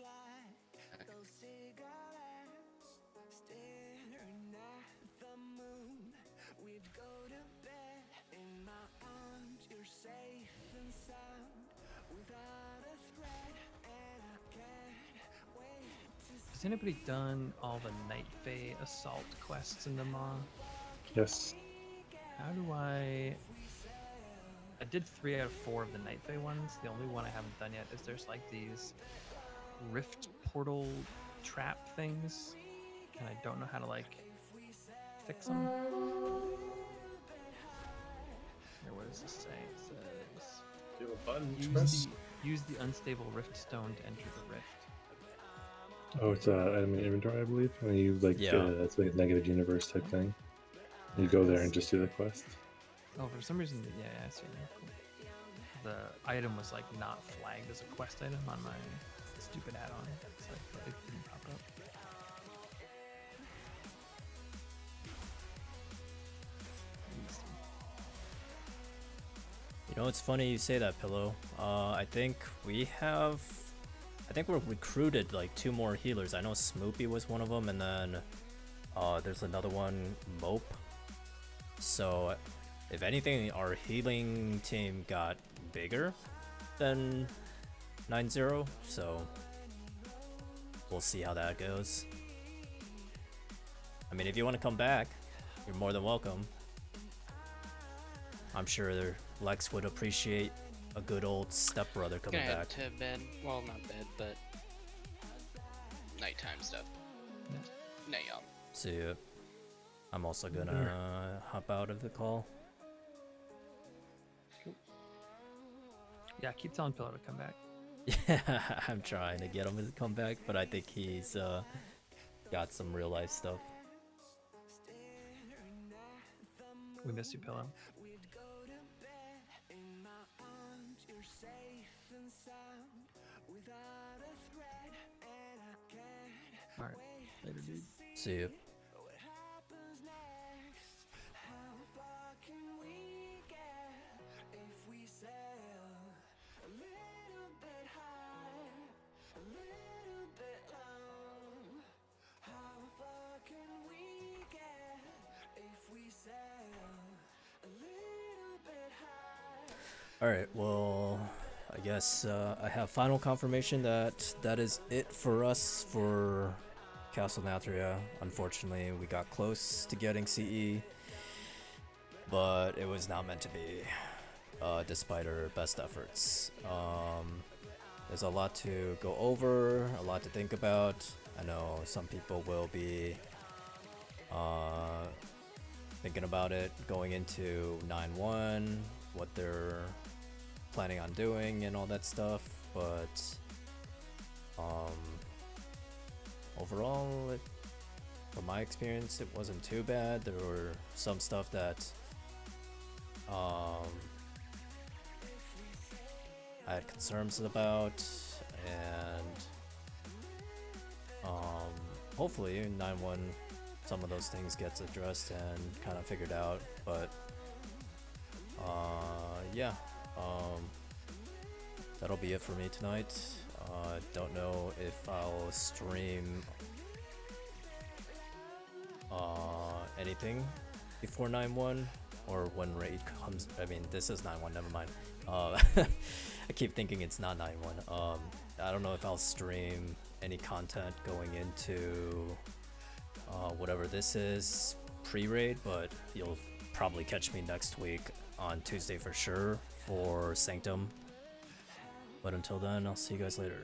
Has anybody done all the Night Fae assault quests in the Maw? Yes. How do I did 3 out of 4 of the Night Fae ones. The only one I haven't done yet is there's like these rift portal trap things, and I don't know how to like fix them. Here, what does this say? It says Do you have a button to press? use the unstable rift stone to enter the rift. Oh, it's item in inventory, I believe. When you like, it's like a negative universe type thing. You go there and just do the quest. Oh, for some reason, yeah, I see that. Cool. The item was like not flagged as a quest item on my stupid add-on, so it didn't pop up. You know, it's funny you say that, Pillow. I think we're recruited like 2 more healers. I know Smoopy was one of them, and then there's another one, Mope. So, if anything, our healing team got bigger than 9-0, so we'll see how that goes. I mean, if you want to come back, you're more than welcome. I'm sure Lex would appreciate a good old stepbrother coming Gonna back. head to bed. Well, not bed, but nighttime stuff. Night, y'all. See ya. I'm also gonna hop out of the call. Yeah, keep telling Pillow to come back. Yeah, I'm trying to get him to come back, but I think he's got some real life stuff. We miss you, Pillow. Alright, later, dude. See you. Alright, well, I guess I have final confirmation that that is it for us for Castle Nathria. Unfortunately, we got close to getting CE, but it was not meant to be, despite our best efforts. There's a lot to go over, a lot to think about. I know some people will be thinking about it going into 9-1, what they're planning on doing and all that stuff, but overall, from my experience, it wasn't too bad. There were some stuff that I had concerns about, and hopefully in 9-1 some of those things gets addressed and kind of figured out, but yeah, that'll be it for me tonight. Don't know if I'll stream anything before 9-1 or when raid comes. I mean, this is 9-1. Never mind. I keep thinking it's not 9-1. I don't know if I'll stream any content going into whatever this is pre-raid, but you'll probably catch me next week on Tuesday for sure for Sanctum. But until then, I'll see you guys later.